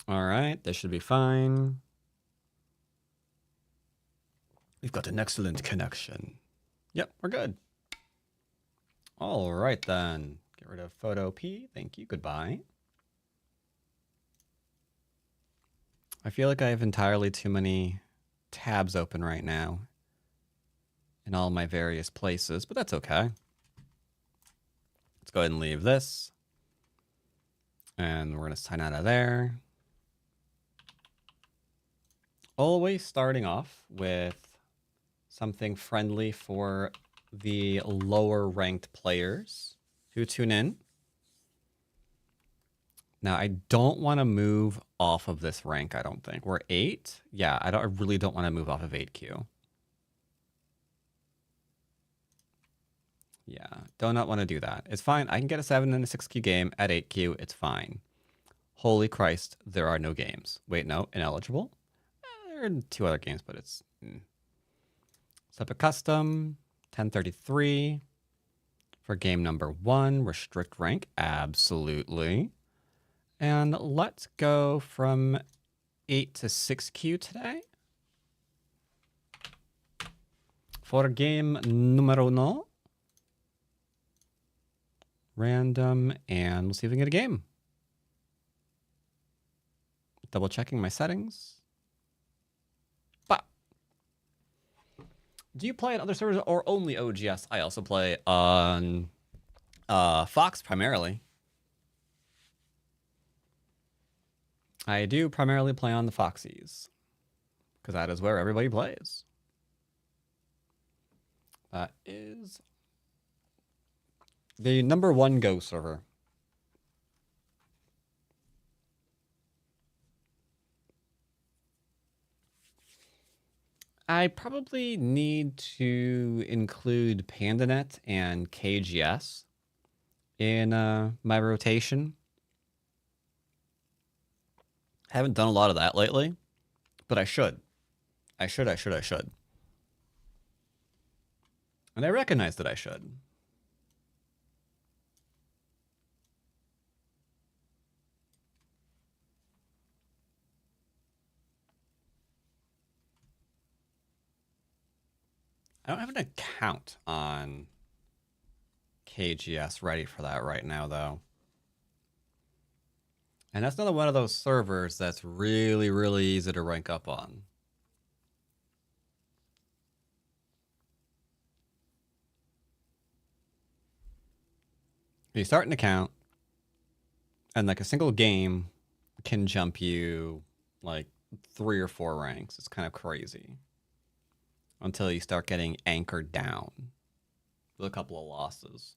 All right, this should be fine. We've got an excellent connection. Yep, we're good. All right, then. Get rid of photo P. Thank you. Goodbye. I feel like I have entirely too many tabs open right now in all my various places, but that's okay. Let's go ahead and leave this. And we're going to sign out of there. Always starting off with something friendly for the lower ranked players who tune in. Now, I don't want to move off of this rank, I don't think. We're 8? Yeah, I really don't want to move off of 8Q. Yeah, do not want to do that. It's fine. I can get a 7 and a 6Q game at 8Q. It's fine. Holy Christ, there are no games. Wait, no, ineligible? There are 2 other games, but it's... Set up a custom, 1033. For game number 1, restrict rank, absolutely. And let's go from 8 to 6Q today. For game numero 1. Random, and we'll see if we can get a game. Double checking my settings. But do you play on other servers or only OGS? I also play on Fox primarily. I do primarily play on the Foxies because that is where everybody plays. That is the number 1 Go server. I probably need to include PandaNet and KGS in my rotation. Haven't done a lot of that lately, but I should. I should. And I recognize that I should. I don't have an account on KGS ready for that right now, though. And that's another one of those servers that's really, really easy to rank up on. You start an account, and like a single game can jump you like 3 or 4 ranks. It's kind of crazy. Until you start getting anchored down with a couple of losses.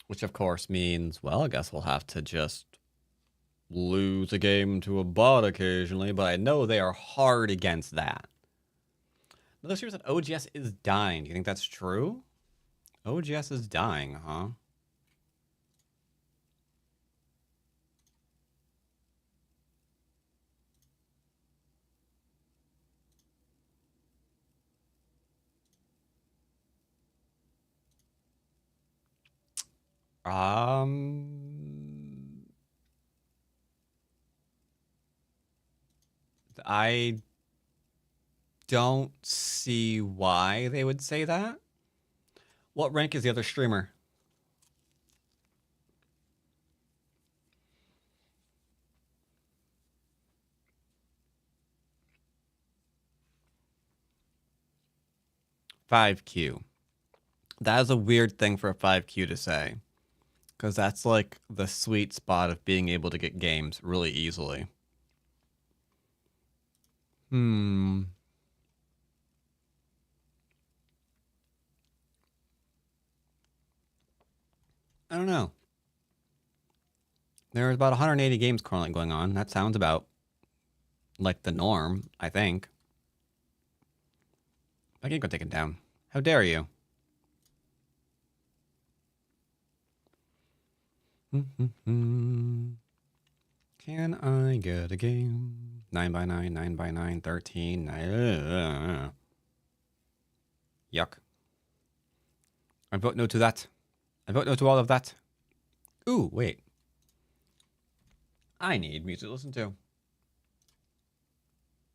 Which, of course, means, well, I guess we'll have to just lose a game to a bot occasionally, but I know they are hard against that. Another series that OGS is dying. Do you think that's true? OGS is dying, huh? I don't see why they would say that. What rank is the other streamer? $5Q. That is a weird thing for a 5Q to say. Because that's like the sweet spot of being able to get games really easily. I don't know. There's about 180 games currently going on. That sounds about like the norm, I think. I can't go take it down. How dare you? Can I get a game? 9x9, 9x9, 13. Yuck. I vote no to that. I vote no to all of that. Ooh, wait. I need music to listen to.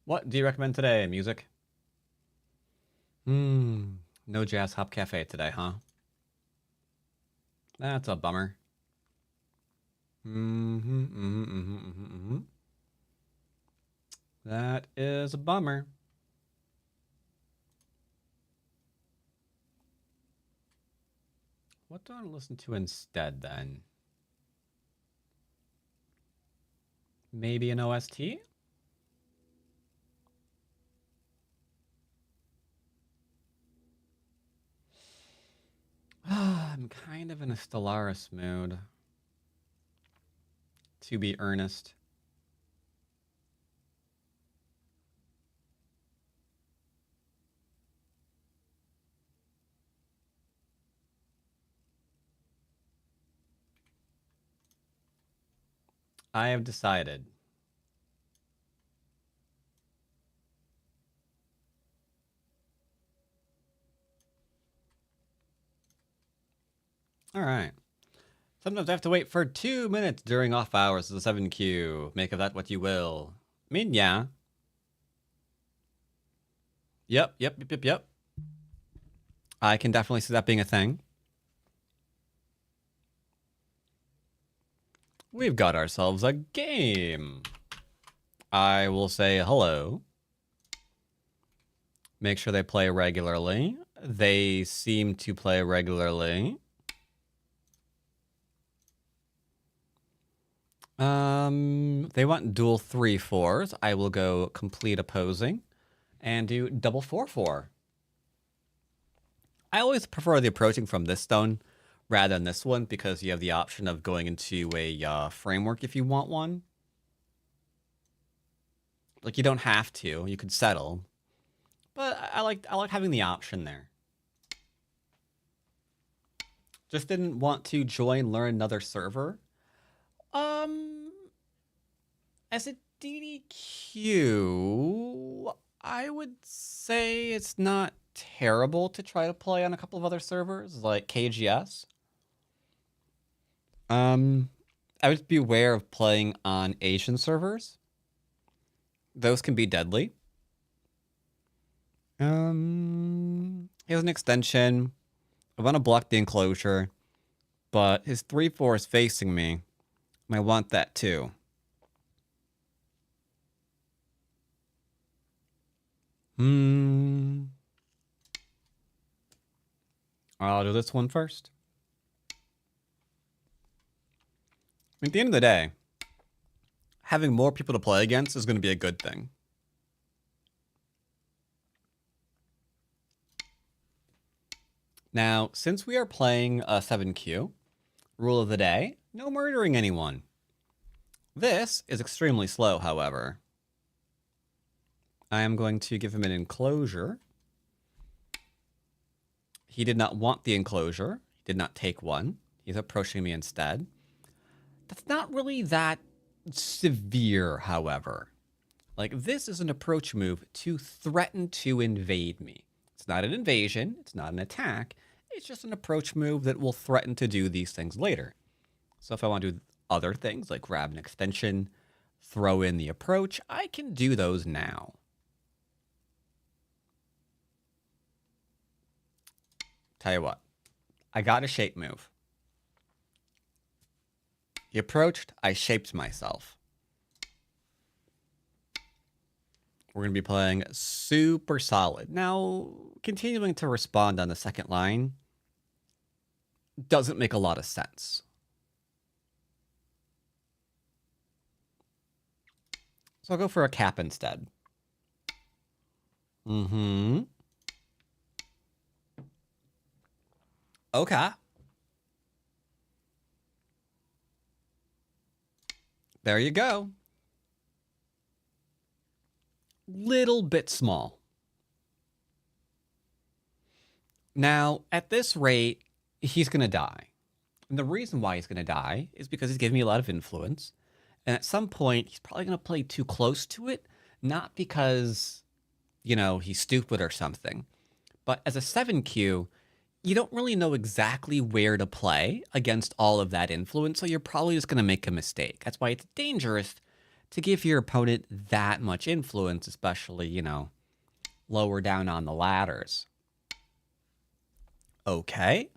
What do you recommend today? Music? No Jazz Hop Cafe today, huh? That's a bummer. That is a bummer. What do I want to listen to instead, then? Maybe an OST? I'm kind of in a Stellaris mood. To be earnest. I have decided. All right. Sometimes I have to wait for 2 minutes during off hours of the 7Q. Make of that what you will. I mean, yeah. Yep. I can definitely see that being a thing. We've got ourselves a game. I will say hello. Make sure they play regularly. They seem to play regularly. They want dual 3/4s. I will go complete opposing and do double 4/4. I always prefer the approaching from this stone rather than this one because you have the option of going into a framework if you want one. Like, you don't have to. You could settle. But I like having the option there. Just didn't want to learn another server. As a DDQ, I would say it's not terrible to try to play on a couple of other servers, like KGS. I would be aware of playing on Asian servers. Those can be deadly. Here's an extension. I want to block the enclosure, but his 3/4 is facing me. I want that too. I'll do this one first. At the end of the day, having more people to play against is going to be a good thing. Now, since we are playing a 7Q, rule of the day, no murdering anyone. This is extremely slow, however. I am going to give him an enclosure. He did not want the enclosure. He did not take one. He's approaching me instead. That's not really that severe, however. Like, this is an approach move to threaten to invade me. It's not an invasion. It's not an attack. It's just an approach move that will threaten to do these things later. So if I want to do other things, like grab an extension, throw in the approach, I can do those now. Tell you what, I got a shape move. He approached, I shaped myself. We're going to be playing super solid. Now, continuing to respond on the second line doesn't make a lot of sense. So I'll go for a cap instead. Okay. There you go. Little bit small. Now, at this rate, he's going to die. And the reason why he's going to die is because he's giving me a lot of influence. And at some point, he's probably going to play too close to it. Not because, you know, he's stupid or something. But as a 7Q, you don't really know exactly where to play against all of that influence, so you're probably just going to make a mistake. That's why it's dangerous to give your opponent that much influence, especially, you know, lower down on the ladders. Okay.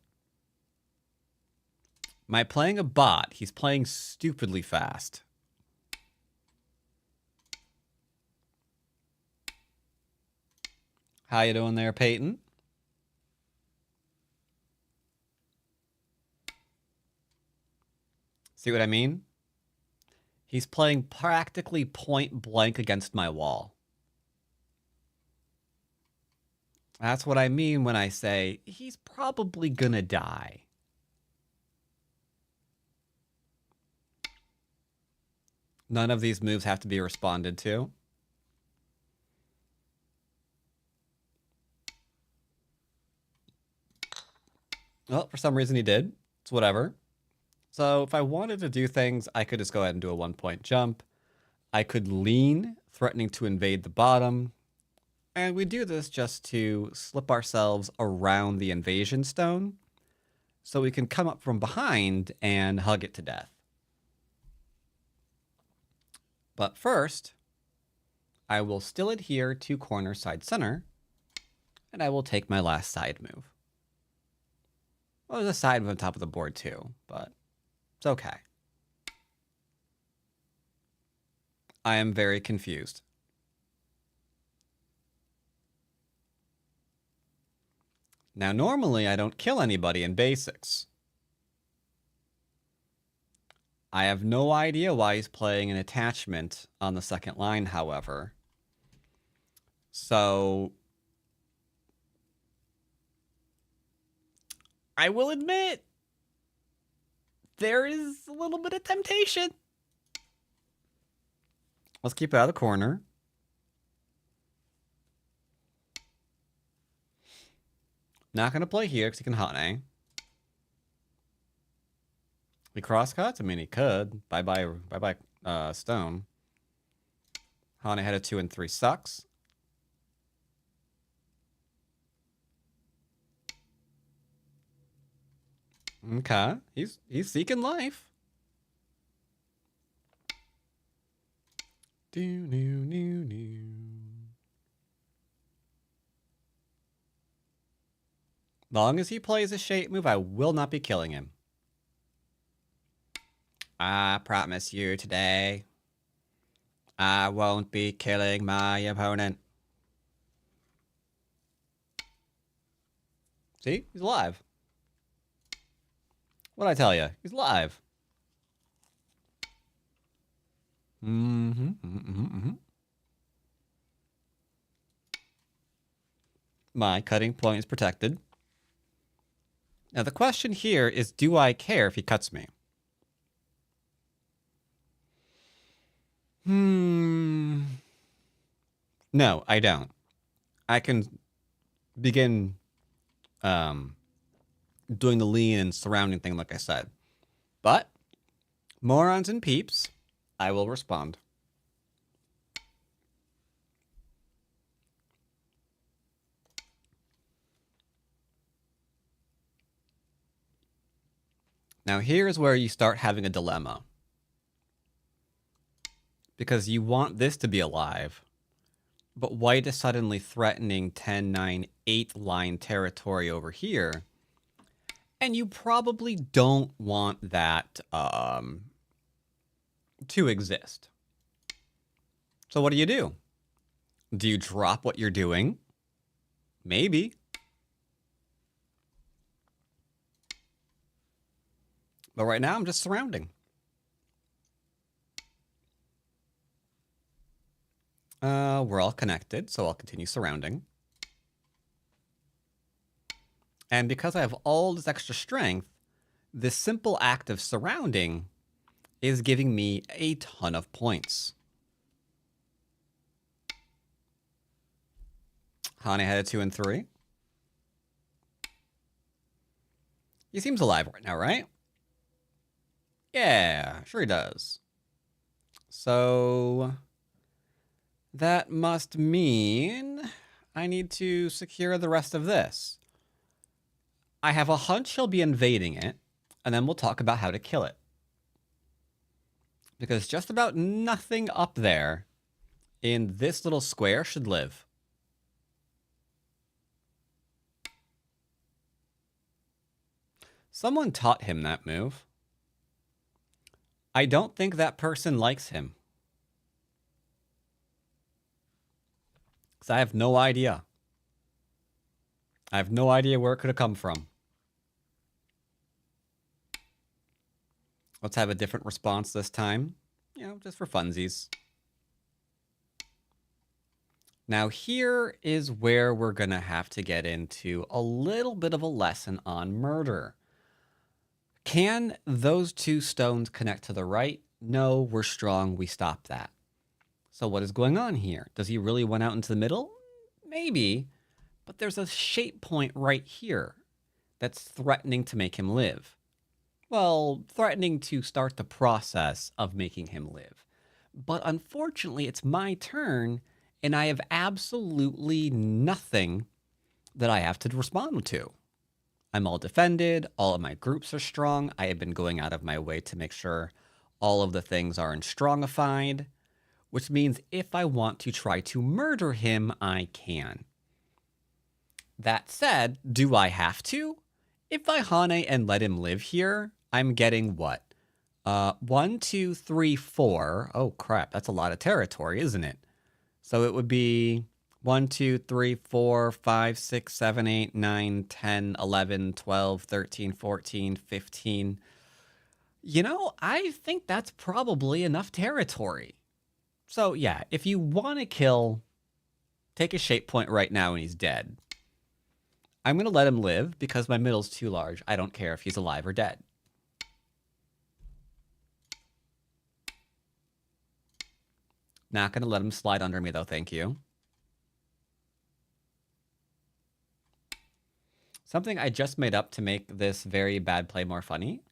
Am I playing a bot? He's playing stupidly fast. How you doing there, Peyton? See what I mean? He's playing practically point blank against my wall. That's what I mean when I say he's probably gonna die. None of these moves have to be responded to. Well, for some reason he did. It's whatever. So if I wanted to do things, I could just go ahead and do a 1-point jump. I could lean, threatening to invade the bottom. And we do this just to slip ourselves around the invasion stone so we can come up from behind and hug it to death. But first, I will still adhere to corner, side, center, and I will take my last side move. Well, there's a side move on top of the board too, but it's okay. I am very confused. Now, normally I don't kill anybody in basics. I have no idea why he's playing an attachment on the second line, however. So I will admit there is a little bit of temptation. Let's keep it out of the corner. Not going to play here because he can Hane. He crosscuts? I mean, he could. Bye-bye, stone. Hane had a 2 and 3 sucks. Okay. He's seeking life. Long as he plays a shape move, I will not be killing him. I promise you today, I won't be killing my opponent. See? He's alive. What'd I tell you? He's alive. My cutting point is protected. Now the question here is, do I care if he cuts me? No, I don't. I can begin doing the lean and surrounding thing like I said. But morons and peeps, I will respond. Now here's where you start having a dilemma. Because you want this to be alive, but white is suddenly threatening 10, 9, 8 line territory over here. And you probably don't want that to exist. So what do? Do you drop what you're doing? Maybe. But right now I'm just surrounding. We're all connected, so I'll continue surrounding. And because I have all this extra strength, this simple act of surrounding is giving me a ton of points. Hane had a 2 and 3. He seems alive right now, right? Yeah, sure he does. So that must mean I need to secure the rest of this. I have a hunch he'll be invading it, and then we'll talk about how to kill it. Because just about nothing up there in this little square should live. Someone taught him that move. I don't think that person likes him. Because I have no idea. I have no idea where it could have come from. Let's have a different response this time. You know, just for funsies. Now here is where we're going to have to get into a little bit of a lesson on murder. Can those two stones connect to the right? No, we're strong. We stop that. So what is going on here? Does he really want out into the middle? Maybe, but there's a shape point right here that's threatening to make him live. Well, threatening to start the process of making him live. But unfortunately, it's my turn, and I have absolutely nothing that I have to respond to. I'm all defended. All of my groups are strong. I have been going out of my way to make sure all of the things are strongified, which means if I want to try to murder him, I can. That said, do I have to? If I Hane and let him live here, I'm getting what? 1, 2, 3, 4. Oh, crap. That's a lot of territory, isn't it? So it would be 1, 2, 3, 4, 5, 6, 7, 8, 9, 10, 11, 12, 13, 14, 15. You know, I think that's probably enough territory. So yeah, if you want to kill, take a shape point right now and he's dead. I'm going to let him live because my middle's too large. I don't care if he's alive or dead. Not going to let him slide under me though, thank you. Something I just made up to make this very bad play more funny.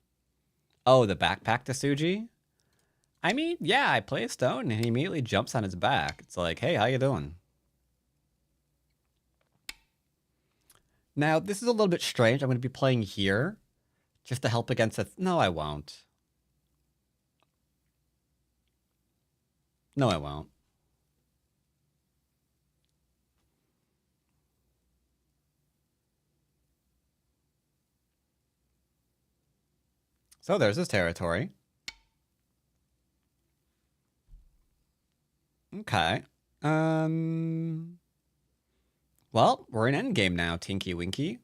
Oh, the backpack to Suji? I mean, yeah, I play a stone and he immediately jumps on his back. It's like, hey, how you doing? Now, this is a little bit strange. I'm going to be playing here just to help against a... No, I won't. No, I won't. So there's his territory. Okay. Well, we're in endgame now, Tinky Winky.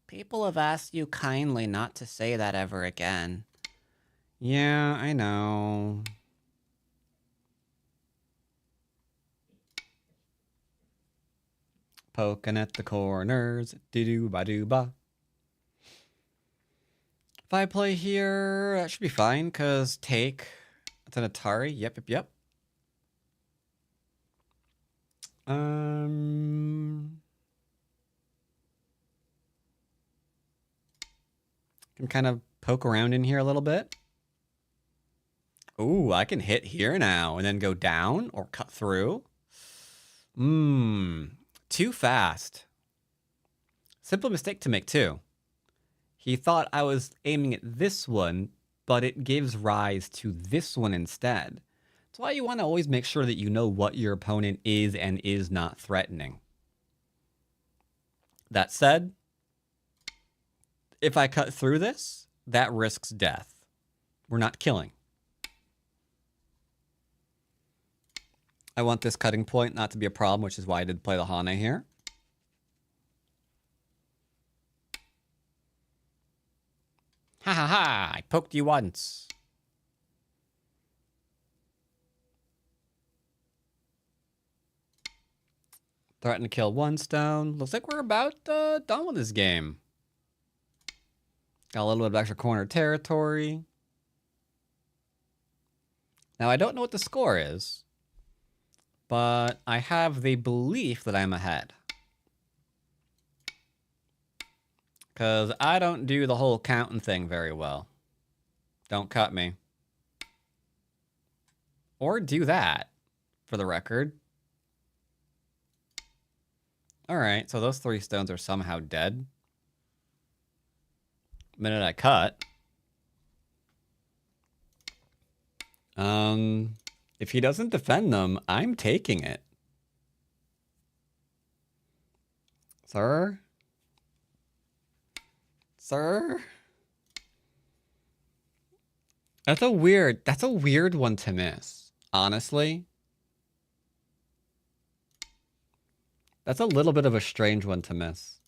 People have asked you kindly not to say that ever again. Yeah, I know. Poking at the corners. Do-do-ba-do-ba. If I play here, that should be fine, because take... It's an Atari. Yep. Can kind of poke around in here a little bit. Ooh, I can hit here now and then go down or cut through. Too fast. Simple mistake to make too. He thought I was aiming at this one, but it gives rise to this one instead. That's why you want to always make sure that you know what your opponent is and is not threatening. That said, if I cut through this, that risks death. We're not killing. I want this cutting point not to be a problem, which is why I did play the Hane here. Ha ha ha! I poked you once. Threaten to kill one stone. Looks like we're about done with this game. Got a little bit of extra corner territory. Now, I don't know what the score is, but I have the belief that I'm ahead. Because I don't do the whole counting thing very well. Don't cut me. Or do that, for the record. All right, so those 3 stones are somehow dead. The minute I cut. If he doesn't defend them, I'm taking it. Sir? Sir? That's a weird one to miss, honestly. That's a little bit of a strange one to miss.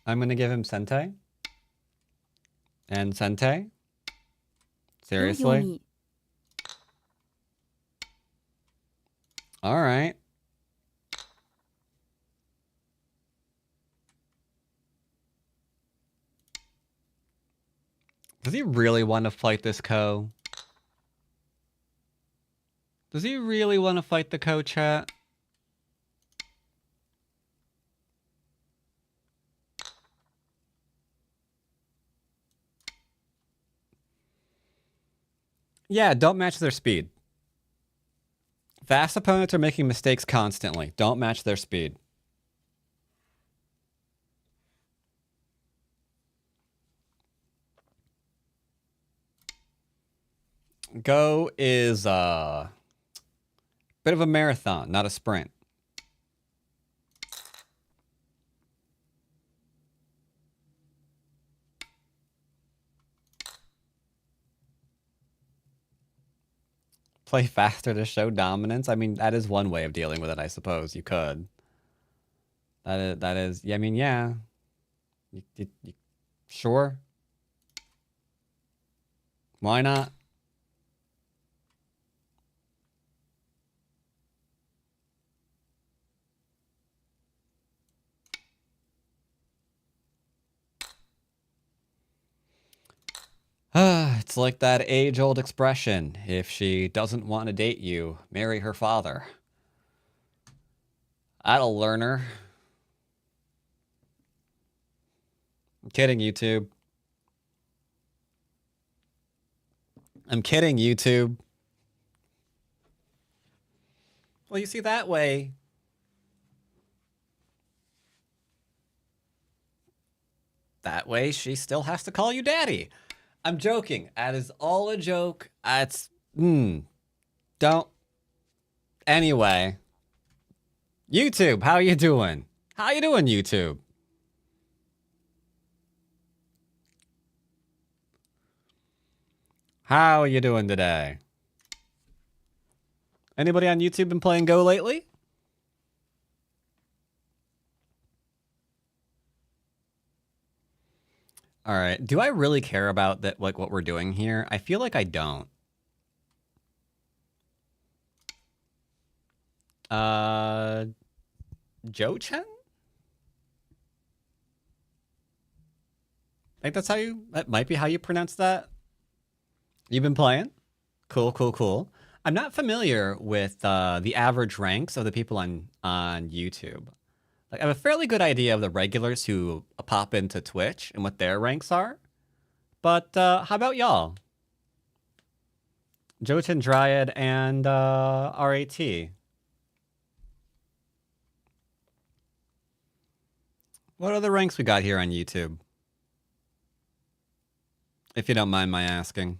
I'm gonna give him Sente. And Sente? Seriously? Alright. Does he really want to fight this Ko? Does he really want to fight the Ko, chat? Yeah, don't match their speed. Fast opponents are making mistakes constantly. Don't match their speed. Go is a bit of a marathon, not a sprint. Play faster to show dominance. I mean, that is one way of dealing with it, I suppose. You could. That is, yeah, I mean, yeah. Sure. Why not? It's like that age-old expression. If she doesn't want to date you, marry her father. That'll learn her. I'm kidding, YouTube. I'm kidding, YouTube. Well, you see, that way... That way, she still has to call you daddy. I'm joking. That is all a joke. It's... Don't... Anyway. YouTube, how you doing? How you doing, YouTube? How are you doing today? Anybody on YouTube been playing Go lately? All right. Do I really care about that, like what we're doing here? I feel like I don't. Joe Chen? I think that's how you, that might be how you pronounce that. You've been playing? Cool, cool, cool. I'm not familiar with the average ranks of the people on YouTube. Like, I have a fairly good idea of the regulars who pop into Twitch and what their ranks are. But how about y'all? Jotun Dryad and RAT. What other ranks we got here on YouTube? If you don't mind my asking.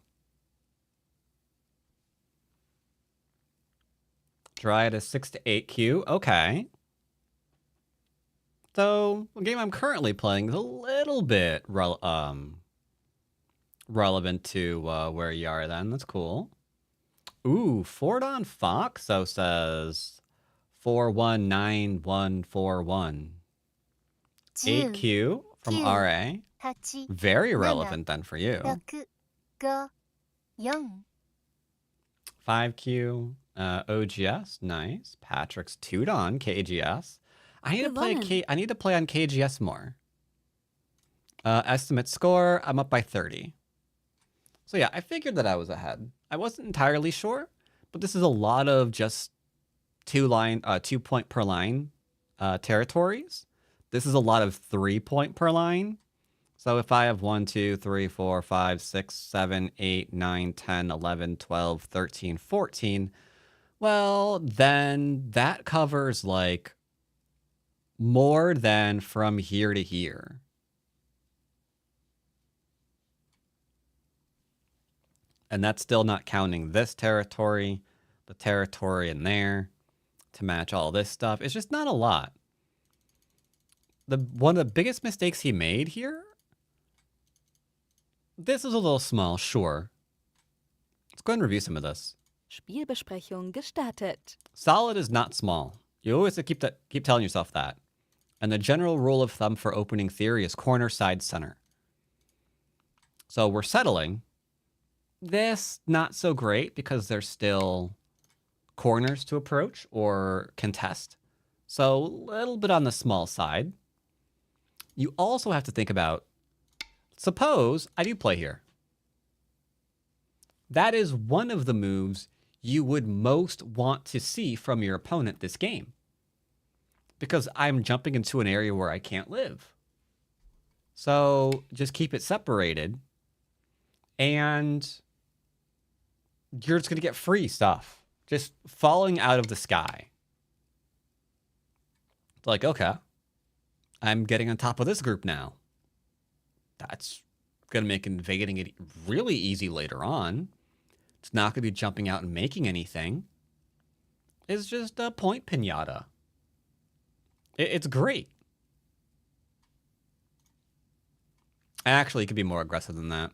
Dryad is 6 to 8Q. Okay. So, the game I'm currently playing is a little bit relevant to where you are then. That's cool. Ooh, Fordon Foxo says 419141. 8Q from RA. Very relevant then for you. 5Q OGS, nice. Patrick's Tudon KGS. I need to play on KGS more. Estimate score, I'm up by 30. So yeah, I figured that I was ahead. I wasn't entirely sure, but this is a lot of just 2 point per line territories. This is a lot of 3 point per line. So if I have 1, 2, 3, 4, 5, 6, 7, 8, 9, 10, 11, 12, 13, 14, well, then that covers like more than from here to here. And that's still not counting this territory, the territory in there to match all this stuff. It's just not a lot. One of the biggest mistakes he made here, this is a little small, sure. Let's go ahead and review some of this. Spielbesprechung gestartet. Solid is not small. You always have to keep telling yourself that. And the general rule of thumb for opening theory is corner, side, center. So we're settling. This, not so great because there's still corners to approach or contest. So a little bit on the small side. You also have to think about, suppose I do play here. That is one of the moves you would most want to see from your opponent this game. Because I'm jumping into an area where I can't live. So just keep it separated. And you're just going to get free stuff. Just falling out of the sky. It's like, okay, I'm getting on top of this group now. That's going to make invading it really easy later on. It's not going to be jumping out and making anything. It's just a point pinata. It's great. Actually, it could be more aggressive than that.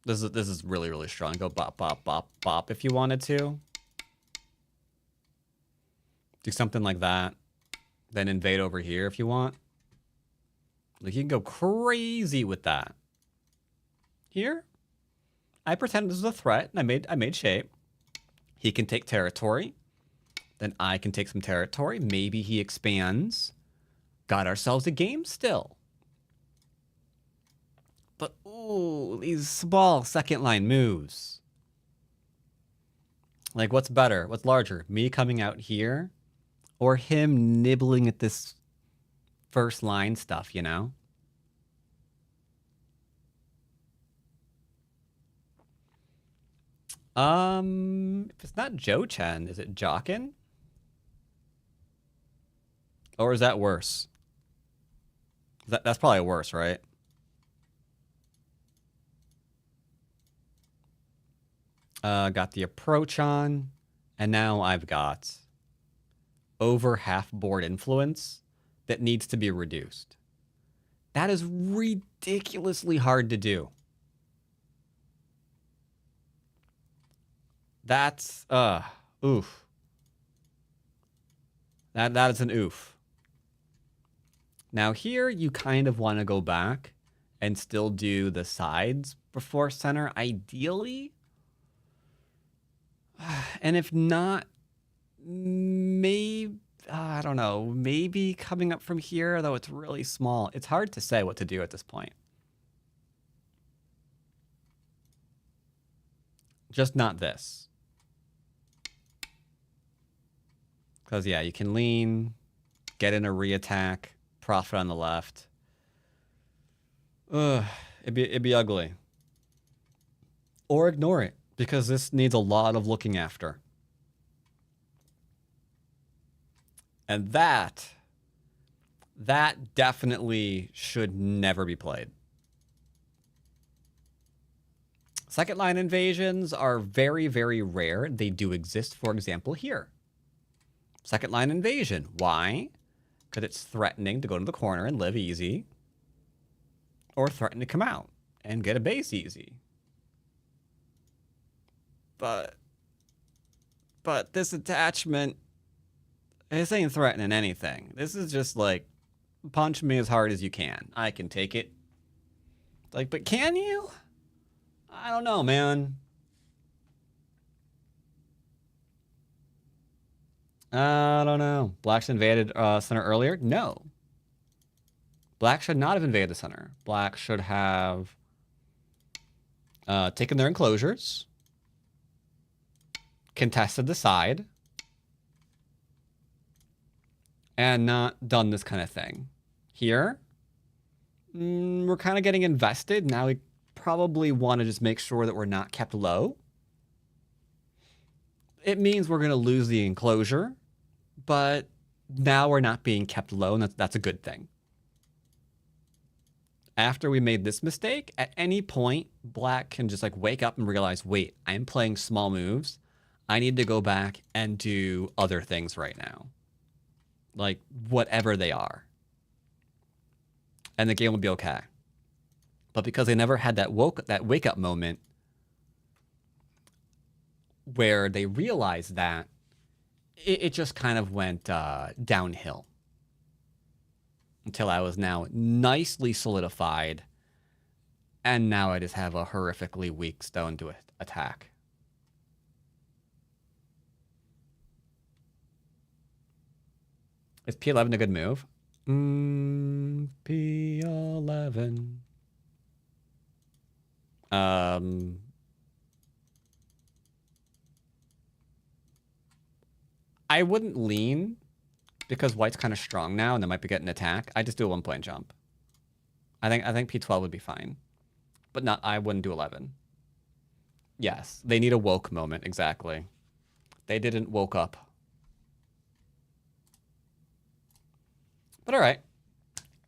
This is really, really strong. Go bop, bop, bop, bop if you wanted to. Do something like that. Then invade over here if you want. Like, you can go crazy with that. Here, I pretend this is a threat, and I made shape. He can take territory. Then I can take some territory. Maybe he expands. Got ourselves a game still. But, ooh, these small second line moves. Like, what's better? What's larger? Me coming out here? Or him nibbling at this first line stuff, you know? If it's not Joe Chen, is it Jockin? Or is that worse? That's probably worse, right? Got the approach on, and now I've got over half board influence that needs to be reduced. That is ridiculously hard to do. That's, oof. That is an oof. Now here, you kind of want to go back and still do the sides before center, ideally. And if not, maybe, I don't know, maybe coming up from here, though it's really small. It's hard to say what to do at this point. Just not this. Because, yeah, you can lean, get in a re-attack, profit on the left. Ugh, it'd be ugly. Or ignore it, because this needs a lot of looking after. And that definitely should never be played. Second line invasions are very, very rare. They do exist, for example, here. Second line invasion. Why? Because it's threatening to go to the corner and live easy. Or threaten to come out and get a base easy. But this attachment, this ain't threatening anything. This is just like, punch me as hard as you can. I can take it. Like, but can you? I don't know, man. I don't know. Black should invaded center earlier? No. Black should not have invaded the center. Black should have taken their enclosures, contested the side, and not done this kind of thing. Here, we're kind of getting invested. Now we probably want to just make sure that we're not kept low. It means we're going to lose the enclosure, but now we're not being kept low, and that's a good thing. After we made this mistake, at any point, black can just like wake up and realize, wait, I'm playing small moves. I need to go back and do other things right now. Like whatever they are. And the game will be okay. But because they never had that wake up moment where they realized that, it just kind of went downhill. Until I was now nicely solidified. And now I just have a horrifically weak stone to attack. Is P11 a good move? P11. I wouldn't lean because white's kind of strong now and they might be getting an attack. I just do a 1-point jump. I think P12 would be fine. But not, I wouldn't do 11. Yes, they need a woke moment, exactly. They didn't woke up. But all right,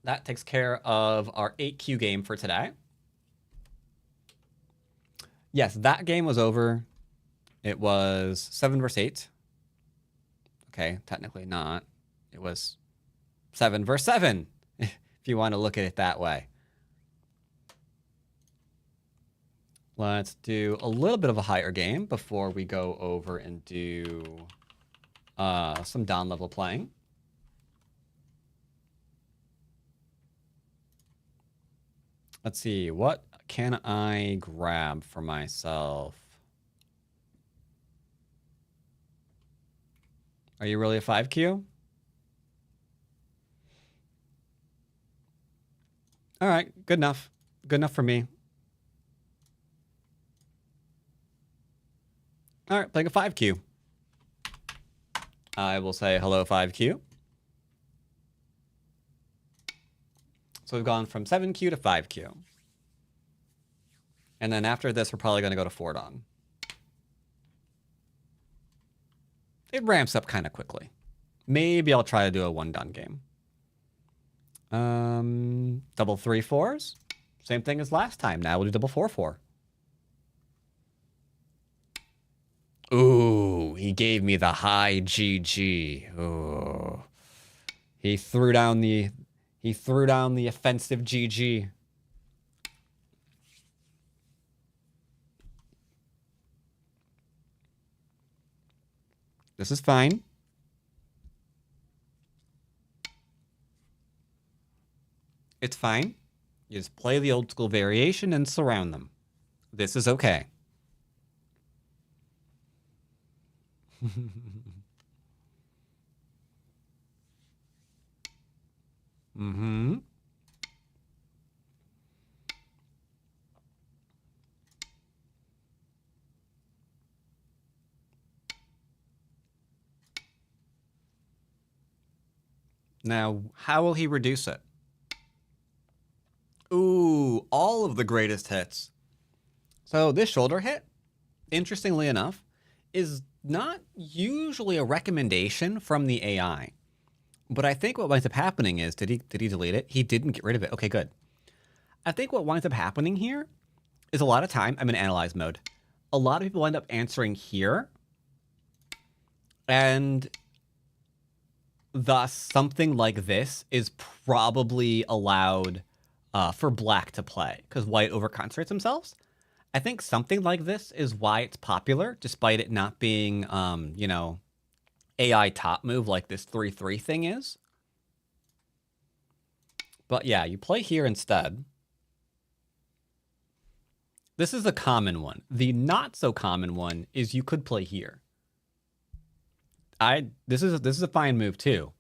that takes care of our 8Q game for today. Yes, that game was over. It was 7 versus 8. Okay, technically not. It was 7 versus 7, if you want to look at it that way. Let's do a little bit of a higher game before we go over and do some down level playing. Let's see, what can I grab for myself? Are you really a 5Q? All right, good enough. Good enough for me. All right, playing a 5Q. I will say hello, 5Q. So we've gone from 7Q to 5Q. And then after this, we're probably going to go to 4-Don. It ramps up kind of quickly. Maybe I'll try to do a 1-Don game. Double 3-4s. Same thing as last time. Now we'll do double 4-4. Ooh, he gave me the high GG. Ooh. He threw down the offensive GG. This is fine. It's fine. You just play the old school variation and surround them. This is okay. Mm-hmm. Now, how will he reduce it? Ooh, all of the greatest hits. So this shoulder hit, interestingly enough, is not usually a recommendation from the AI. But I think what winds up happening is, did he delete it? He didn't get rid of it. Okay, good. I think what winds up happening here is a lot of time, I'm in analyze mode. A lot of people end up answering here. And thus, something like this is probably allowed for black to play because white overconcentrates themselves. I think something like this is why it's popular, despite it not being, you know, AI top move like this 3-3 thing is. But yeah, you play here instead. This is a common one. The not so common one is you could play here. This is a fine move too,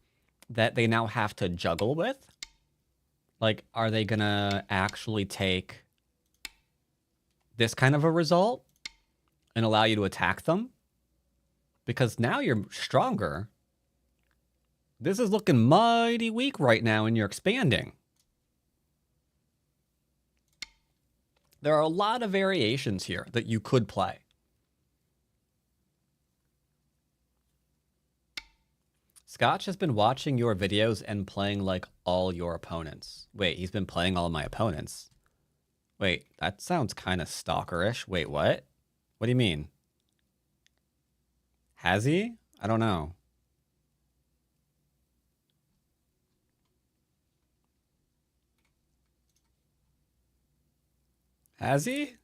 that they now have to juggle with. Like, are they gonna actually take this kind of a result and allow you to attack them? Because now you're stronger. This is looking mighty weak right now and you're expanding. There are a lot of variations here that you could play. Scotch has been watching your videos and playing like all your opponents. Wait, he's been playing all of my opponents? Wait, that sounds kind of stalkerish. Wait, what? What do you mean? Has he? I don't know. Has he?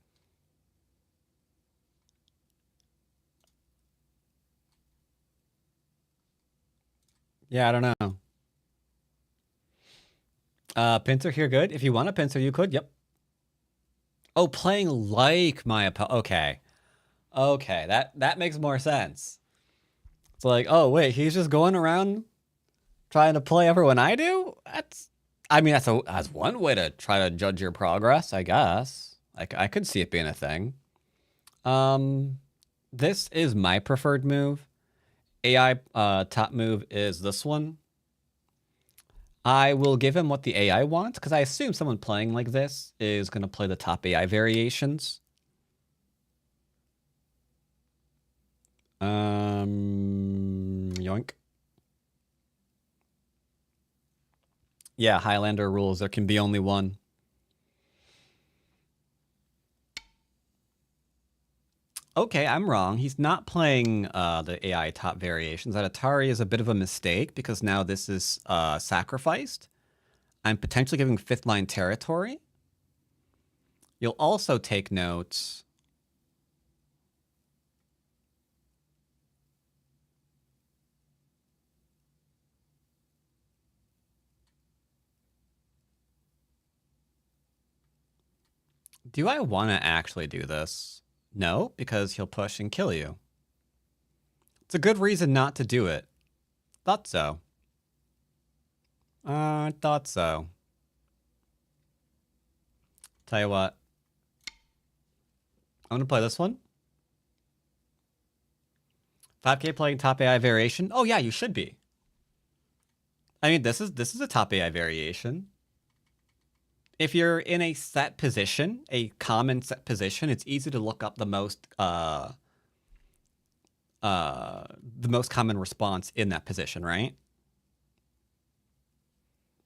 Yeah, I don't know. Pincer here, good. If you want a pincer, you could. Yep. Oh, playing like my opponent. Okay. Okay, that makes more sense. It's like, oh wait, he's just going around trying to play everyone I do? I mean, that's one way to try to judge your progress, I guess. I could see it being a thing. This is my preferred move. AI top move is this one. I will give him what the AI wants, because I assume someone playing like this is going to play the top AI variations. Yoink. Yeah, Highlander rules. There can be only one. Okay, I'm wrong. He's not playing the AI top variations. That Atari is a bit of a mistake because now this is sacrificed. I'm potentially giving fifth line territory. You'll also take note. Do I want to actually do this? No, because he'll push and kill you. It's a good reason not to do it. Thought so. Thought so. Tell you what. I'm gonna play this one. 5K playing top AI variation. Oh yeah, you should be. I mean, this is a top AI variation. If you're in a set position, a common set position, it's easy to look up the most common response in that position, right?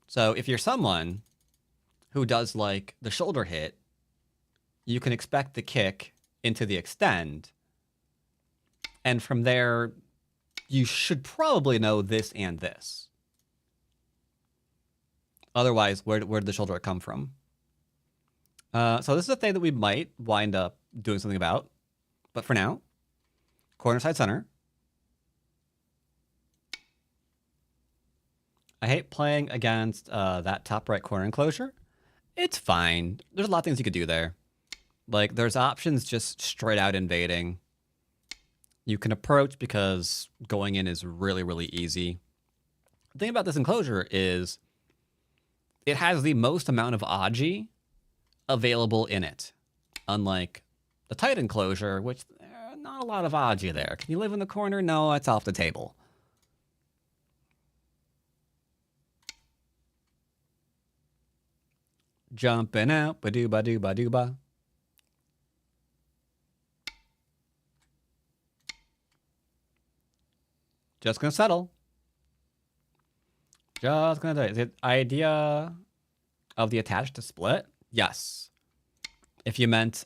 So if you're someone who does like the shoulder hit, you can expect the kick into the extend. And from there, you should probably know this and this. Otherwise, where did the shoulder come from? So this is a thing that we might wind up doing something about. But for now, corner side center. I hate playing against that top right corner enclosure. It's fine. There's a lot of things you could do there. Like, there's options just straight out invading. You can approach because going in is really, really easy. The thing about this enclosure is it has the most amount of Aji available in it. Unlike the tight enclosure, which not a lot of Aji there. Can you live in the corner? No, it's off the table. Jumping out, ba-doo-ba-doo-ba-doo-ba. Just gonna settle. Just gonna do it. Is it idea of the attached to split? Yes. If you meant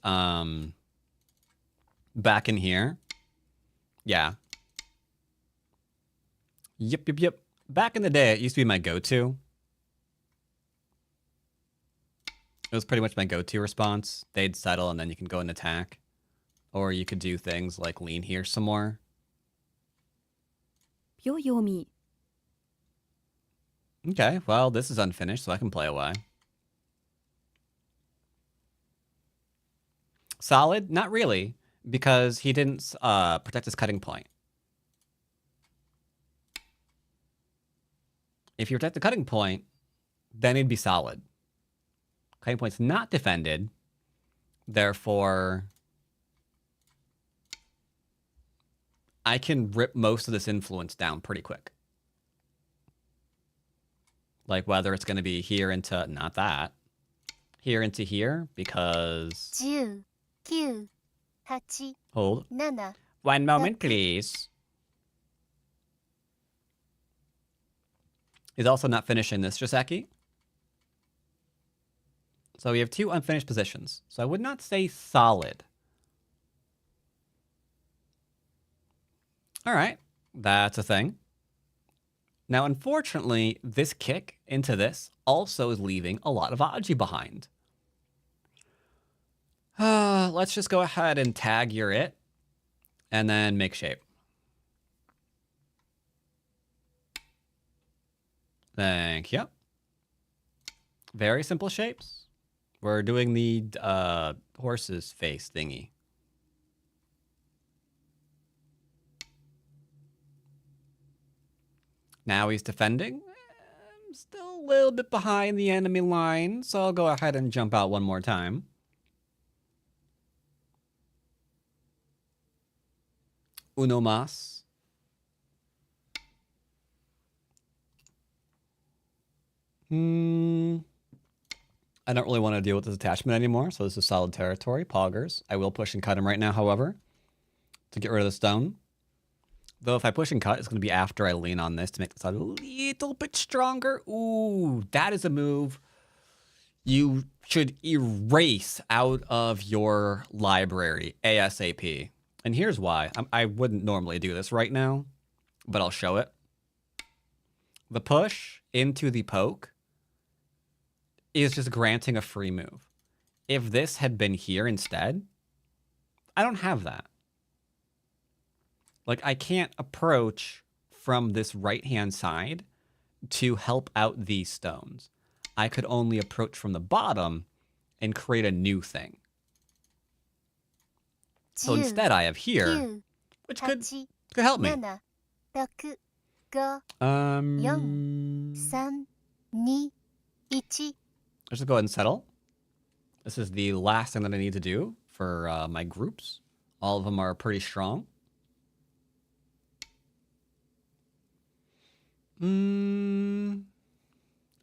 back in here. Yeah. Yep. Back in the day, it used to be my go-to. It was pretty much my go-to response. They'd settle and then you can go and attack. Or you could do things like lean here some more. Yoyomi. Okay, well, this is unfinished, so I can play away. Solid? Not really, because he didn't protect his cutting point. If you protect the cutting point, then it'd be solid. Cutting point's not defended, therefore I can rip most of this influence down pretty quick. Like whether it's going to be here into, not that, here into here because... 10、9、8、 Hold. 7、 One moment, please. He's also not finishing this Joseki. So we have 2 unfinished positions. So I would not say solid. All right. That's a thing. Now, unfortunately, this kick into this also is leaving a lot of Aji behind. Let's just go ahead and tag your it and then make shape. Thank you. Very simple shapes. We're doing the horse's face thingy. Now he's defending. I'm still a little bit behind the enemy line, so I'll go ahead and jump out one more time. Uno más. I don't really want to deal with this attachment anymore, so this is solid territory. Poggers. I will push and cut him right now, however, to get rid of the stone. Though if I push and cut, it's going to be after I lean on this to make this a little bit stronger. Ooh, that is a move you should erase out of your library ASAP. And here's why. I wouldn't normally do this right now, but I'll show it. The push into the poke is just granting a free move. If this had been here instead, I don't have that. Like, I can't approach from this right-hand side to help out these stones. I could only approach from the bottom and create a new thing. So instead I have here, which could help me. 7、6、5、 4、 3、2、1。 Let's just go ahead and settle. This is the last thing that I need to do for my groups. All of them are pretty strong.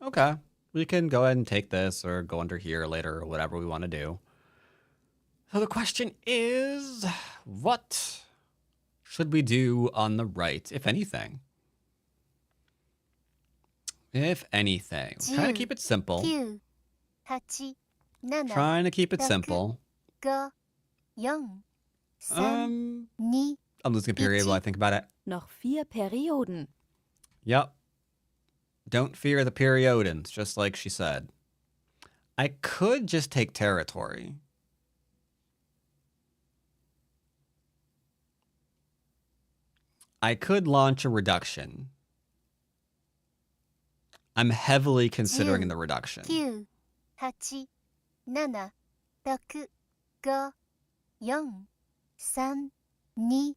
Okay. We can go ahead and take this or go under here later or whatever we want to do. So the question is, what should we do on the right, if anything? If anything. Trying to keep it simple. 9、8、7、 Trying to keep it simple. 5、4、3、2。 I'm losing a period while I think about it. Noch 4 Perioden. Yep. Don't fear the periodens, just like she said. I could just take territory. I could launch a reduction. I'm heavily considering the reduction. 9、8、7、6、5、4、3、2。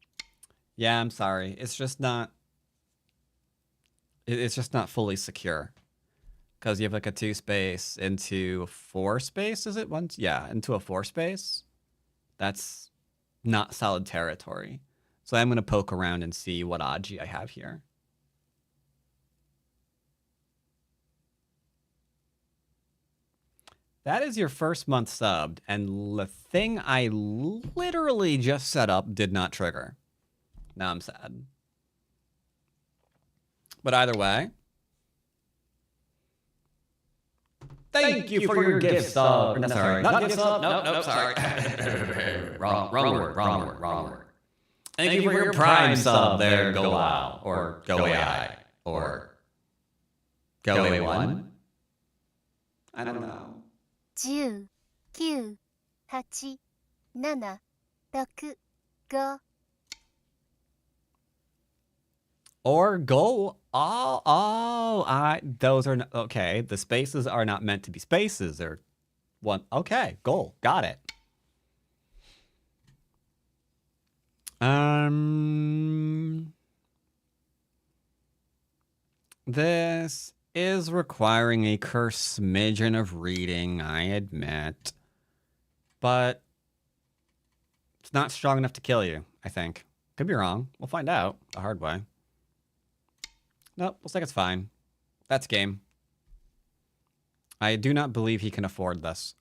Yeah, I'm sorry. It's just not... It's just not fully secure. Because you have like a 2 space into a 4 space, is it? Once? Yeah, into a 4 space. That's not solid territory. So I'm going to poke around and see what Aji I have here. That is your first month subbed, and the thing I literally just set up did not trigger. Now I'm sad. But either way, thank you for your gift sub. No, sorry, not gift sub. No, sorry. wrong word. Thank you for your prime sub there, Go Wow, or Go AI, or Go A1. I don't know. 10、9、8、7、6、5。 Or go, those are, okay, the spaces are not meant to be spaces. They're one, okay, goal, got it. This is requiring a smidgen of reading, I admit. But it's not strong enough to kill you, I think. Could be wrong. We'll find out the hard way. Nope, looks like it's fine. That's game. I do not believe he can afford this.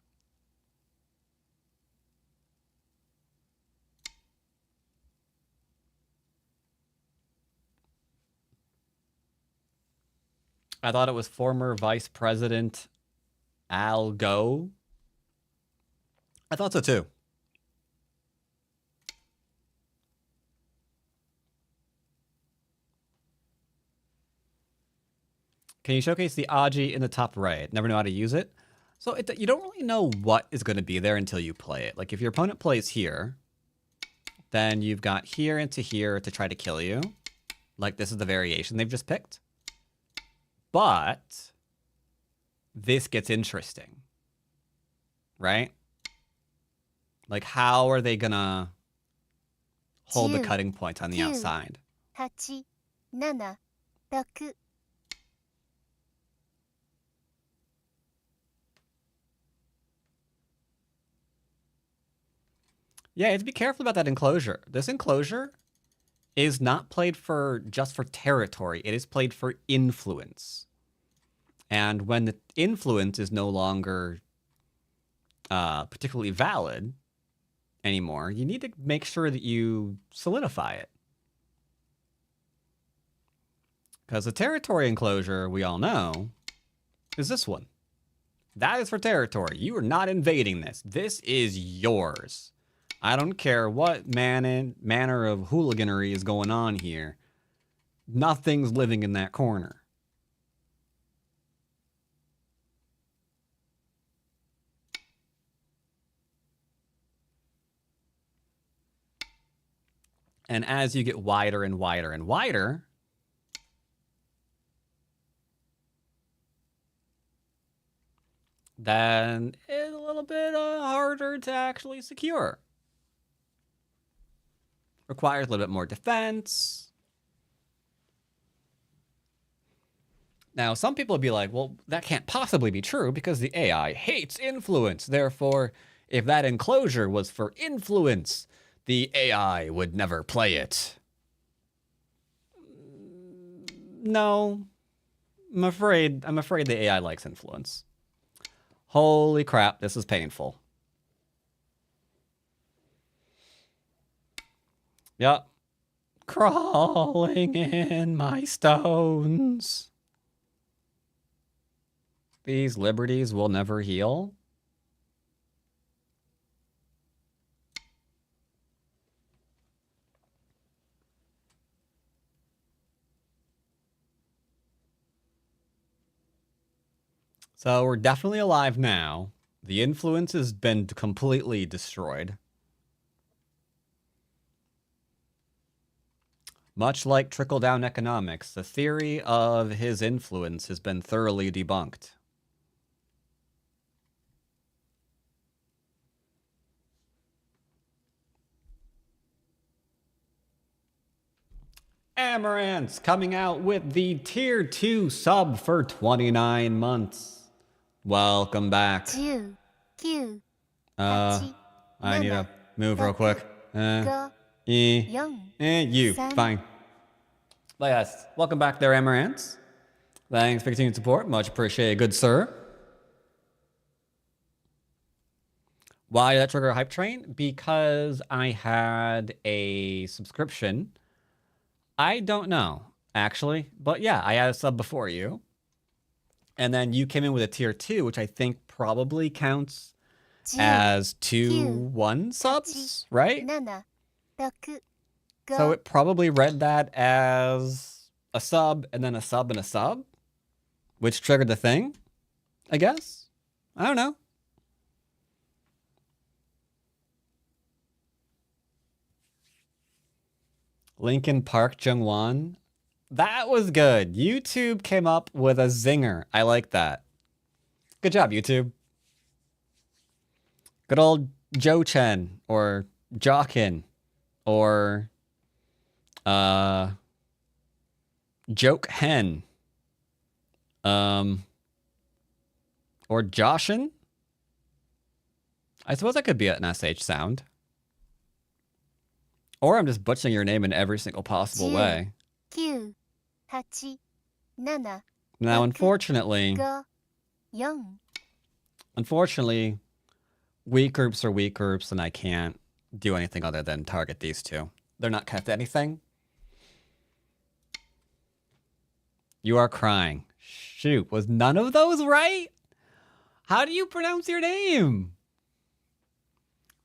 I thought it was former Vice President U.S Go. I thought so too. Can you showcase the Aji in the top right? Never know how to use it. So you don't really know what is going to be there until you play it. Like if your opponent plays here, then you've got here into here to try to kill you. Like this is the variation they've just picked. But this gets interesting, right? Like how are they going to hold the cutting point on the outside? 8、7、6。Yeah, you have to be careful about that enclosure. This enclosure is not played just for territory. It is played for influence. And when the influence is no longer particularly valid anymore, you need to make sure that you solidify it. Because the territory enclosure, we all know, is this one. That is for territory. You are not invading this. This is yours. I don't care what manner of hooliganery is going on here. Nothing's living in that corner. And as you get wider and wider and wider, then it's a little bit harder to actually secure. Requires a little bit more defense. Now, some people would be like, well, that can't possibly be true because the AI hates influence. Therefore, if that enclosure was for influence, the AI would never play it. No. I'm afraid the AI likes influence. Holy crap, this is painful. Yep. Crawling in my stones. These liberties will never heal. So we're definitely alive now. The influence has been completely destroyed. Much like trickle-down economics, the theory of his influence has been thoroughly debunked. Amaranth's coming out with the Tier 2 sub for 29 months. Welcome back. 10、9、I need to move real quick. 5、You, fine. But yes, welcome back there, Amaranths. Thanks for continued support. Much appreciated, good sir. Why did that trigger a hype train? Because I had a subscription. I don't know, actually. But yeah, I had a sub before you. And then you came in with a tier 2, which I think probably counts as 2-1 subs, right? 7、6、So 5、 it probably read that as a sub and then a sub and a sub, which triggered the thing, I guess. I don't know. Lincoln Park Jungwon. That was good. YouTube came up with a zinger. I like that. Good job, YouTube. Good old Joe Chen or Jawkin or Joke Hen. Or Joshin. I suppose that could be an SH sound. Or I'm just butchering your name in every single possible way. 9、8、7、Now, unfortunately, 5、4、Unfortunately, weak groups are weak groups, and I can't do anything other than target these two. They're not kept anything. You are crying. Shoot, was none of those right? How do you pronounce your name?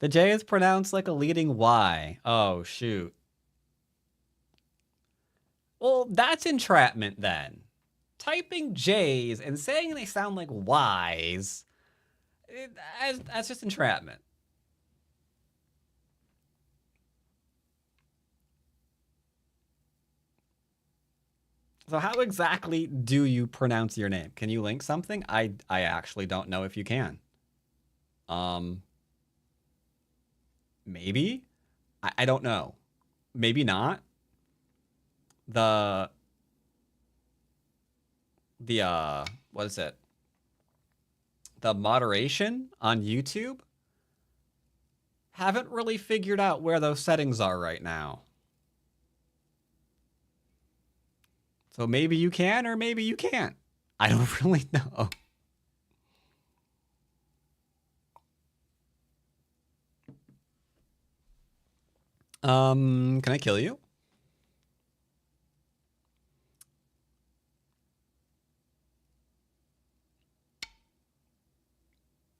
The J is pronounced like a leading Y. Oh, shoot. Well, that's entrapment then. Typing J's and saying they sound like Y's, that's just entrapment. So how exactly do you pronounce your name? Can you link something? I actually don't know if you can. Maybe? I don't know. Maybe not. The what is it? The moderation on YouTube haven't really figured out where those settings are right now. So maybe you can or maybe you can't. I don't really know. Can I kill you?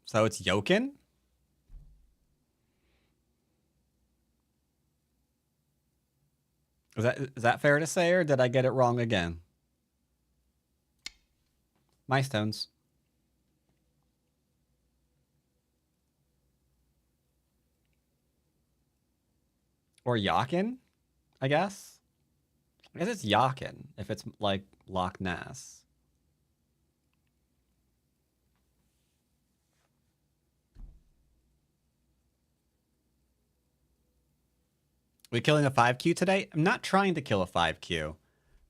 So it's Yokin? Is that fair to say, or did I get it wrong again? My stones. Or Yakin, I guess? I guess it's Yakin, if it's like Loch Ness. We killing a 5Q today? I'm not trying to kill a 5Q,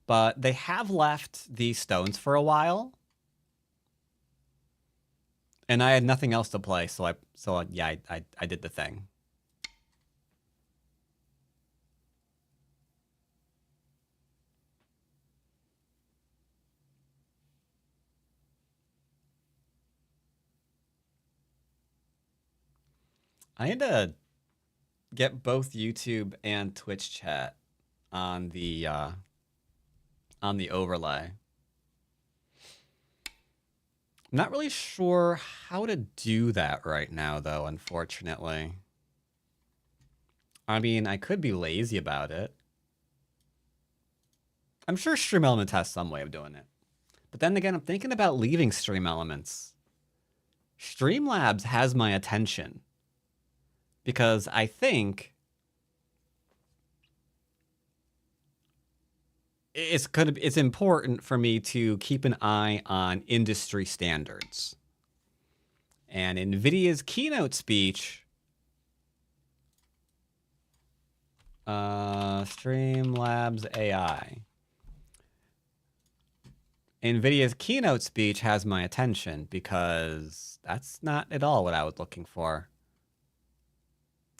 but they have left these stones for a while. And I had nothing else to play, so yeah, I did the thing. I need to get both YouTube and Twitch chat on the overlay. I'm not really sure how to do that right now, though, unfortunately. I mean, I could be lazy about it. I'm sure Stream Elements has some way of doing it. But then again, I'm thinking about leaving Stream Elements. Streamlabs has my attention. Because I think it's important for me to keep an eye on industry standards. And NVIDIA's keynote speech, Streamlabs AI. NVIDIA's keynote speech has my attention because that's not at all what I was looking for.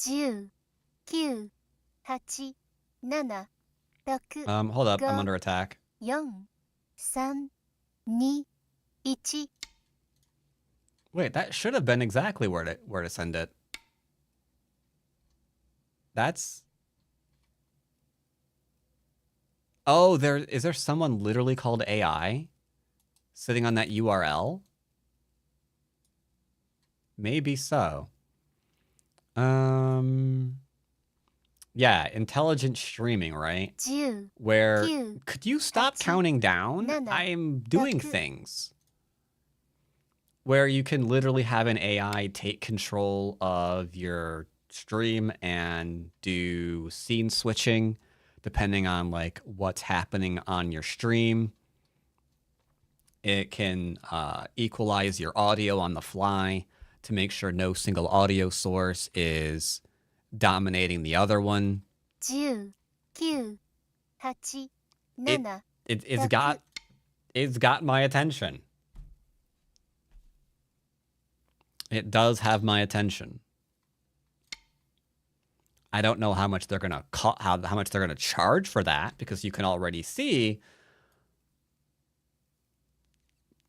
10、9、8、7、6、Hold up, I'm under attack. 4、3、2、1。 Wait, that should have been exactly where to send it. That's... Oh, is there someone literally called AI sitting on that URL? Maybe so. Yeah, intelligent streaming, right? 10、 Where 9、 could you stop 8、 counting down? 7、 I'm doing 6 things. Where you can literally have an AI take control of your stream and do scene switching depending on like what's happening on your stream. It can equalize your audio on the fly to make sure no single audio source is dominating the other one. 10、9、8、7、 It's got my attention. It does have my attention. I don't know how much they're gonna how much they're gonna charge for that, because you can already see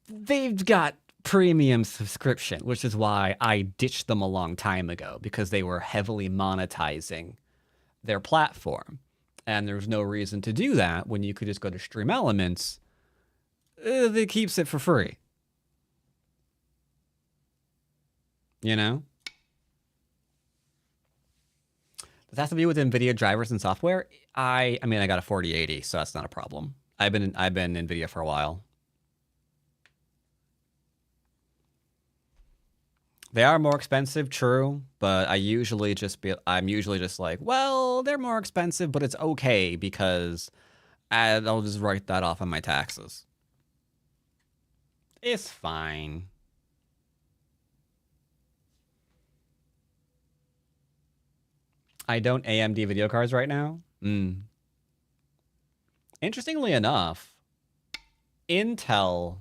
they've got premium subscription, which is why I ditched them a long time ago, because they were heavily monetizing their platform. And there's no reason to do that when you could just go to Stream Elements that keeps it for free. You know? Does that have to be with NVIDIA drivers and software? I mean, I got a 4080, so that's not a problem. I've been NVIDIA for a while. They are more expensive, true, but I'm usually just like, well, they're more expensive, but it's okay because I'll just write that off on my taxes. It's fine. I don't AMD video cards right now. Interestingly enough, Intel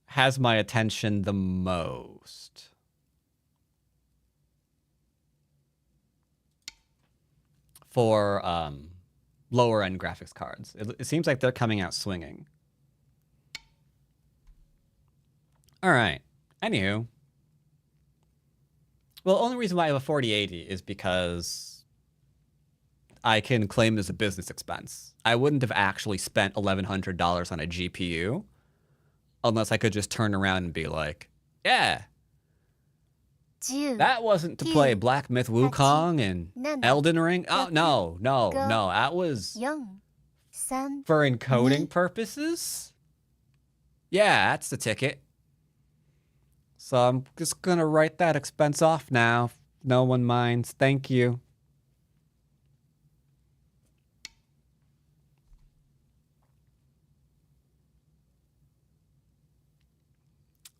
has my attention the most. For lower end graphics cards. It seems like they're coming out swinging. All right. Anywho. Well, the only reason why I have a 4080 is because I can claim this as a business expense. I wouldn't have actually spent $1,100 on a GPU unless I could just turn around and be like, yeah, that wasn't to play Black Myth Wukong and Elden Ring. Oh, no. That was for encoding purposes. Yeah, that's the ticket. So I'm just going to write that expense off now. If no one minds. Thank you.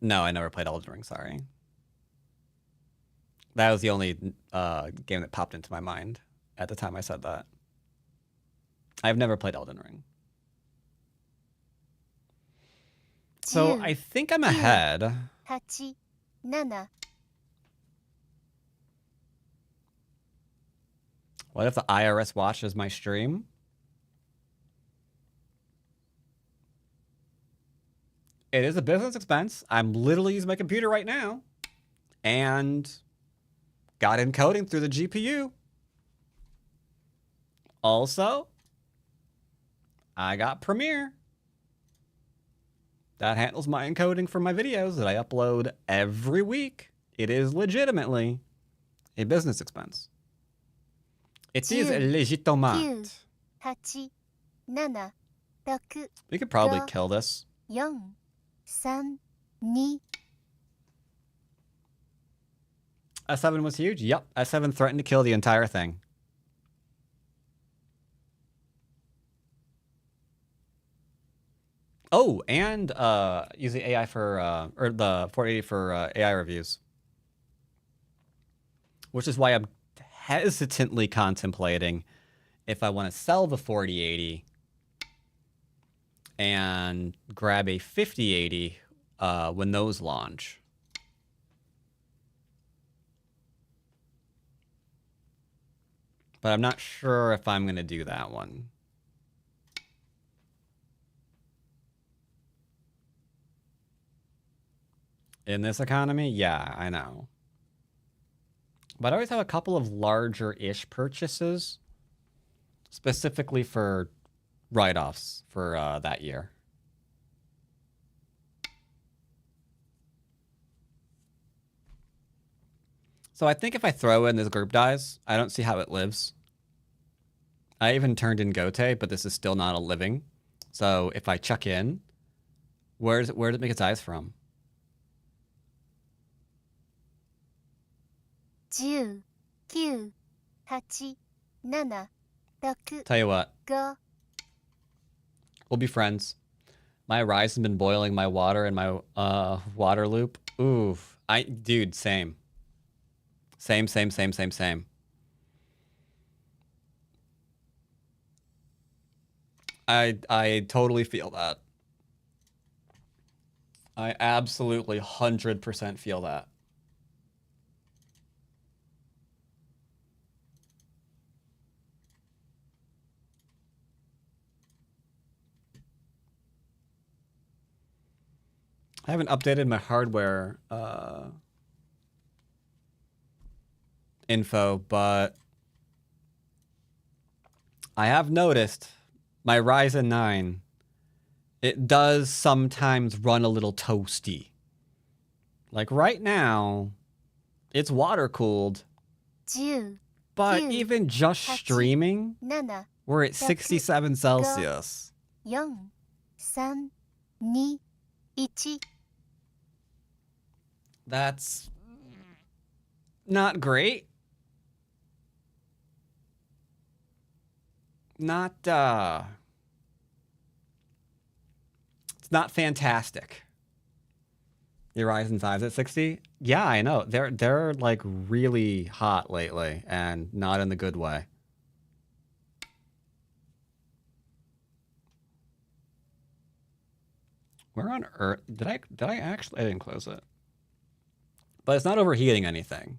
No, I never played Elden Ring, sorry. That was the only game that popped into my mind at the time I said that. I've never played Elden Ring. So I think I'm ahead. What if the IRS watches my stream? It is a business expense. I'm literally using my computer right now and got encoding through the GPU. Also, I got Premiere. That handles my encoding for my videos that I upload every week. It is legitimately a business expense. It is legitimate. We could probably kill this. S7 was huge? Yep. S7 threatened to kill the entire thing. Oh, and use the AI for, or the 480 for AI reviews. Which is why I'm hesitantly contemplating if I want to sell the 4080 and grab a 5080 when those launch. But I'm not sure if I'm going to do that one. In this economy? Yeah, I know. But I always have a couple of larger-ish purchases, specifically for write-offs for that year. So I think if I throw in this group dies, I don't see how it lives. I even turned in Gote, but this is still not a living. So if I chuck in, where does it make its eyes from? 10、9、8、7、6、 Tell you what, 5、 we'll be friends. My Rise has been boiling my water in my water loop. Oof. Dude, same. Same. I totally feel that. I absolutely 100% feel that. I haven't updated my hardware info, but I have noticed my Ryzen 9, it does sometimes run a little toasty. Like right now, it's water cooled, 10、but 9、even just streaming, 7、we're at 67 Celsius. 4、3、2、1。That's not great. Not, it's not fantastic. Your Ryzen 5's at 60? Yeah, I know. They're like really hot lately and not in the good way. Where on earth did I actually? I didn't close it. But it's not overheating anything.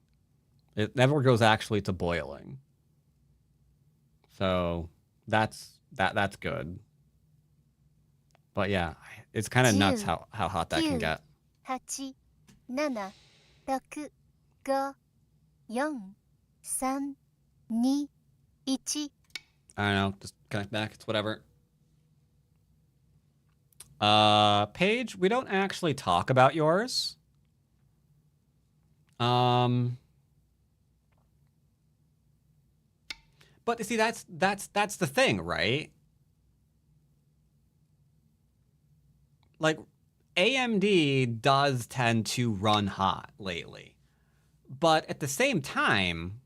It never goes actually to boiling. So that's good. But yeah, it's kind of nuts how hot that can get. 8、7、6、5、4、3、2、1。I don't know. Just connect back. It's whatever. Paige, we don't actually talk about yours. But you see, that's the thing, right? Like, AMD does tend to run hot lately. But at the same time,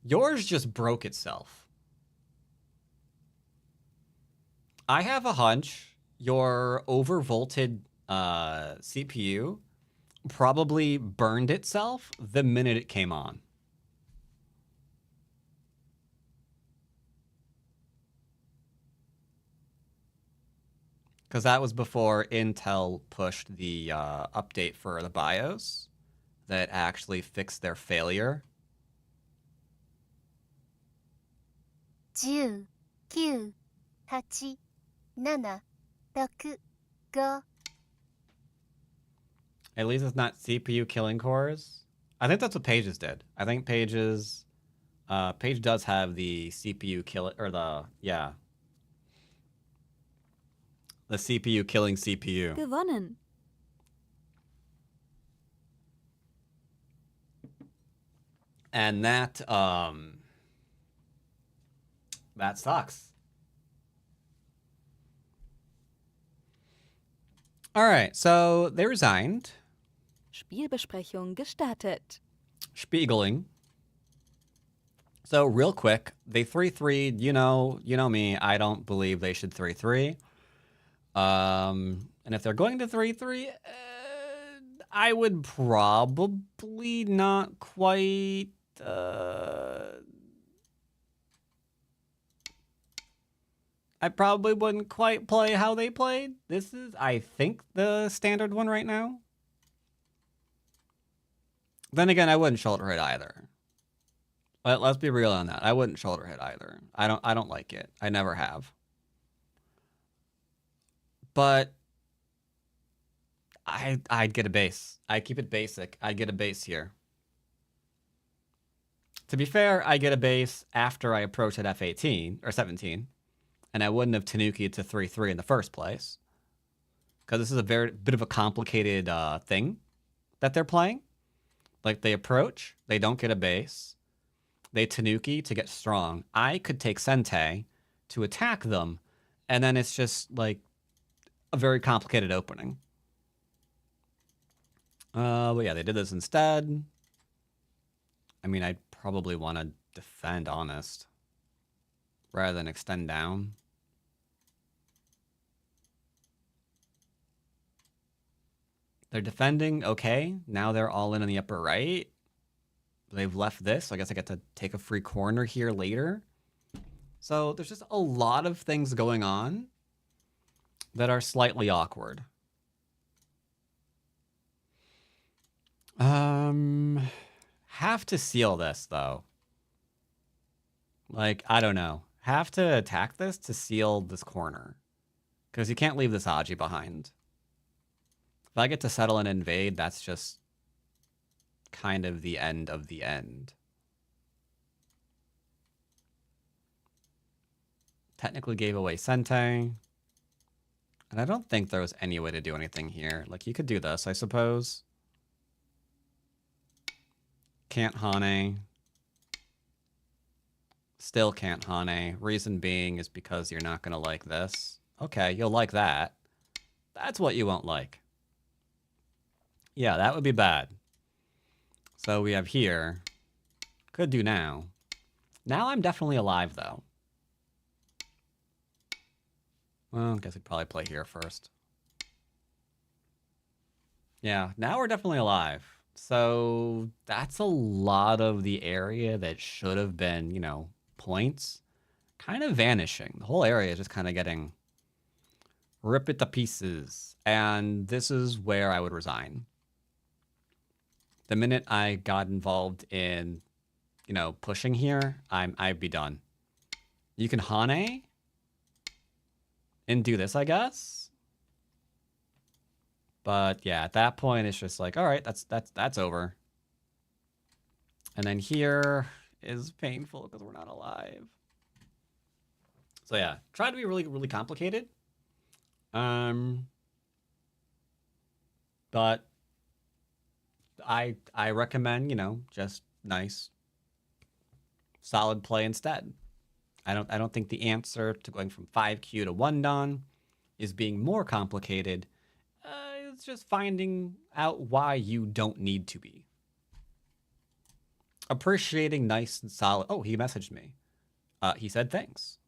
yours just broke itself. I have a hunch your overvolted CPU probably burned itself the minute it came on. Because that was before Intel pushed the update for the BIOS that actually fixed their failure. 10、9、8、7、6、5。 At least it's not CPU killing cores. I think that's what Page's did. I think Page's Page does have the CPU kill or the CPU killing CPU. Gewonnen. And that sucks. All right, so they resigned. Spielbesprechung gestartet. Spiegeling. So real quick, they 3-3'd. You know me. I don't believe they should 3-3. And if they're going to 3-3, I would probably not quite. I probably wouldn't quite play how they played. This is, I think, the standard one right now. Then again, I wouldn't shoulder hit either. But let's be real on that. I wouldn't shoulder hit either. I don't like it. I never have. But I'd get a base. I'd keep it basic. I'd get a base here. To be fair, I get a base after I approach at F18 or 17. And I wouldn't have Tanuki to 3-3 in the first place. Because this is a bit of a complicated thing that they're playing. Like, they approach, they don't get a base. They Tanuki to get strong. I could take Sente to attack them. And then it's just, like, a very complicated opening. But yeah, they did this instead. I mean, I'd probably want to defend honest. Rather than extend down. They're defending, okay. Now they're all in on the upper right. They've left this, so I guess I get to take a free corner here later. So there's just a lot of things going on that are slightly awkward. Have to seal this, though. Like, I don't know. Have to attack this to seal this corner. Because you can't leave this Aji behind. If I get to settle and invade, that's just kind of the end of the end. Technically gave away Sente. And I don't think there was any way to do anything here. Like, you could do this, I suppose. Can't Hane. Still can't Hane. Reason being is because you're not going to like this. Okay, you'll like that. That's what you won't like. Yeah, that would be bad. So we have here. Could do now. Now I'm definitely alive, though. Well, I guess I'd probably play here first. Yeah, now we're definitely alive. So that's a lot of the area that should have been, you know, points kind of vanishing. The whole area is just kind of getting ripped to pieces. And this is where I would resign. The minute I got involved in, you know, pushing here, I'd be done. You can Hane and do this, I guess. But yeah, at that point, it's just like, all right, that's over. And then here is painful because we're not alive. So yeah, try to be really, really complicated. But I recommend, you know, just nice, solid play instead. I don't think the answer to going from 5Q to 1 Dan is being more complicated. It's just finding out why you don't need to be. Appreciating nice and solid. Oh, he messaged me. He said thanks.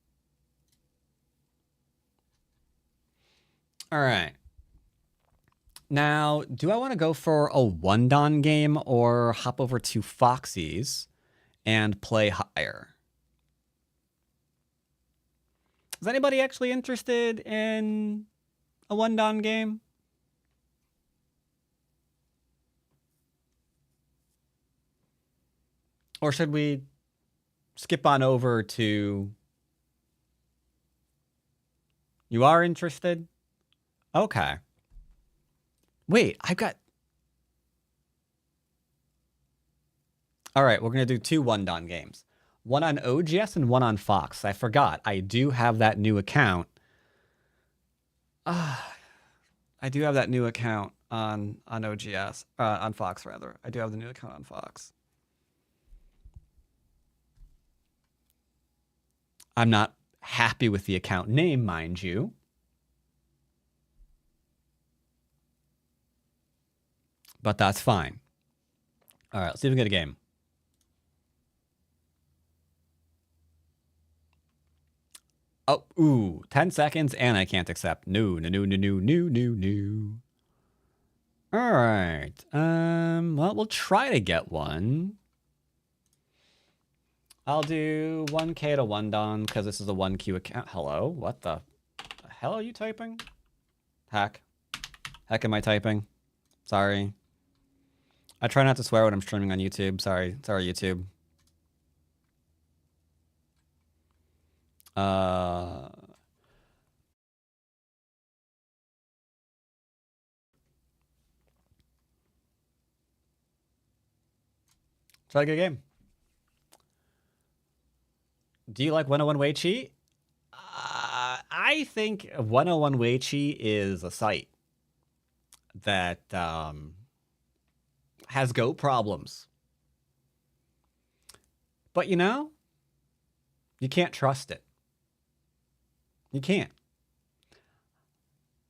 All right. Now, do I want to go for a 1 Dan game or hop over to Foxy's and play higher? Is anybody actually interested in a 1 Dan game? Or should we skip on over to... You are interested? Okay. Wait, I've got... All right, we're going to do 2 1 Dan games. One on OGS and one on Fox. I forgot. I do have that new account. I do have that new account on OGS. On Fox, rather. I do have the new account on Fox. I'm not happy with the account name, mind you. But that's fine. All right, let's see if we get a game. Oh, ooh, 10 seconds and I can't accept. No. All right. Well, we'll try to get one. I'll do 1K to 1 Dan because this is a 1Q account. Hello? What the hell are you typing? Heck am I typing? Sorry. I try not to swear when I'm streaming on YouTube. Sorry, YouTube. Try to get a game. Do you like 101 Weiqi? I think 101 Weiqi is a site that has Go problems. But you know, you can't trust it. You can't.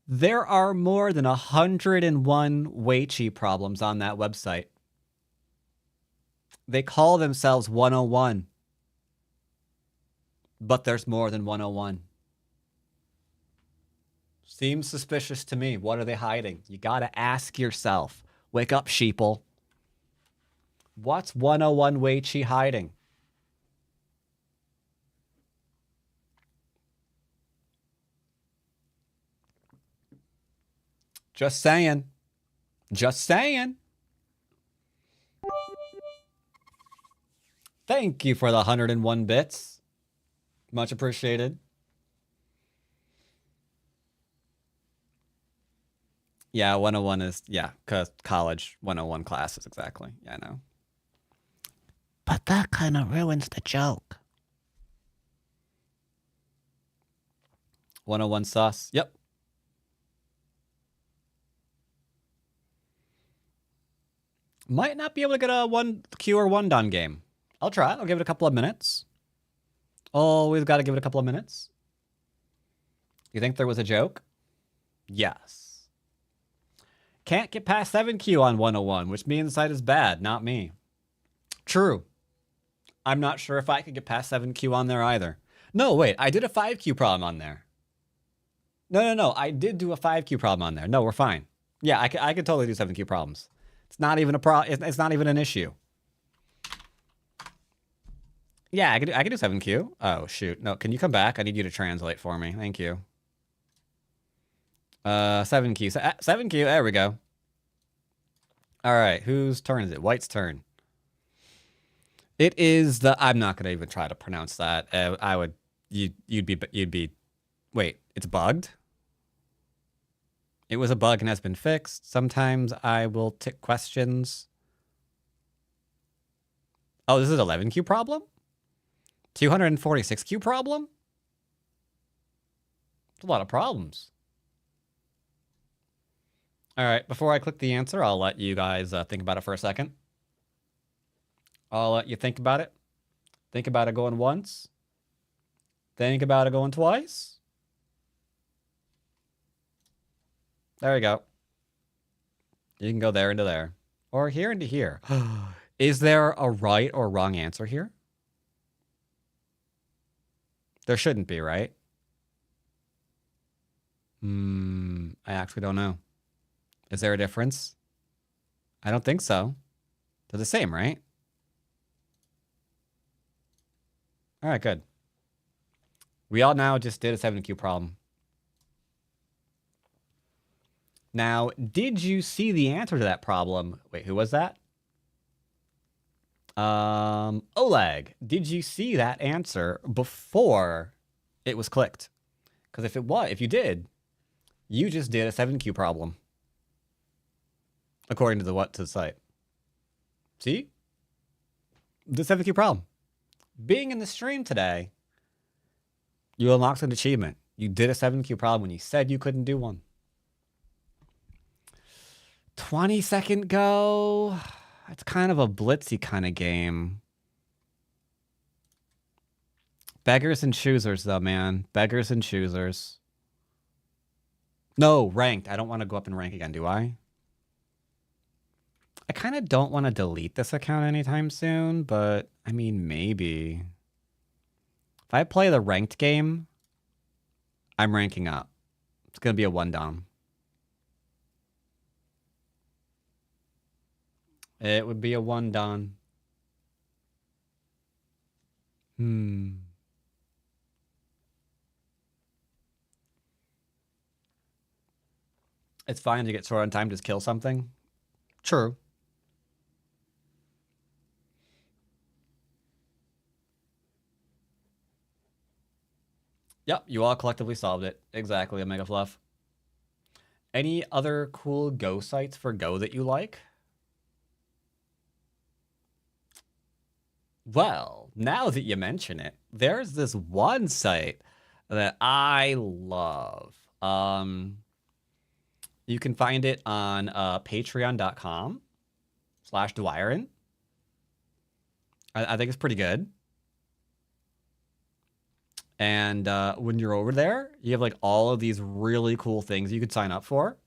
There are more than 101 Weiqi problems on that website. They call themselves 101. But there's more than 101. Seems suspicious to me. What are they hiding? You gotta ask yourself. Wake up, sheeple. What's 101 Weiqi hiding? Just saying. Just saying. Thank you for the 101 bits. Much appreciated. Yeah, 101 is, yeah, cause college 101 classes, exactly. Yeah, I know. But that kind of ruins the joke. 101 sus. Yep. Might not be able to get a 1Q or 1 done game. I'll try. I'll give it a couple of minutes. Always got to give it a couple of minutes. You think there was a joke? Yes. Can't get past 7Q on 101, which means site is bad, not me. True. I'm not sure if I could get past 7Q on there either. No, wait. I did a 5Q problem on there. No. I did do a 5Q problem on there. No, we're fine. Yeah, I could totally do 7Q problems. It's not even a it's not even an issue. Yeah, I could do 7Q. Oh, shoot. No, can you come back? I need you to translate for me. Thank you. 7Q. 7Q. There we go. All right. Whose turn is it? White's turn. It is the... I'm not going to even try to pronounce that. I would... You'd be... Wait, it's bugged? It was a bug and has been fixed. Sometimes I will tick questions. Oh, this is an 11Q problem? 246Q problem? It's a lot of problems. All right, before I click the answer, I'll let you guys think about it for a second. I'll let you think about it. Think about it going once. Think about it going twice. There you go. You can go there into there. Or here into here. Is there a right or wrong answer here? There shouldn't be, right? I actually don't know. Is there a difference? I don't think so. They're the same, right? All right, good. We all now just did a 7Q problem. Now, did you see the answer to that problem? Wait, who was that? Oleg, did you see that answer before it was clicked? Because if you did, you just did a 7Q problem. According to the site. See? The 7Q problem. Being in the stream today, you unlocked an achievement. You did a 7Q problem when you said you couldn't do one. 20-second go. It's kind of a blitzy kind of game. Beggars and choosers, though, man. Beggars and choosers. No, ranked. I don't want to go up and rank again, do I? I kind of don't want to delete this account anytime soon, but I mean, maybe. If I play the ranked game, I'm ranking up. It's going to be a 1-dom. It would be a 1-dom. It's fine to get short on time, just kill something. True. Yep, you all collectively solved it. Exactly, Omega Fluff. Any other cool Go sites for Go that you like? Well, now that you mention it, there's this one site that I love. You can find it on patreon.com/Dwyrin. I think it's pretty good. And when you're over there, you have like all of these really cool things you could sign up for.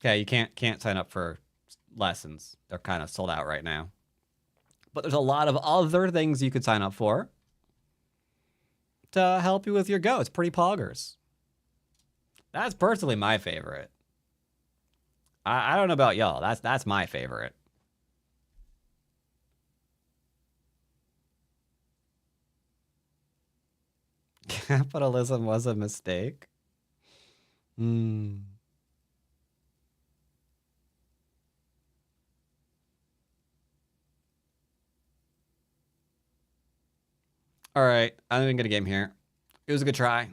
Okay, you can't sign up for lessons. They're kind of sold out right now. But there's a lot of other things you could sign up for to help you with your Go. It's pretty poggers. That's personally my favorite. I don't know about y'all. That's my favorite. Capitalism was a mistake. All right, I'm gonna get a game here. It was a good try.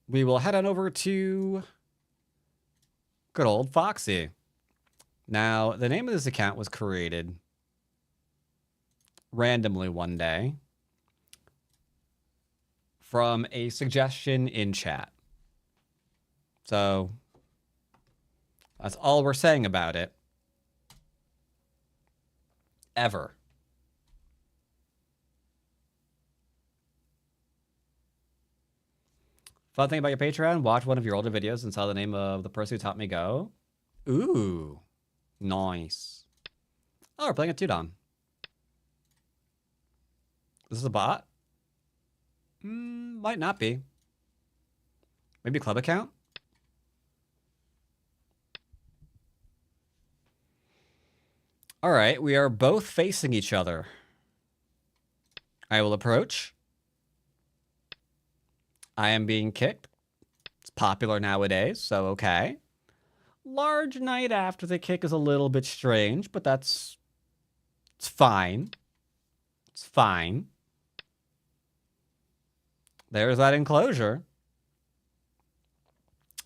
We will head on over to Good old Foxy. Now, the name of this account was created randomly one day from a suggestion in chat. So that's all we're saying about it. Ever. Fun thing about your Patreon, watch one of your older videos and saw the name of the person who taught me Go. Ooh, nice. Oh, we're playing a Tudon. This is a bot? Might not be. Maybe a club account? All right, we are both facing each other. I will approach. I am being kicked. It's popular nowadays, so okay. Large knight after the kick is a little bit strange, but it's fine. It's fine. There's that enclosure.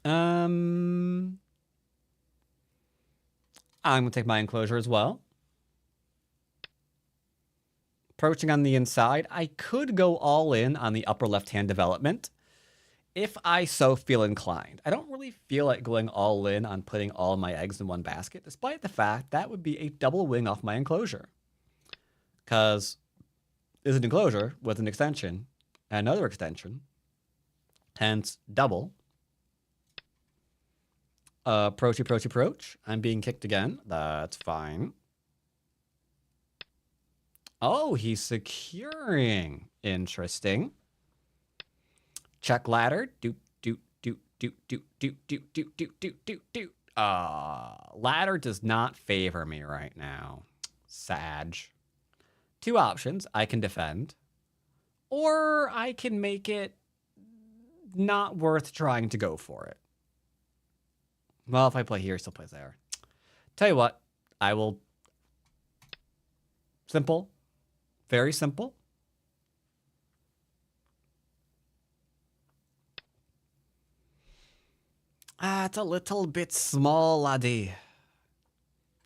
I'm gonna take my enclosure as well. Approaching on the inside, I could go all in on the upper left-hand development if I so feel inclined. I don't really feel like going all in on putting all my eggs in one basket, despite the fact that would be a double wing off my enclosure. Because it's an enclosure with an extension, another extension, hence double. Approach, approach, approach. I'm being kicked again. That's fine. Oh, he's securing. Interesting. Check ladder. Doot, doot, doot, doot, doot, doot, doot, doot, doot, doot, doot, doot. Ladder does not favor me right now. Sag. Two options. I can defend. Or I can make it not worth trying to go for it. Well, if I play here, he still plays there. Tell you what, I will... Simple. Very simple. It's a little bit small, laddie.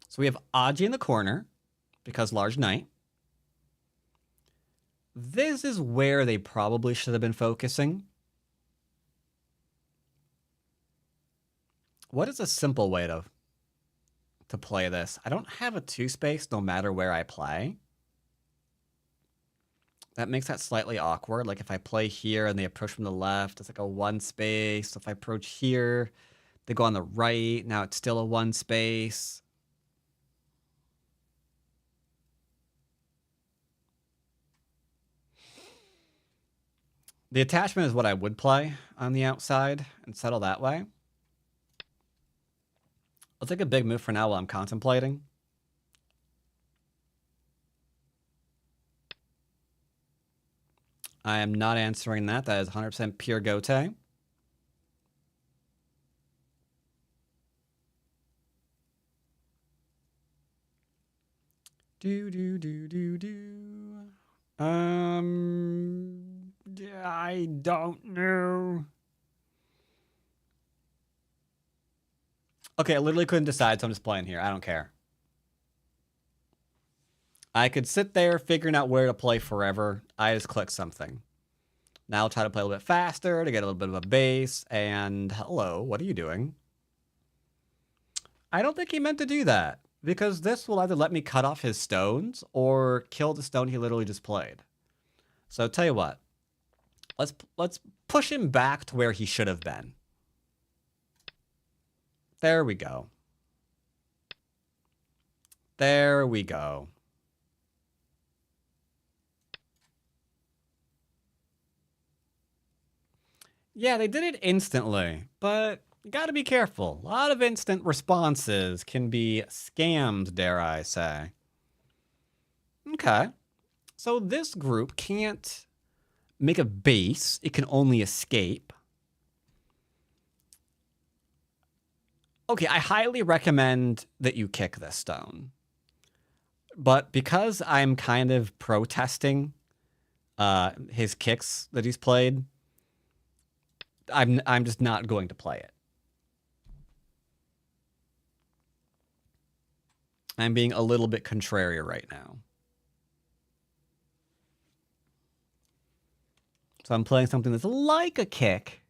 So we have Aji in the corner, because large knight. This is where they probably should have been focusing. What is a simple way to play this? I don't have a 2-space no matter where I play. That makes that slightly awkward. Like if I play here and they approach from the left, it's like a 1-space. If I approach here, they go on the right. Now it's still a 1-space. The attachment is what I would play on the outside and settle that way. I'll take a big move for now while I'm contemplating. I am not answering that. That is 100% pure Gote. I don't know. Okay, I literally couldn't decide, so I'm just playing here. I don't care. I could sit there figuring out where to play forever. I just click something. Now I'll try to play a little bit faster to get a little bit of a base. And hello, what are you doing? I don't think he meant to do that, because this will either let me cut off his stones or kill the stone he literally just played. So tell you what, let's push him back to where he should have been. There we go. There we go. Yeah, they did it instantly, but you gotta be careful. A lot of instant responses can be scammed, dare I say. Okay. So this group can't make a base. It can only escape. Okay, I highly recommend that you kick this stone. But because I'm kind of protesting his kicks that he's played, I'm just not going to play it. I'm being a little bit contrary right now. So I'm playing something that's like a kick,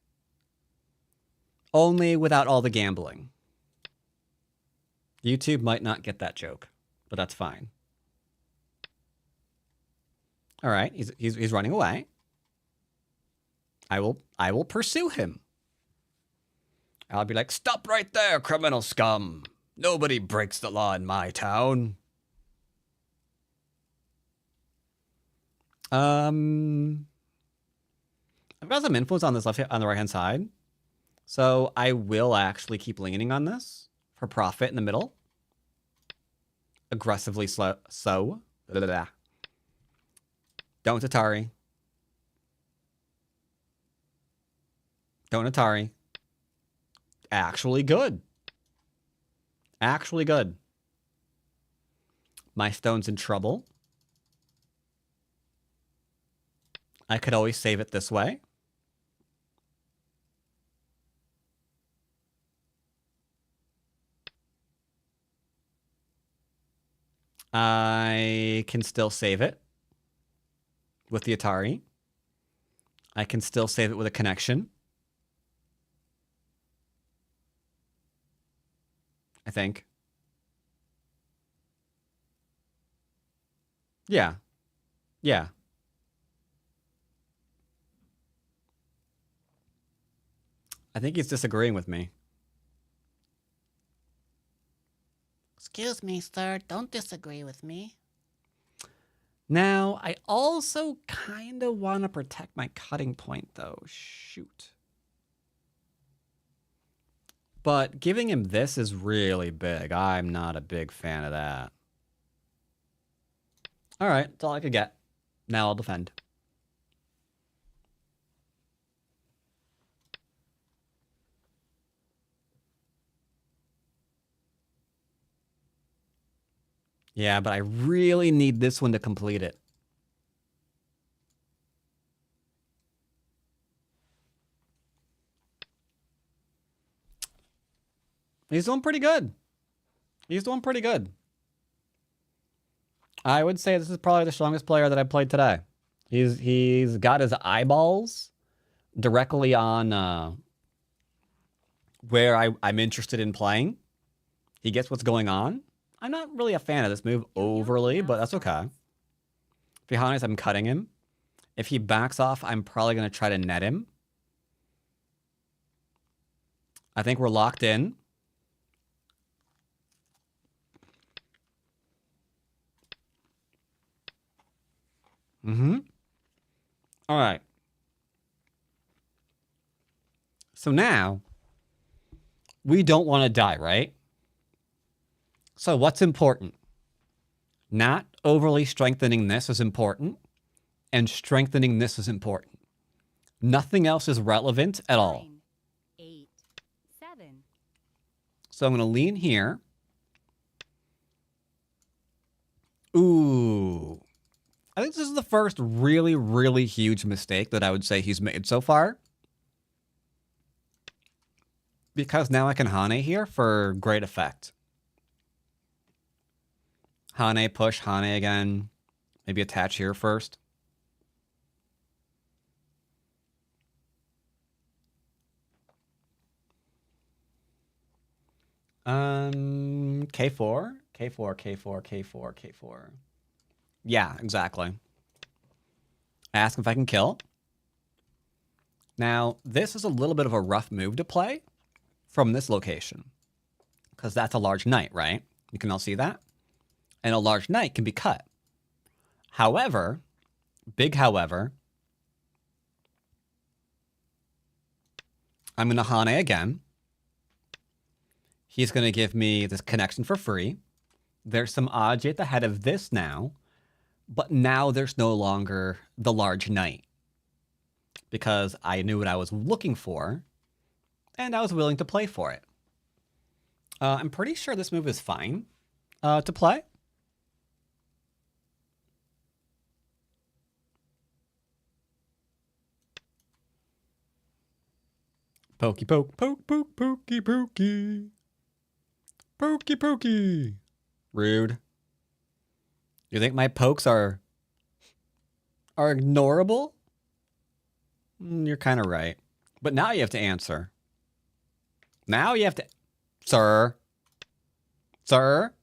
only without all the gambling. YouTube might not get that joke, but that's fine. All right, he's running away. I will pursue him. I'll be like, stop right there, criminal scum. Nobody breaks the law in my town. I've got some influence on this on the right hand side, so I will actually keep leaning on this for profit in the middle. Aggressively so. Blah, blah, blah. Don't Atari. Don't Atari. Actually good. Actually good. My stone's in trouble. I could always save it this way. I can still save it with the Atari. I can still save it with a connection. I think. Yeah. Yeah. I think he's disagreeing with me. Excuse me, sir. Don't disagree with me. Now, I also kind of want to protect my cutting point, though. Shoot. But giving him this is really big. I'm not a big fan of that. All right, that's all I could get. Now I'll defend. Yeah, but I really need this one to complete it. He's doing pretty good. He's doing pretty good. I would say this is probably the strongest player that I've played today. He's got his eyeballs directly on where I'm interested in playing. He gets what's going on. I'm not really a fan of this move overly, but that's okay. If he honest, I'm cutting him. If he backs off, I'm probably going to try to net him. I think we're locked in. All right. So now, we don't want to die, right? So what's important? Not overly strengthening this is important, and strengthening this is important. Nothing else is relevant at all. 9, 8, 7. So I'm going to lean here. Ooh. I think this is the first really, really huge mistake that I would say he's made so far. Because now I can Hane here for great effect. Hane, push, Hane again. Maybe attach here first. K4, K4, K4, K4, K4. Yeah, exactly. Ask if I can kill. Now, this is a little bit of a rough move to play from this location. Because that's a large knight, right? You can all see that? And a large knight can be cut. However, big however, I'm going to Hane again. He's going to give me this connection for free. There's some Aji at the head of this now, but now there's no longer the large knight. Because I knew what I was looking for, and I was willing to play for it. I'm pretty sure this move is fine to play. Pokey poke, poke, poke, pokey, pokey. Pokey, pokey. Rude. You think my pokes are ignorable? You're kind of right. But now you have to answer. Now you have to... Sir? Sir?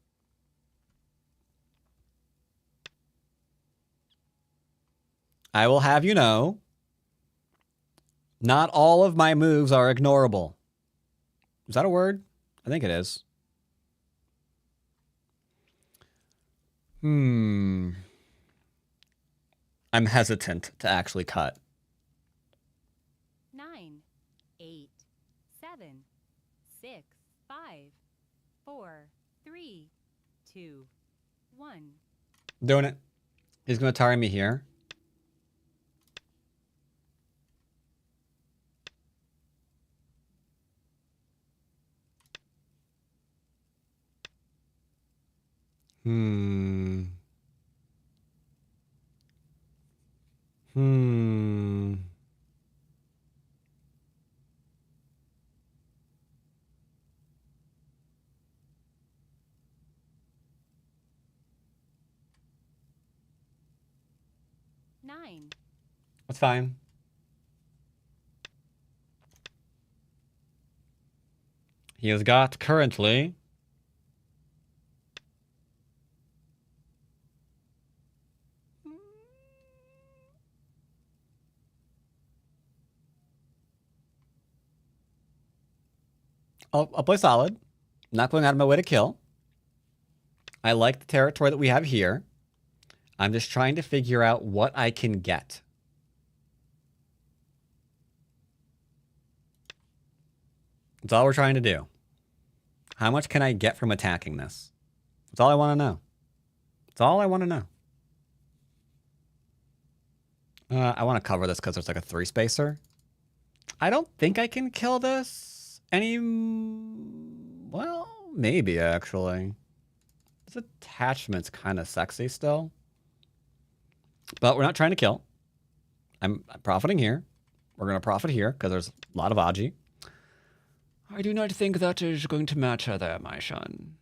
I will have you know, not all of my moves are ignorable. Is that a word? I think it is. I'm hesitant to actually cut. 9, 8, 7, 6, 5, 4, 3, 2, 1. Doing it. He's going to tire me here. Hmm. 9. That's fine. He has got currently... I'll play solid. Not going out of my way to kill. I like the territory that we have here. I'm just trying to figure out what I can get. That's all we're trying to do. How much can I get from attacking this? That's all I want to know. That's all I want to know. I want to cover this because there's like a 3-spacer. I don't think I can kill this any... Well, maybe actually. This attachment's kind of sexy still. But we're not trying to kill. I'm profiting here. We're going to profit here because there's a lot of Aji. I do not think that is going to matter there, my son.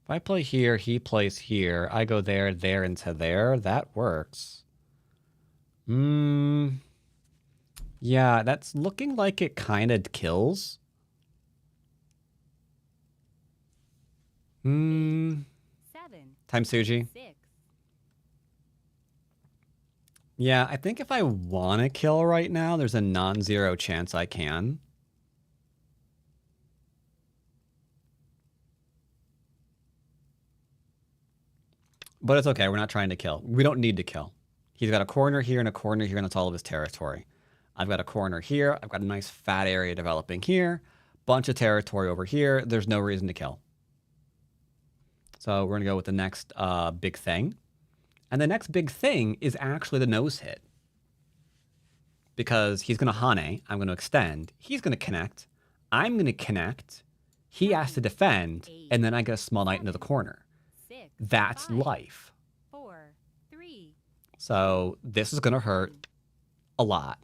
If I play here, he plays here. I go there, there, into there. That works. Yeah, that's looking like it kind of kills. 7. Time Suji. 6. Yeah, I think if I want to kill right now, there's a non-zero chance I can. But it's okay. We're not trying to kill. We don't need to kill. He's got a corner here and a corner here, and that's all of his territory. I've got a corner here. I've got a nice fat area developing here. Bunch of territory over here. There's no reason to kill. So we're going to go with the next big thing. And the next big thing is actually the nose hit. Because he's going to Hane. I'm going to extend. He's going to connect. I'm going to connect. He has to defend. And then I get a small knight into the corner. 6, That's 5, life. 4, 3. So this is going to hurt a lot.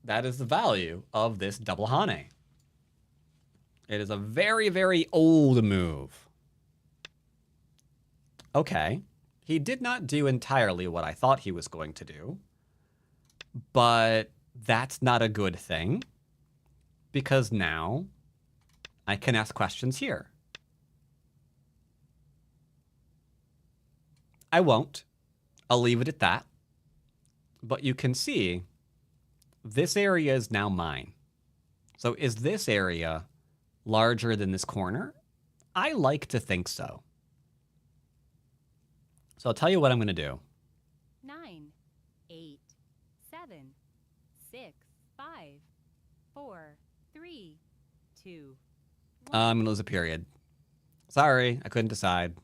That is the value of this double Hane. It is a very, very old move. Okay. He did not do entirely what I thought he was going to do. But that's not a good thing. Because now I can ask questions here. I won't. I'll leave it at that. But you can see this area is now mine. So is this area larger than this corner? I like to think so. So I'll tell you what I'm going to do. 9, 8, 7, 6, 5, 4, 3, 2, 1. I'm going to lose a period. Sorry, I couldn't decide.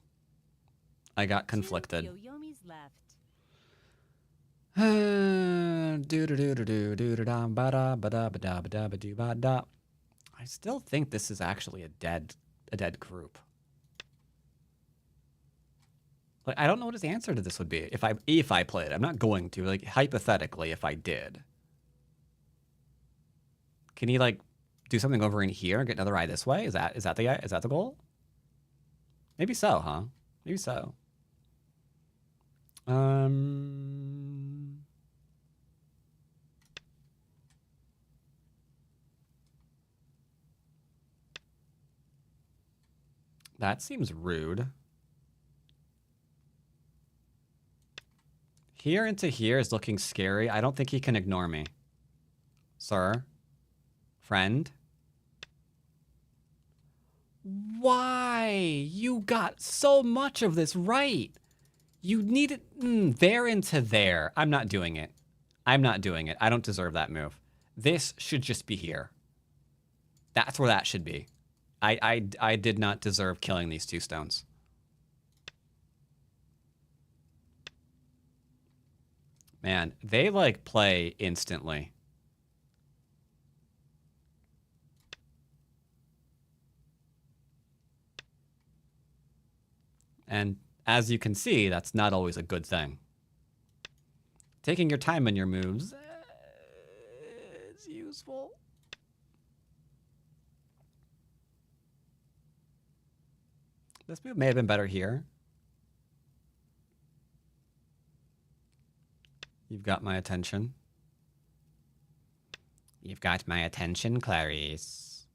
I got 2 conflicted. Yo-yomis left. I still think this is actually a dead group. Like, I don't know what his answer to this would be if I played. I'm not going to. Like, hypothetically, if I did. Can he, like, do something over in here and get another eye this way? Is that the goal? Maybe so, huh? Maybe so. That seems rude. Here into here is looking scary. I don't think he can ignore me. Sir? Friend? Why? You got so much of this right. You need it there into there. I'm not doing it. I'm not doing it. I don't deserve that move. This should just be here. That's where that should be. I did not deserve killing these 2 stones. Man, they like play instantly. And as you can see, that's not always a good thing. Taking your time in your moves is useful. This move may have been better here. You've got my attention. You've got my attention, Clarice.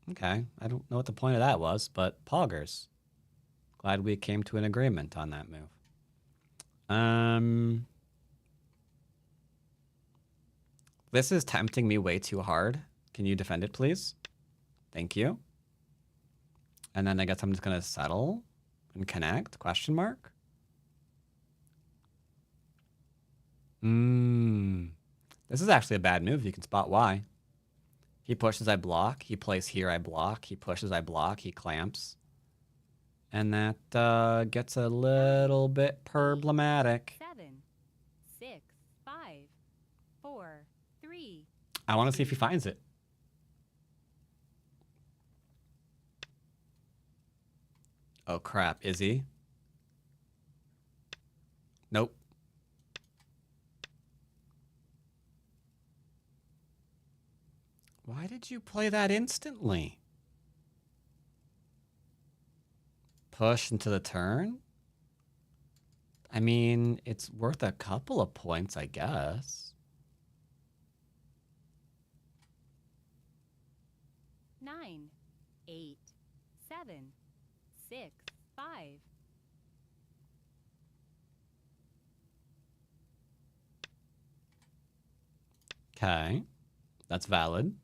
Okay, I don't know what the point of that was, but poggers. Glad we came to an agreement on that move. This is tempting me way too hard. Can you defend it, please? Thank you. And then I guess I'm just gonna settle and connect, question mark. This is actually a bad move. You can spot why. He pushes, I block. He plays here, I block. He pushes, I block. He clamps. And that gets a little bit problematic. 7, 6, 5, 4, 3. I want to see if he finds it. Oh, crap. Is he? Nope. Why did you play that instantly? Push into the turn? I mean, it's worth a couple of points, I guess. 9, 8, 7, 6, 5. Okay. That's valid.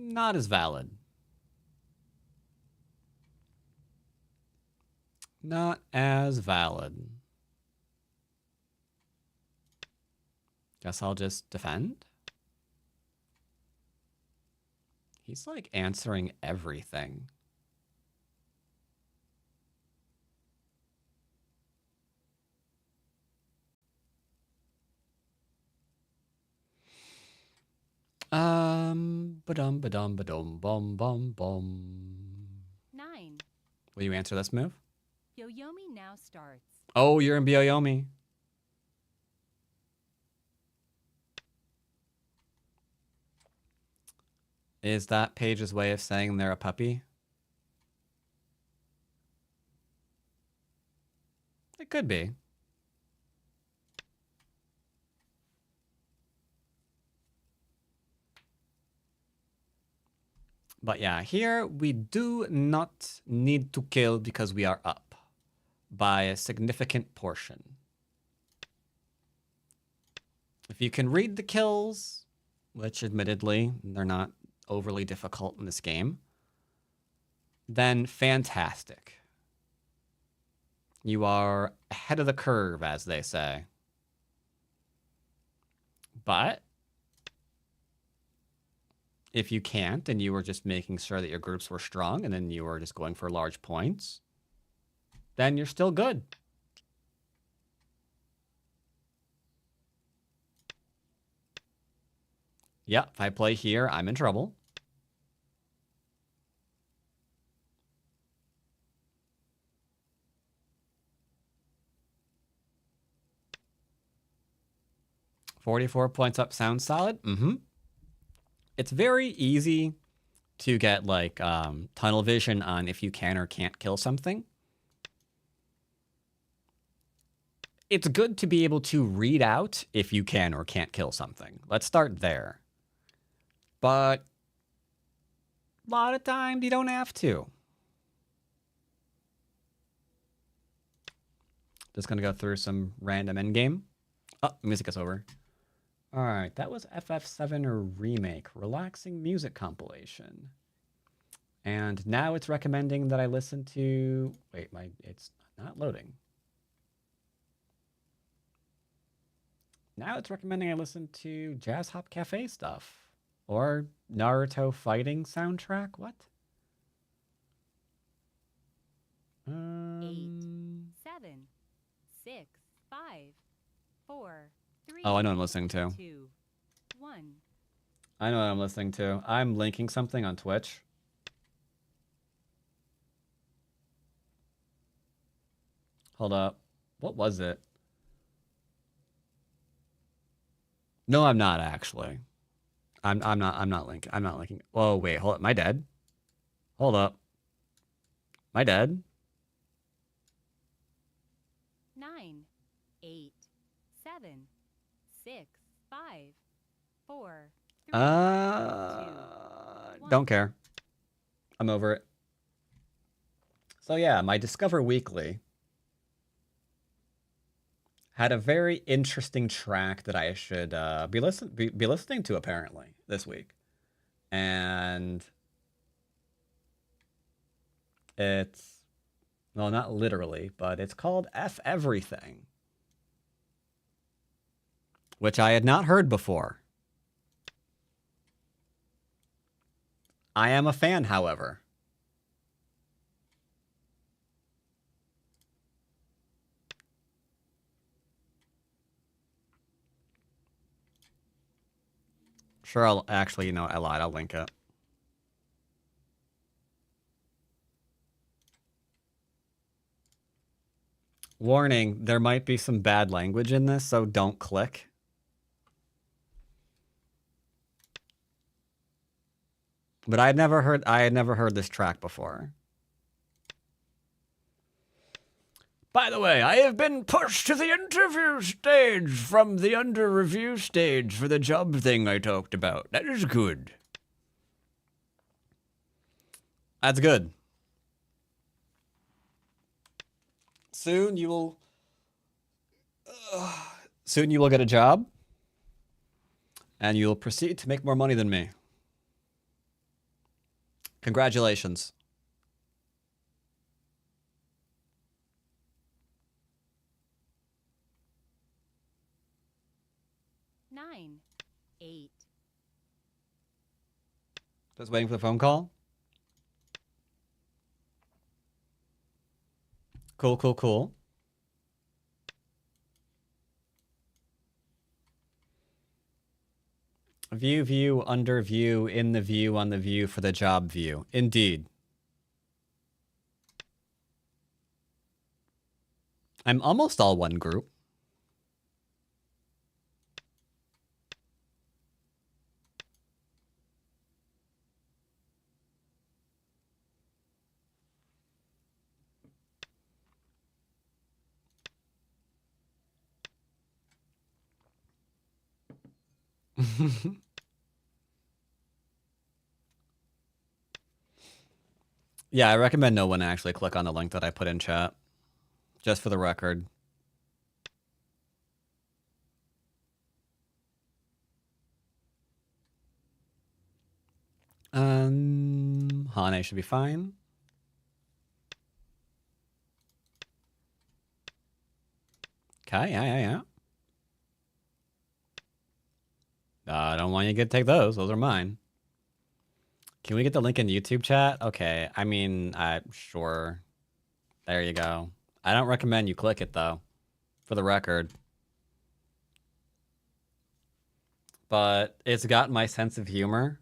Not as valid. Not as valid. Guess I'll just defend. He's like answering everything. Ba-dum, bum, bum, bum. 9. Will you answer this move? Yoyomi now starts. Oh, you're in Byoyomi. Is that Paige's way of saying they're a puppy? It could be. But yeah, here we do not need to kill because we are up by a significant portion. If you can read the kills, which admittedly, they're not overly difficult in this game, then fantastic. You are ahead of the curve, as they say. But if you can't, and you were just making sure that your groups were strong, and then you were just going for large points, then you're still good. Yeah, if I play here, I'm in trouble. 44 points up sounds solid. Mm-hmm. It's very easy to get like tunnel vision on if you can or can't kill something. It's good to be able to read out if you can or can't kill something. Let's start there. But a lot of times you don't have to. Just gonna go through some random endgame. Oh, music is over. All right, that was FF7 Remake, relaxing music compilation. And now it's recommending that I listen to, wait, it's not loading. Now it's recommending I listen to Jazz Hop Cafe stuff or Naruto fighting soundtrack. What? 8, 7, 6, 5, 4, 3. Oh, I know what I'm listening to. 2, 1. I know what I'm listening to. I'm linking something on Twitch. Hold up. What was it? No, I'm not actually. I'm not linking. Oh, wait, hold up. Am I dead? Hold up. Am I dead? 9, 8, 7, 6, 5, 4, 3, 2, 1. Don't care. I'm over it. So yeah, my Discover Weekly had a very interesting track that I should be listening to apparently this week, and it's, well, not literally, but it's called F Everything, which I had not heard before. I am a fan, however. Sure, I'll actually, you know, I lied. I'll link it. Warning, there might be some bad language in this, so don't click. But I had never heard this track before. By the way, I have been pushed to the interview stage from the under review stage for the job thing I talked about. That is good. That's good. Soon you will get a job, and you'll proceed to make more money than me. Congratulations. Nine, 8. Just waiting for the phone call. Cool, cool, cool. View, under view, in the view, on the view, for the job view. Indeed. I'm almost all one group. Yeah, I recommend no one actually click on the link that I put in chat. Just for the record. Hane should be fine. Okay, yeah. I don't want you to take those. Those are mine. Can we get the link in YouTube chat? Okay, I mean, sure. There you go. I don't recommend you click it, though, for the record. But it's got my sense of humor.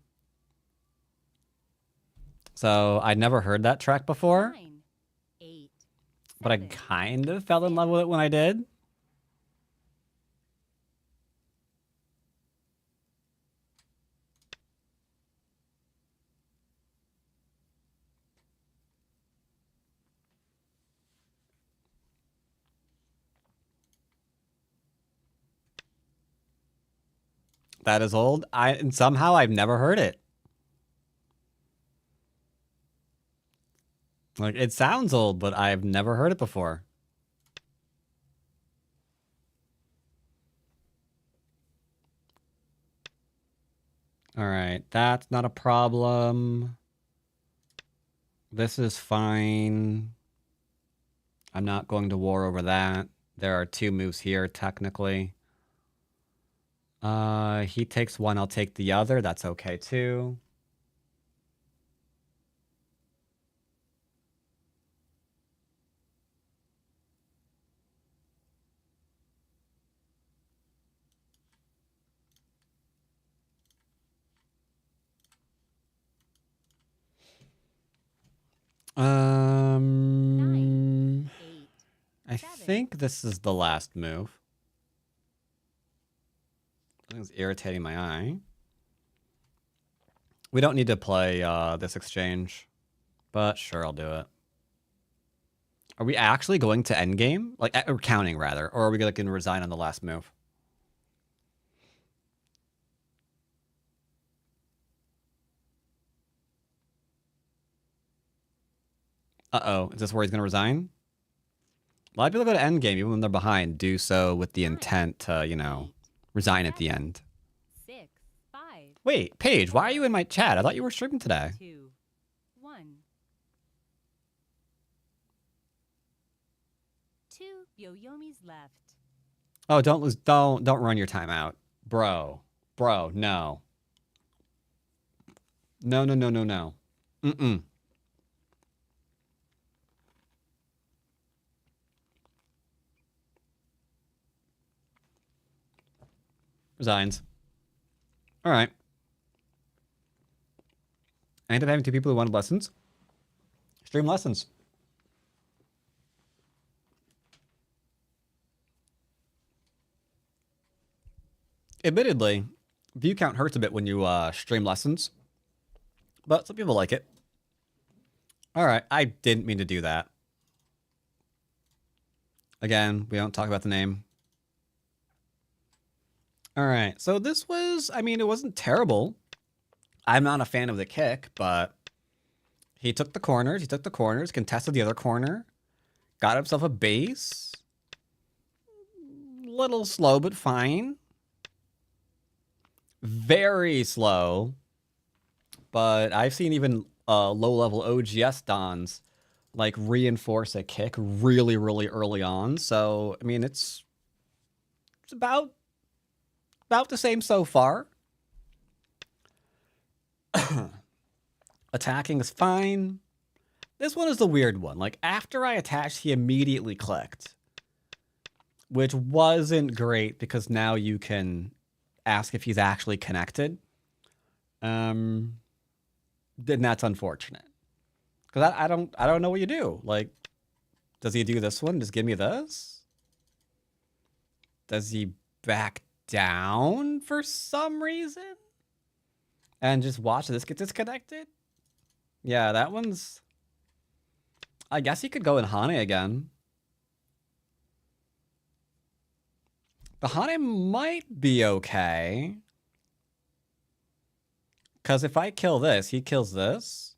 So I'd never heard that track before. 9, 8, But I 7, kind of fell in love with it when I did. That is old. And somehow I've never heard it. Like, it sounds old, but I've never heard it before. All right, that's not a problem. This is fine. I'm not going to war over that. There are 2 moves here, technically. He takes one, I'll take the other. That's okay, too. Nine, 8, I 7. think this is the last move. It's irritating my eye. We don't need to play this exchange, but sure, I'll do it. Are we actually going to endgame? Like, or counting, rather. Or are we going to resign on the last move? Uh-oh. Is this where he's going to resign? A lot of people go to endgame, even when they're behind, do so with the intent to, you know, resign at the end. 6, 5. Wait, Paige, why are you in my chat? I thought you were streaming today. 2, 1. 2 Yoyomis left. Oh, don't run your time out. Bro, no. No. Mm-mm. Resigns. All right. I ended up having 2 people who wanted lessons. Stream lessons. Admittedly, view count hurts a bit when you stream lessons, but some people like it. All right, I didn't mean to do that. Again, we don't talk about the name. All right, so this was, I mean, it wasn't terrible. I'm not a fan of the kick, but he took the corners, contested the other corner, got himself a base. Little slow, but fine. Very slow, but I've seen even low-level OGS Dons like reinforce a kick really, really early on. So, I mean, it's about the same so far. Attacking is fine. This one is the weird one. Like, after I attached, he immediately clicked, which wasn't great because now you can ask if he's actually connected. Then that's unfortunate. Because I don't know what you do. Like, does he do this one? Just give me this? Does he back down for some reason? And just watch this get disconnected? Yeah, that one's... I guess he could go in Hane again. The Hane might be okay. Because if I kill this, he kills this.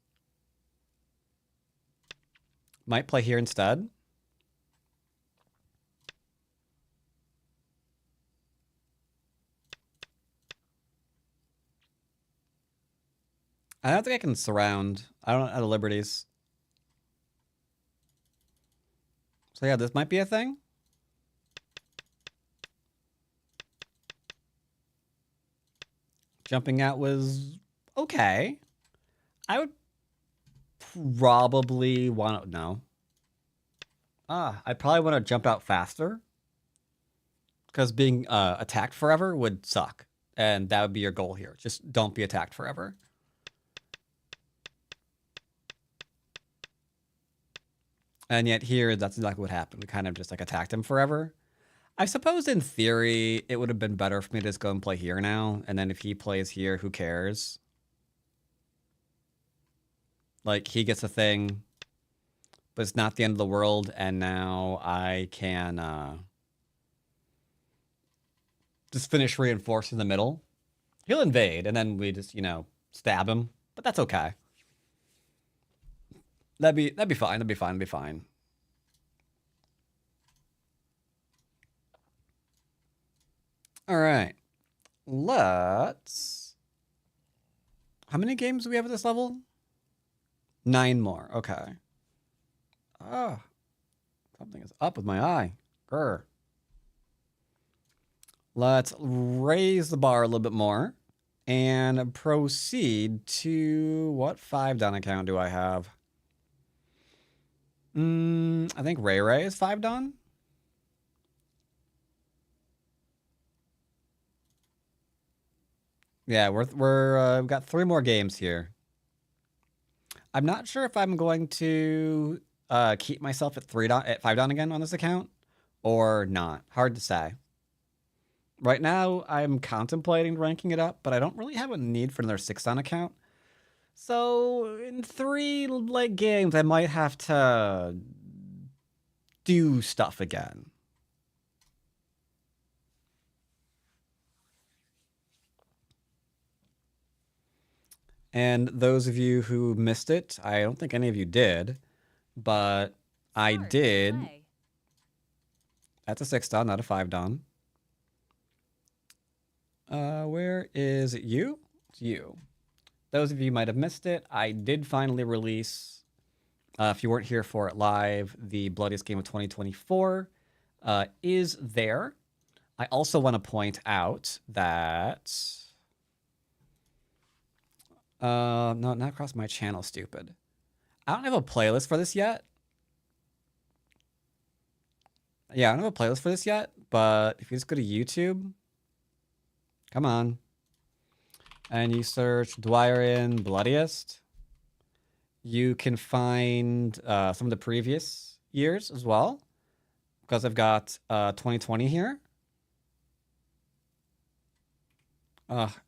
Might play here instead. I don't think I can surround. I don't have the liberties. So yeah, this might be a thing. Jumping out was okay. I would probably want to... No. I'd probably want to jump out faster. Because being attacked forever would suck. And that would be your goal here. Just don't be attacked forever. And yet here, that's exactly what happened. We kind of just like attacked him forever. I suppose in theory, it would have been better for me to just go and play here now. And then if he plays here, who cares? Like, he gets a thing, but it's not the end of the world. And now I can just finish reinforcing the middle. He'll invade, and then we just, you know, stab him. But that's okay. That'd be fine. That'd be fine. That'd be fine. All right. Let's. How many games do we have at this level? 9 more. Okay. Ah, something is up with my eye. Grr. Let's raise the bar a little bit more and proceed to what 5 down account do I have? I think Ray Ray is 5 done. Yeah, we've got 3 more games here. I'm not sure if I'm going to keep myself at 5 down again on this account or not. Hard to say. Right now, I'm contemplating ranking it up, but I don't really have a need for another 6 down account. So in 3 like games, I might have to do stuff again. And those of you who missed it, I don't think any of you did, but I Start did. play. That's a 6 down, not a 5 down. Where is it? You? It's you. Those of you might have missed it. I did finally release, if you weren't here for it live, the Bloodiest Game of 2024 is there. I also want to point out that... no, not across my channel, stupid. I don't have a playlist for this yet. Yeah, I don't have a playlist for this yet, but if you just go to YouTube, come on, and you search Dwyrin Bloodiest, you can find some of the previous years as well, because I've got 2020 here.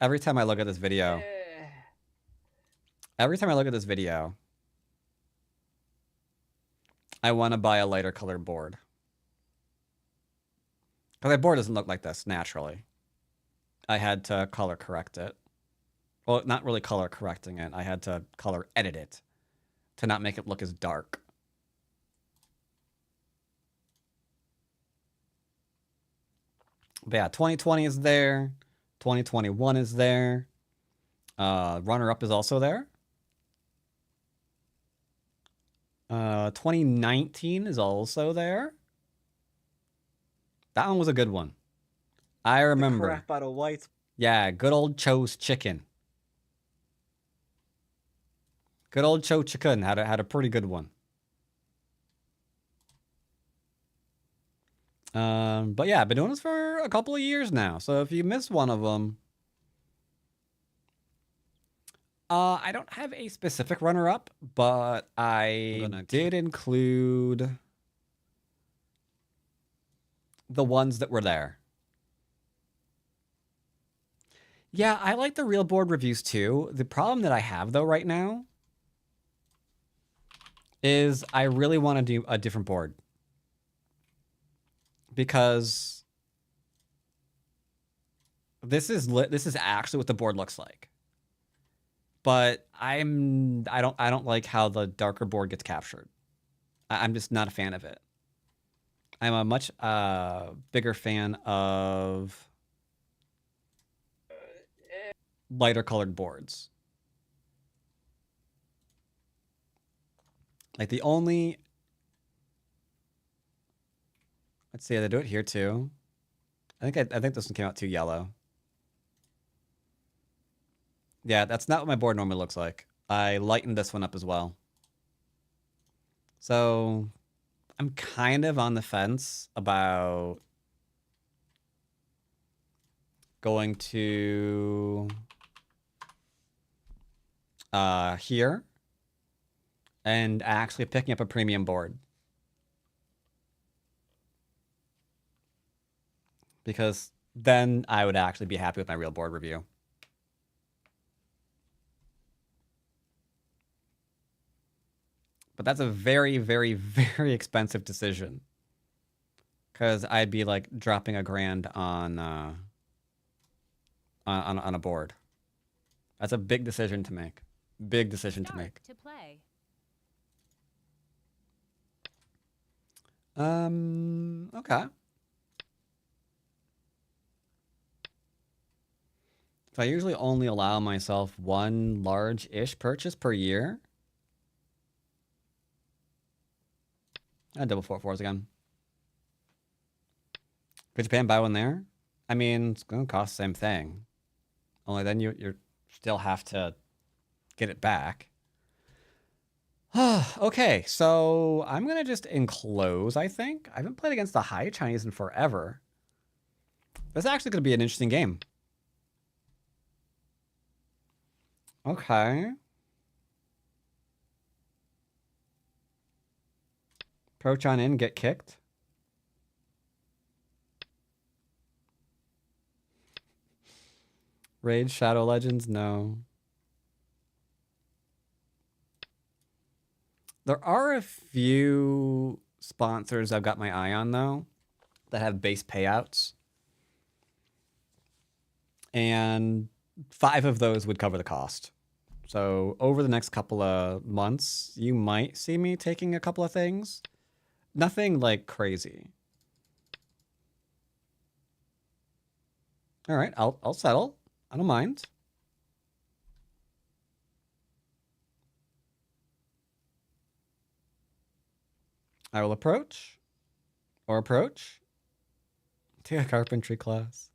Every time I look at this video, I want to buy a lighter colored board. Because my board doesn't look like this naturally. I had to color correct it. Well, not really color correcting it. I had to color edit it to not make it look as dark. But yeah, 2020 is there. 2021 is there. Runner-up is also there. 2019 is also there. That one was a good one. I remember. Crap out of white. Yeah, good old Cho's chicken. Good old Cho chicken had a pretty good one. But yeah, I've been doing this for a couple of years now. So if you missed one of them, I don't have a specific runner-up, but I did include the ones that were there. Yeah, I like the real board reviews too. The problem that I have though right now is I really want to do a different board. Because this is actually what the board looks like. But I don't like how the darker board gets captured. I'm just not a fan of it. I'm a much bigger fan of lighter colored boards. Like the only... Let's see, they do it here too. I think this one came out too yellow. Yeah, that's not what my board normally looks like. I lightened this one up as well. So I'm kind of on the fence about going to here and actually picking up a premium board. Because then I would actually be happy with my real board review. But that's a very, very, very expensive decision. Because I'd be like dropping $1,000 on on a board. That's a big decision to make. Big decision to make. To play. Okay. So I usually only allow myself one large-ish purchase per year. I double 4/4s again. Could Japan buy one there? I mean, it's going to cost the same thing. Only then you still have to get it back. Okay, so I'm going to just enclose, I think. I haven't played against the high Chinese in forever. This is actually going to be an interesting game. Okay. Approach on in, get kicked. Raid Shadow Legends, no. There are a few sponsors I've got my eye on, though, that have base payouts. And 5 of those would cover the cost. So over the next couple of months, you might see me taking a couple of things. Nothing like crazy. All right, I'll settle. I don't mind. I will approach. Or approach. Take a carpentry class.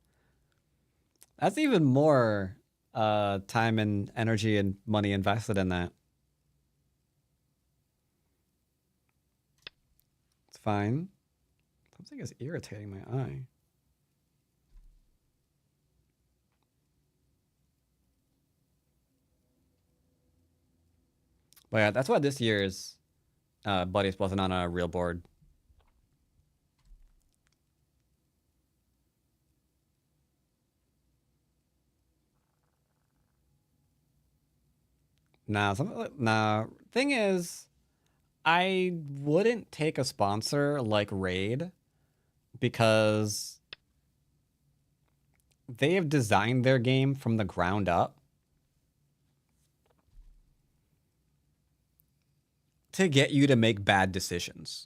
That's even more time and energy and money invested in that. It's fine. Something is irritating my eye. But yeah, that's why this year's Buddies wasn't on a real board. Nah, thing is, I wouldn't take a sponsor like Raid because they have designed their game from the ground up to get you to make bad decisions.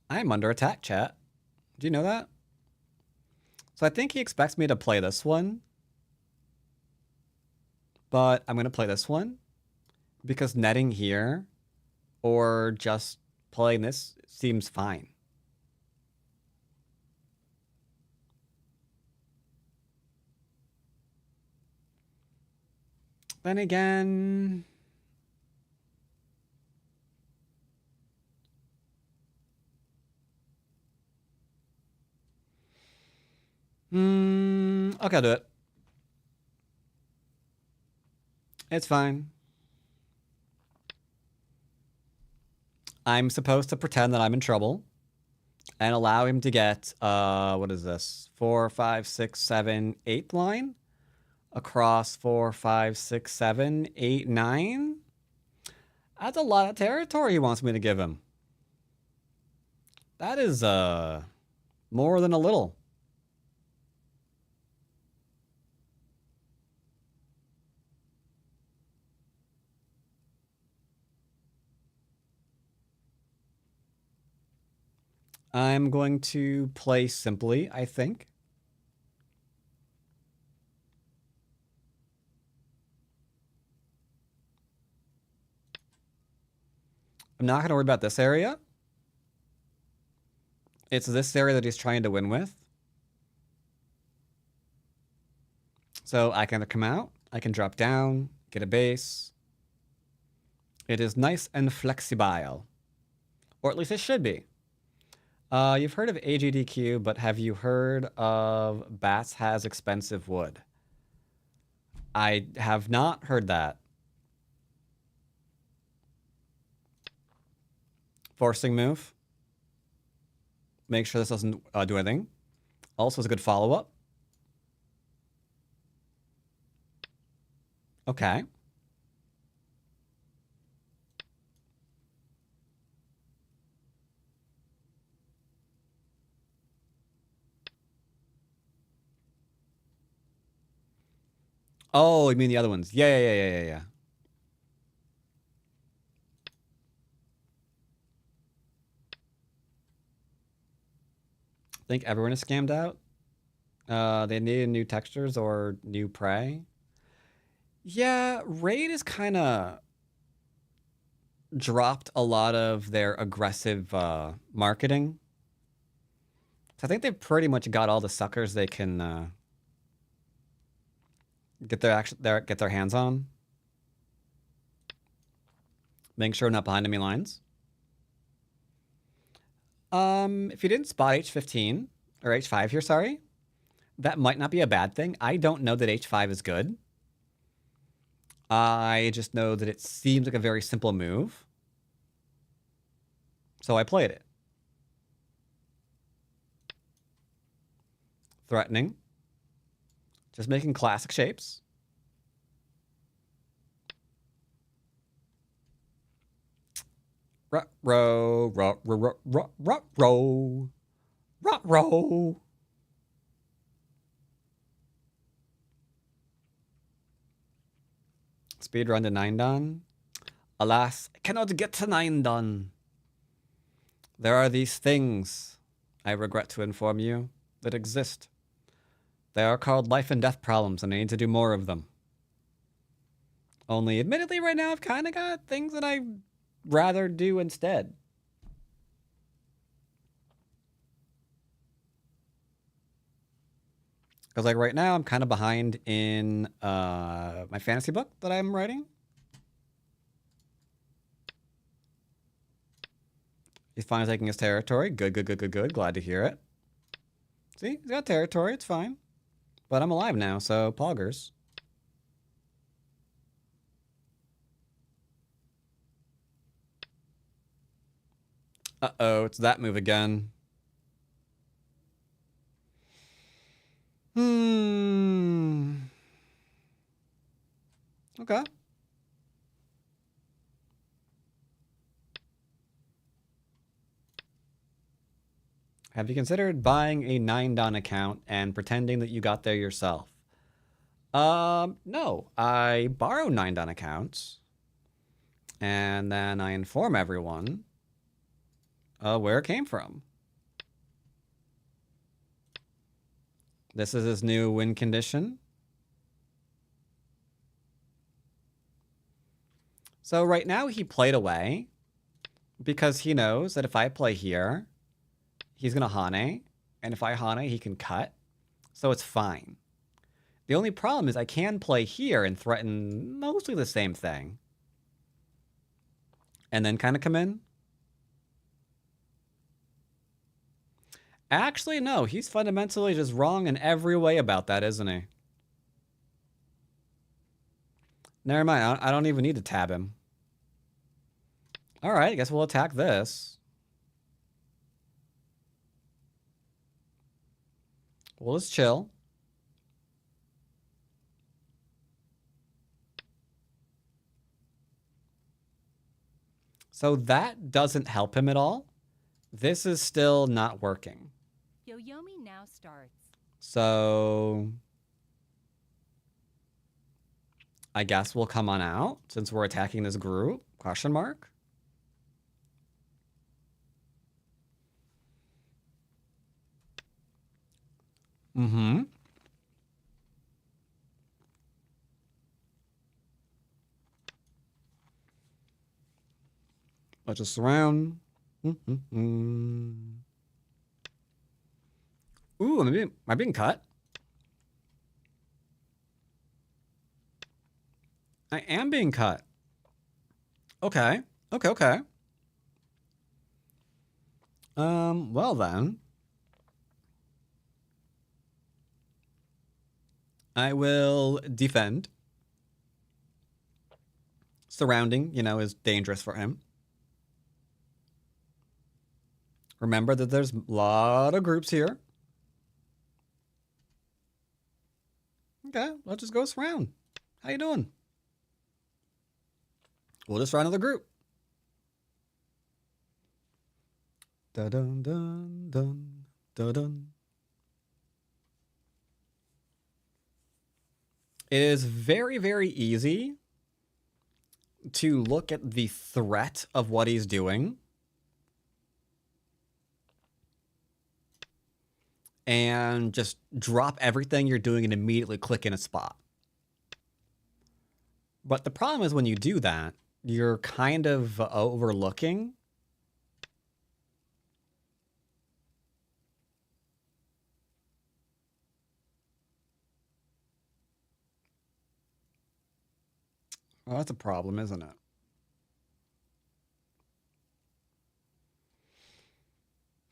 I'm under attack, chat. Do you know that? So I think he expects me to play this one. But I'm going to play this one because netting here or just playing this seems fine. Then again... okay, I'll do it. It's fine. I'm supposed to pretend that I'm in trouble and allow him to get, what is this? 4, 5, 6, 7, 8 line across 4, 5, 6, 7, 8, 9. That's a lot of territory he wants me to give him. That is, more than a little. I'm going to play simply, I think. I'm not going to worry about this area. It's this area that he's trying to win with. So I can come out, I can drop down, get a base. It is nice and flexible. Or at least it should be. You've heard of AGDQ, but have you heard of Bats has expensive wood? I have not heard that. Forcing move. Make sure this doesn't do anything. Also is a good follow-up. Okay. Oh, you mean the other ones? Yeah. I think everyone is scammed out. They needed new textures or new prey. Yeah, Raid is kind of dropped a lot of their aggressive marketing. So I think they've pretty much got all the suckers they can get their hands on. Making sure we're not behind enemy lines. If you didn't spot H15 or H5 here, sorry, that might not be a bad thing. I don't know that H5 is good. I just know that it seems like a very simple move. So I played it. Threatening. Just making classic shapes. Row. Speedrun to 9 done. Alas, I cannot get to 9 done. There are these things, I regret to inform you, that exist. They are called life and death problems, and I need to do more of them. Only, admittedly, right now, I've kind of got things that I'd rather do instead. Because, like, right now, I'm kind of behind in my fantasy book that I'm writing. He's finally taking his territory. Good. Glad to hear it. See, he's got territory. It's fine. But I'm alive now, so poggers. Uh-oh, it's that move again. Okay. Have you considered buying a 9 don account and pretending that you got there yourself? No. I borrow 9 don accounts, and then I inform everyone where it came from. This is his new win condition. So right now he played away because he knows that if I play here, he's going to Hane, and if I Hane, he can cut. So it's fine. The only problem is I can play here and threaten mostly the same thing. And then kind of come in. Actually, no. He's fundamentally just wrong in every way about that, isn't he? Never mind. I don't even need to tab him. All right. I guess we'll attack this. We'll just chill. So that doesn't help him at all. This is still not working. Yoyomi now starts. So I guess we'll come on out since we're attacking this group? Question mark. Mm-hmm. Let's just surround. Mm-hmm. Ooh, am I being cut? I am being cut. Okay. Okay. Well then. I will defend. Surrounding, is dangerous for him. Remember that there's a lot of groups here. Okay, let's just go surround. How you doing? We'll just try another group. Dun. It is very, very easy to look at the threat of what he's doing and just drop everything you're doing and immediately click in a spot. But the problem is when you do that, you're kind of overlooking well, that's a problem, isn't it?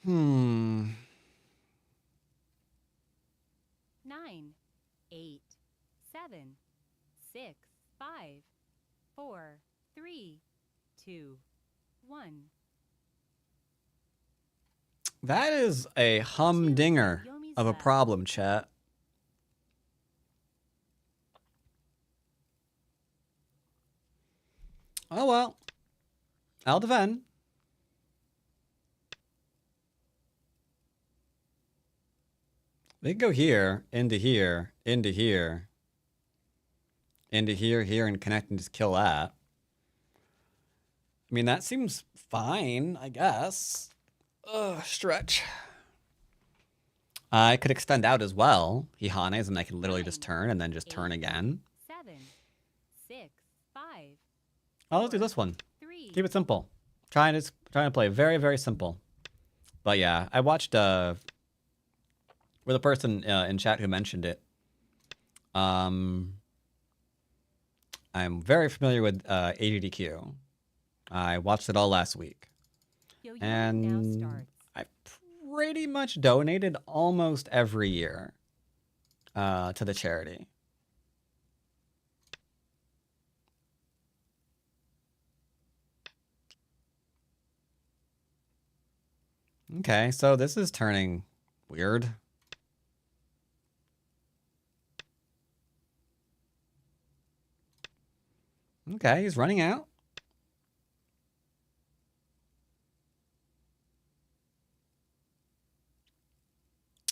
Hmm. 9, 8, 7, 6, 5, 4, 3, 2, 1. That is a humdinger of a problem, chat. Oh well. I'll defend. They can go here, into here, into here, into here, here, and connect and just kill that. I mean, that seems fine, I guess. Ugh, stretch. I could extend out as well. He Hanes, and I can literally just turn and then just turn again. 7, 6, 5. Oh, let's do this one. 3. Keep it simple. Trying to play very, very simple. But yeah, I watched with a person in chat who mentioned it. I'm very familiar with ADDQ. I watched it all last week. Yo-yo And now starts. I pretty much donated almost every year to the charity. Okay, so this is turning weird. Okay, he's running out.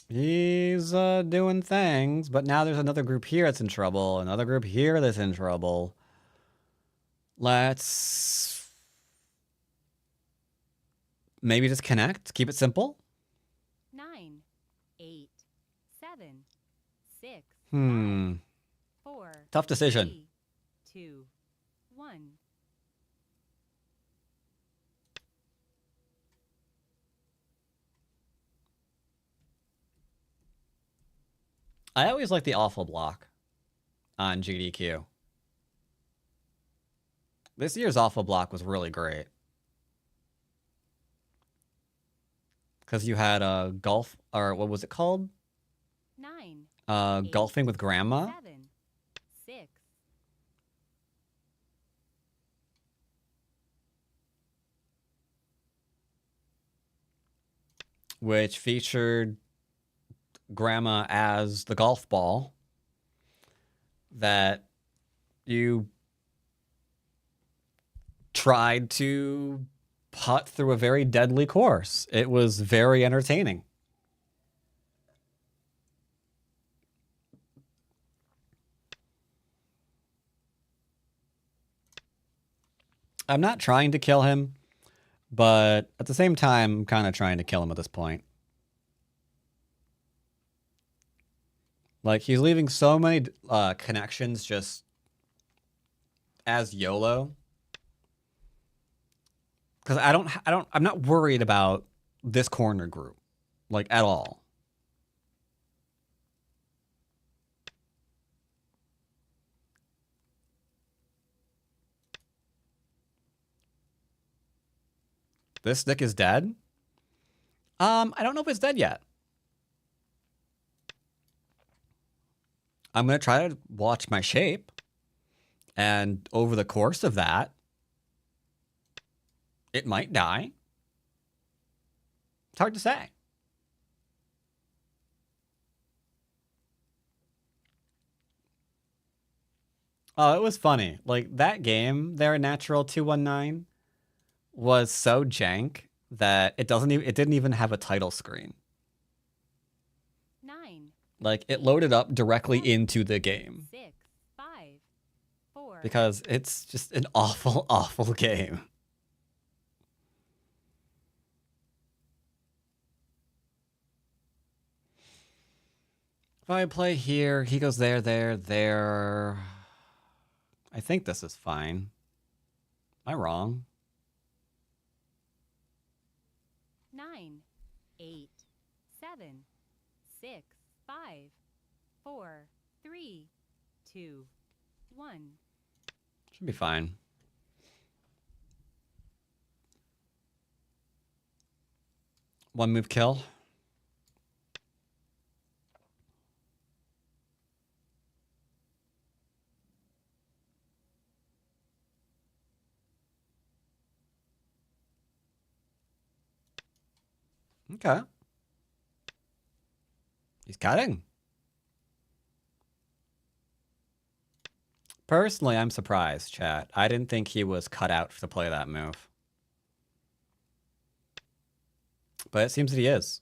He's doing things, but now there's another group here that's in trouble, another group here that's in trouble. Let's maybe just connect, keep it simple. 9, 8, 7, 6, Hmm. 5, 4. Tough decision. 3, 2, 1. I always like the awful block on GDQ. This year's awful block was really great. Because you had a golf, or what was it called? 9, Golfing with grandma. 7, 6. Which featured grandma as the golf ball that you tried to putt through a very deadly course. It was very entertaining. I'm not trying to kill him, but at the same time, I'm kind of trying to kill him at this point. Like, he's leaving so many connections just as YOLO. Because I'm not worried about this corner group, like, at all. This stick is dead? I don't know if it's dead yet. I'm going to try to watch my shape. And over the course of that, it might die. It's hard to say. Oh, it was funny. Like, that game, their Natural 219, was so jank that it didn't even have a title screen. 9. Like, it loaded up directly into the game. 6, because it's just an awful, awful game. If I play here, he goes there, there, there. I think this is fine. Am I wrong? 9, 8, 7, 6, 5, 4, 3, 2, 1. Should be fine. One move kill. Okay. He's cutting. Personally, I'm surprised, chat. I didn't think he was cut out to play that move. But it seems that he is.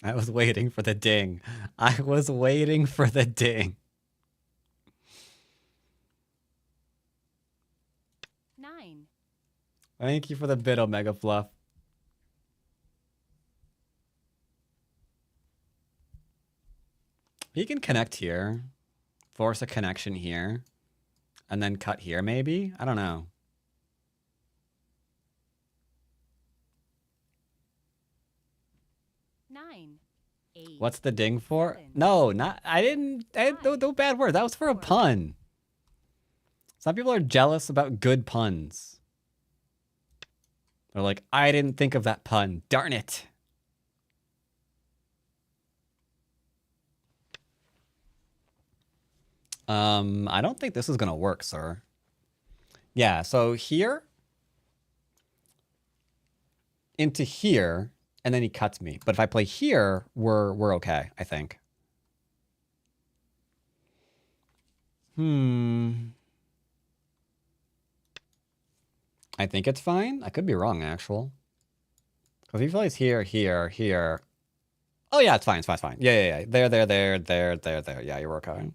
I was waiting for the ding. I was waiting for the ding. 9. Thank you for the bit, Omega Fluff. He can connect here, force a connection here, and then cut here maybe? I don't know. Nine, 8. What's the ding for? 7, No, not, I didn't, no bad word. That was for a pun. Some people are jealous about good puns. They're like, I didn't think of that pun. Darn it. I don't think this is gonna work, sir. Yeah, so here into here, and then he cuts me. But if I play here, we're okay, I think. I think it's fine. I could be wrong, actual. Because if he plays here, here, here. Oh yeah, it's fine, it's fine, it's fine. Yeah. There. Yeah, you're okay.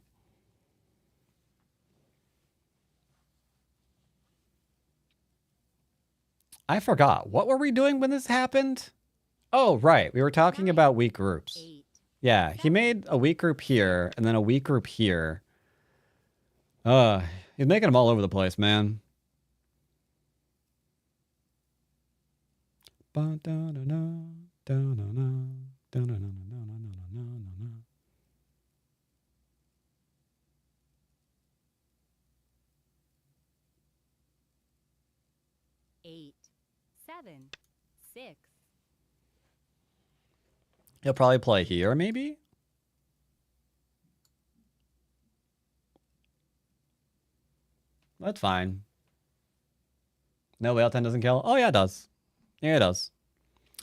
I forgot. What were we doing when this happened? Oh, right. We were talking about weak groups. 8. Yeah, he made a weak group here, and then a weak group here. He's making them all over the place, man. Eight, 7, 6. He'll probably play here, maybe? That's fine. No, whale 10 doesn't kill? Oh, yeah, it does. Yeah, it does.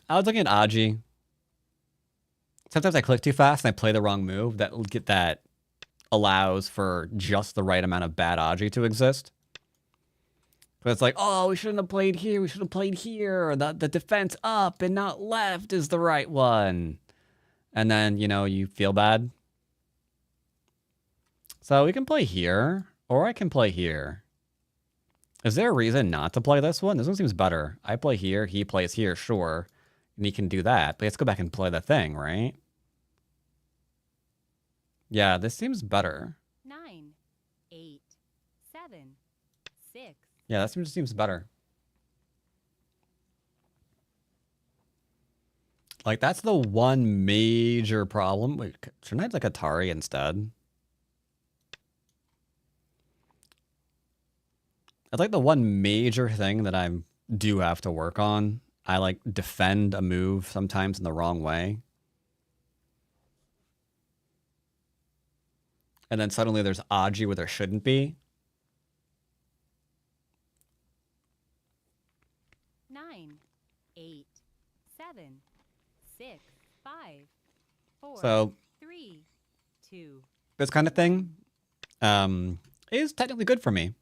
I was looking at Aji. Sometimes I click too fast and I play the wrong move that allows for just the right amount of bad Aji to exist. But it's like, oh, we shouldn't have played here. We should have played here. The defense up and not left is the right one. And then, you know, you feel bad. So we can play here, or I can play here. Is there a reason not to play this one? This one seems better. I play here, he plays here, sure. And he can do that. But let's go back and play the thing, right? Yeah, this seems better. 9, 8, 7, 6. Yeah, that seems better. Like, that's the one major problem. Wait, shouldn't I have like Atari instead? That's like the one major thing that I do have to work on. I like defend a move sometimes in the wrong way. And then suddenly there's Aji where there shouldn't be. 9, 8, 7, 6, 5, 4, So 3, 2. this kind of thing is technically good for me.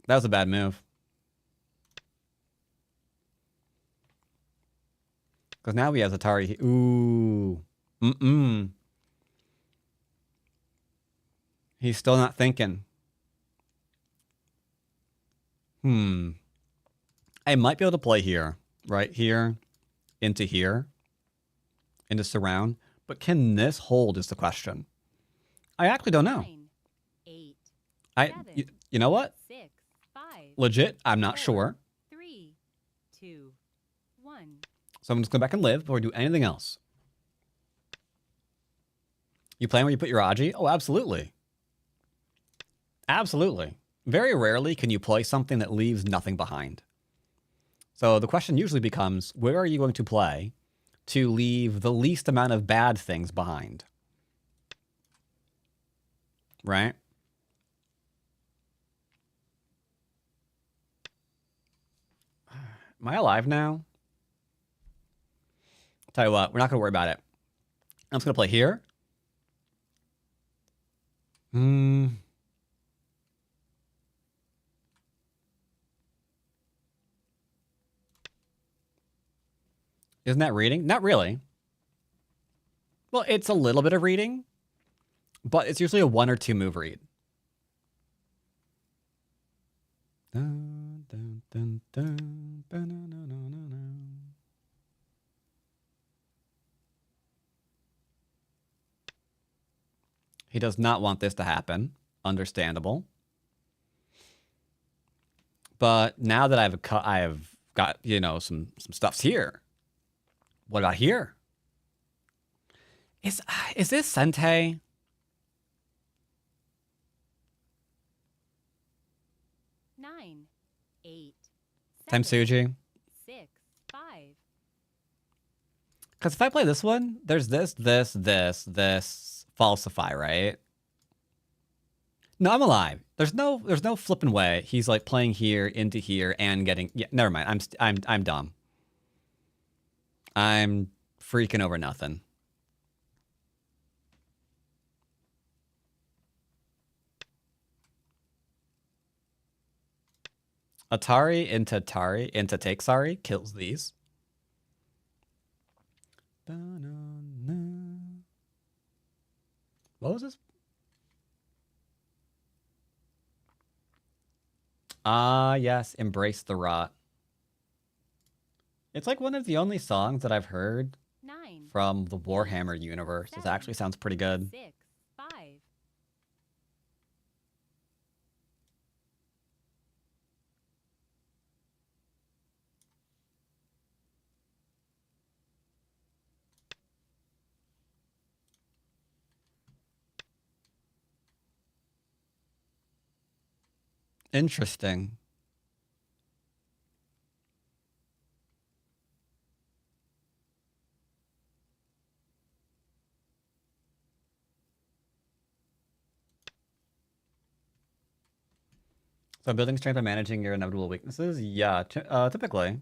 That was a bad move. Because now he has Atari. Ooh. Mm-mm. He's still not thinking. I might be able to play here. Right here. Into here. Into surround. But can this hold is the question. I actually don't know. 9, 8, 7, You know what? 6, 5, Legit, I'm not 4, sure. 3, 2, 1. So I'm just going back and live before we do anything else. You playing where you put your Aji? Oh, absolutely. Absolutely. Very rarely can you play something that leaves nothing behind. So the question usually becomes, where are you going to play to leave the least amount of bad things behind? Right? Am I alive now? Tell you what, we're not going to worry about it. I'm just going to play here. Isn't that reading? Not really. Well, it's a little bit of reading, but it's usually a 1 or 2 move read. Dun, dun, dun, dun, ba-na-na-na-na-na. He does not want this to happen. Understandable. But now that I have got, you know, some stuffs here. What about here? Is this Sente? Nine, 8, Time 7, Suji? 6, 5. Because if I play this one, there's this, falsify, right? No, I'm alive. There's no flipping way. He's like playing here into here and getting. Yeah, never mind. I'm dumb. I'm freaking over nothing. Atari into take sorry kills these. What was this? Ah, yes, Embrace the Rot. It's like one of the only songs that I've heard 9, from the Warhammer universe. This actually sounds pretty good. 6, 5. Interesting. So building strength by managing your inevitable weaknesses? Yeah, typically.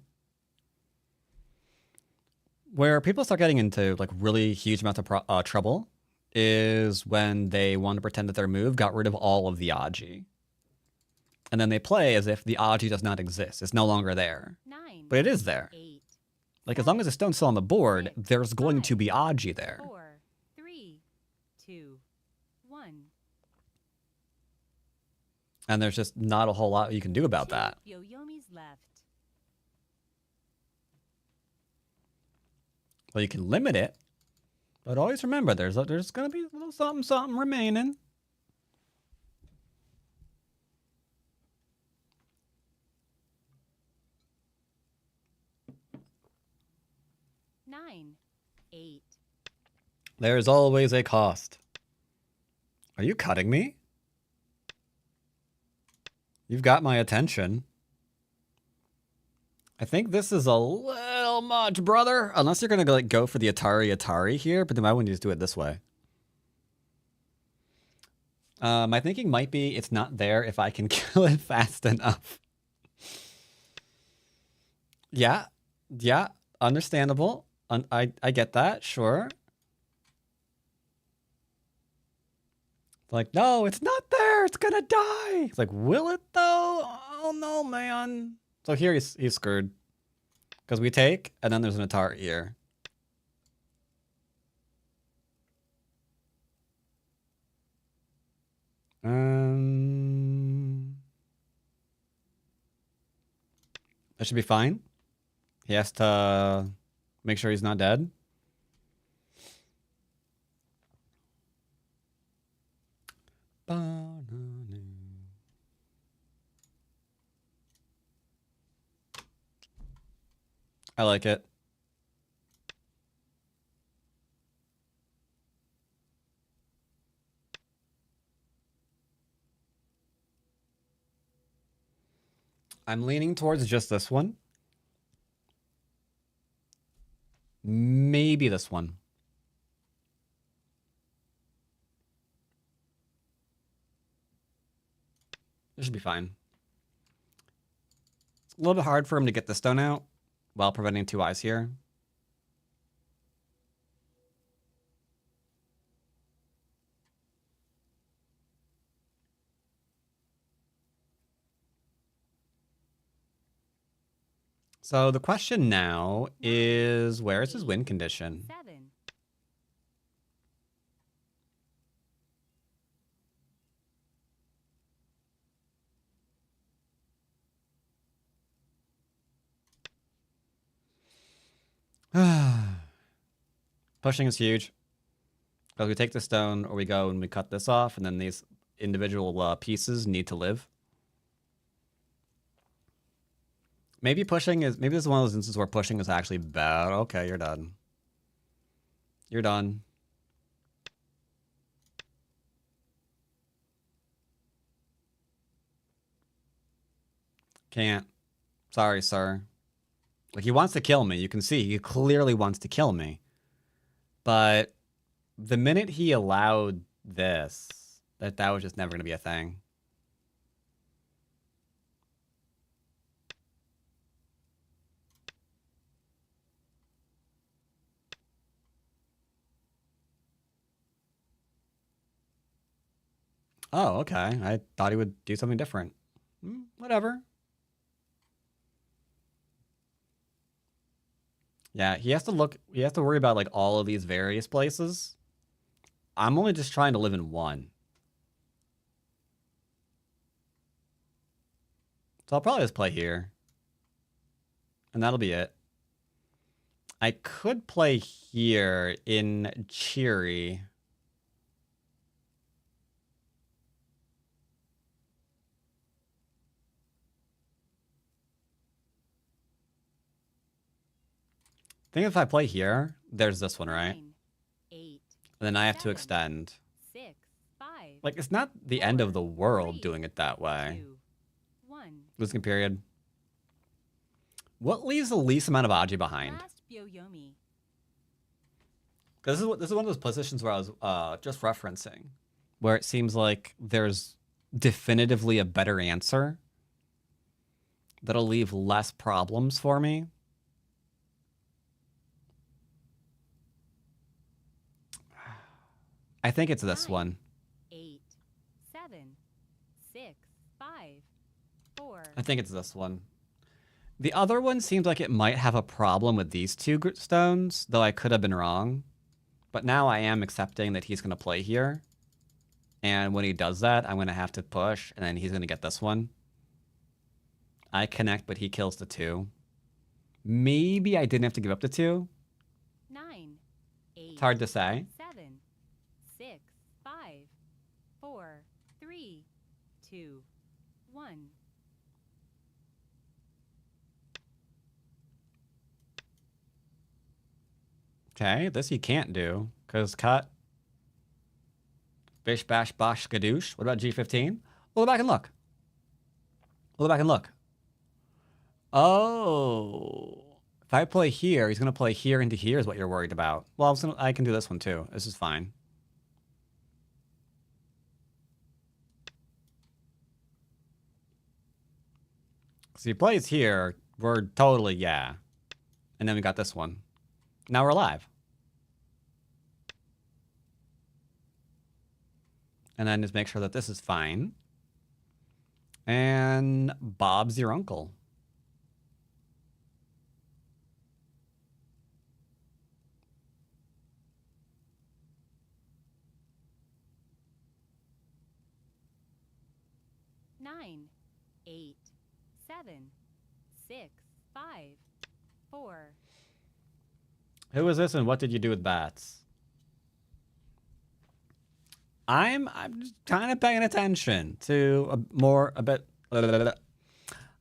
Where people start getting into like really huge amounts of trouble is when they want to pretend that their move got rid of all of the Aji. And then they play as if the Aji does not exist. It's no longer there. 9, But it is there. 8, Like as long as the stone's still on the board, there's going to be Aji there. 4, 3, 2, 1. And there's just not a whole lot you can do about that. Yoyomi's left. Well, you can limit it, but always remember there's going to be a little something remaining. Nine, 8. There's always a cost. Are you cutting me? You've got my attention. I think this is a little much, brother. Unless you're going to go for the Atari here, but then I wouldn't just do it this way. My thinking might be it's not there if I can kill it fast enough. Yeah, understandable. I get that, sure. Like, no, it's not there. It's gonna die. It's like, will it though? Oh no, man. So here he's screwed. Because we take, and then there's an Atari here. That should be fine. He has to make sure he's not dead. I like it. I'm leaning towards just this one. Maybe this one. This should be fine. It's a little bit hard for him to get the stone out while preventing 2 eyes here. So the question now is, where is his win condition? 7. Pushing is huge. Because we take the stone, or we go and we cut this off, and then these individual pieces need to live. Maybe pushing is... Maybe this is one of those instances where pushing is actually bad. Okay, you're done. You're done. Can't. Sorry, sir. Like, he wants to kill me. You can see he clearly wants to kill me. But the minute he allowed this, that was just never going to be a thing. Oh, okay. I thought he would do something different. Whatever. Yeah, he has to worry about like all of these various places. I'm only just trying to live in one. So I'll probably just play here. And that'll be it. I could play here in Cheery. I think if I play here, there's this one, right? 9, 8, And then I have to 7, extend. 6, 5. Like, it's not the end of the world doing it that way. 2, 1. Losing period. What leaves the least amount of Aji behind? Last Byoyomi. Because this is one of those positions where I was just referencing, where it seems like there's definitively a better answer that'll leave less problems for me. I think it's this 9, one. 8, 7, 6, 5, 4. I think it's this one. The other one seems like it might have a problem with these two stones, though I could have been wrong. But now I am accepting that he's going to play here. And when he does that, I'm going to have to push, and then he's going to get this one. I connect, but he kills the 2. Maybe I didn't have to give up the 2. 9, 8. It's hard to say. 7, 6, 5, 4, 3, 2, 1. Okay, this he can't do, because cut. Bish, bash, bosh, skadoosh. What about G15? We'll go back and look. We'll go back and look. Oh. If I play here, he's going to play here into here is what you're worried about. Well, I can do this one too. This is fine. Because he plays here, we're totally, yeah. And then we got this one. Now we're alive. And then just make sure that this is fine. And Bob's your uncle. Nine, 8, 7, 6, 5, 4, Who is this and what did you do with bats? I'm kind of paying attention to a bit.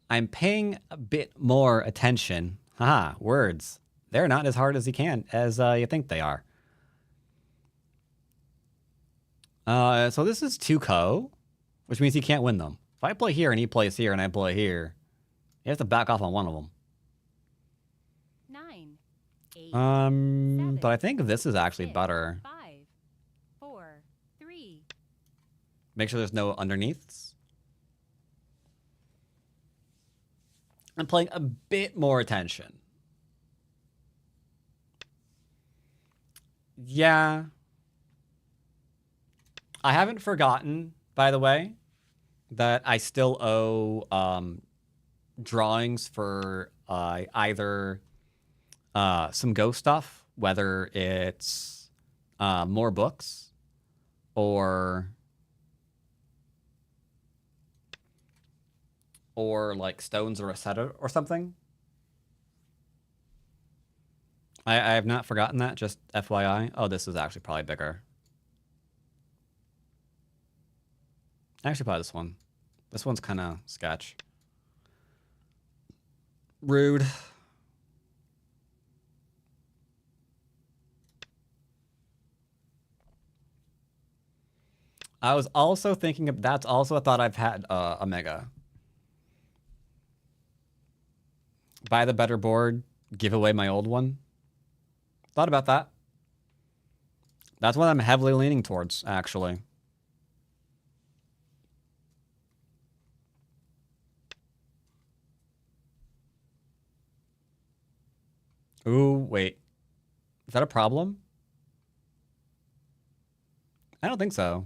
I'm paying a bit more attention. Haha, words. They're not as hard as you think they are. So this is 2-co, which means he can't win them. If I play here and he plays here and I play here, he has to back off on one of them. 9, 8, But I think this is actually better. 5, 4, 3, Make sure there's no underneaths. I'm paying a bit more attention. Yeah. I haven't forgotten, by the way, that I still owe drawings for either some Go stuff, whether it's more books or like stones or a set or something. I have not forgotten that, just FYI. Oh, this is actually probably bigger. Actually, probably this one. This one's kind of sketch. Rude. I was also thinking of, that's also a thought I've had, Omega. Buy the better board, give away my old one. Thought about that. That's what I'm heavily leaning towards, actually. Ooh, wait. Is that a problem? I don't think so.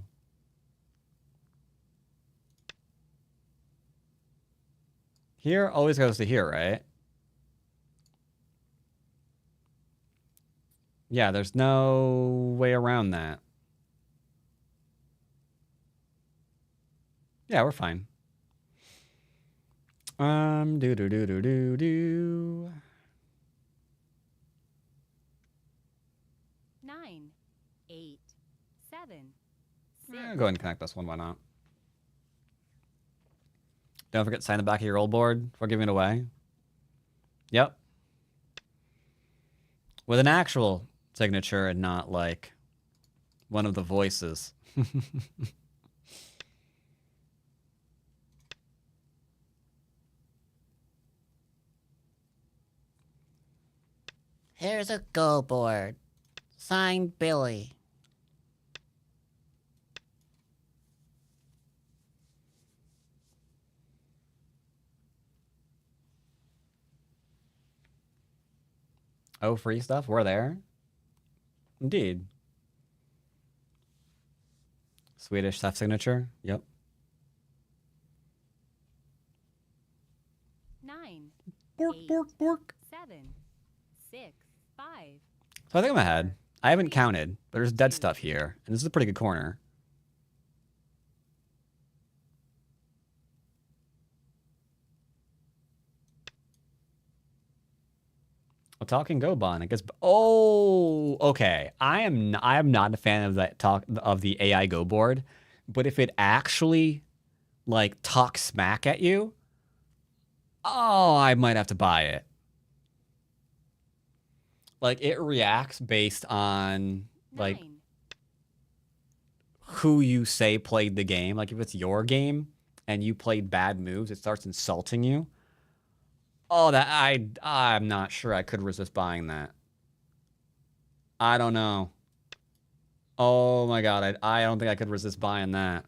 Here always goes to here, right? Yeah, there's no way around that. Yeah, we're fine. Do. 9, 8, 7, 6. Go ahead and connect this one, why not? Don't forget to sign the back of your old board before giving it away. Yep. With an actual signature and not like one of the voices. Here's a Go board. Signed Billy. Oh, free stuff? We're there? Indeed. Swedish stuff signature? Yep. 9, Bork, 8, bork, bork. 7, 6, 5. So I think I'm ahead. I haven't counted, but there's dead stuff here, and this is a pretty good corner. A talking Go bond. I guess. Oh, okay. I am not a fan of the AI Go board, but if it actually like talks smack at you, oh, I might have to buy it. Like it reacts based on like 9, who you say played the game. Like if it's your game and you played bad moves, it starts insulting you. Oh, I'm not sure I could resist buying that. I don't know. Oh my god, I don't think I could resist buying that.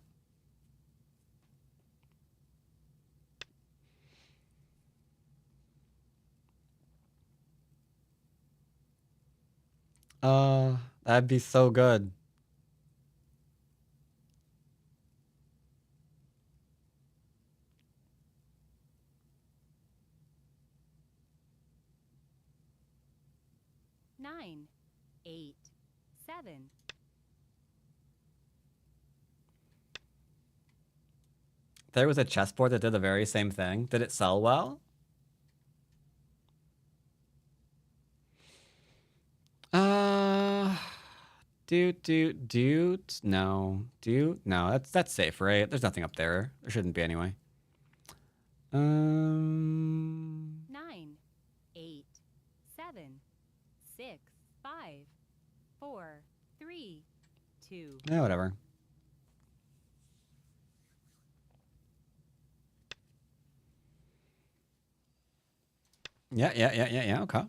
That'd be so good. Nine, 8, 7. There was a chessboard that did the very same thing. Did it sell well? No. No, that's safe, right? There's nothing up there. There shouldn't be anyway. 9, 8, 7, 6, 5, 4, 3, 2. Yeah, whatever. Yeah, okay.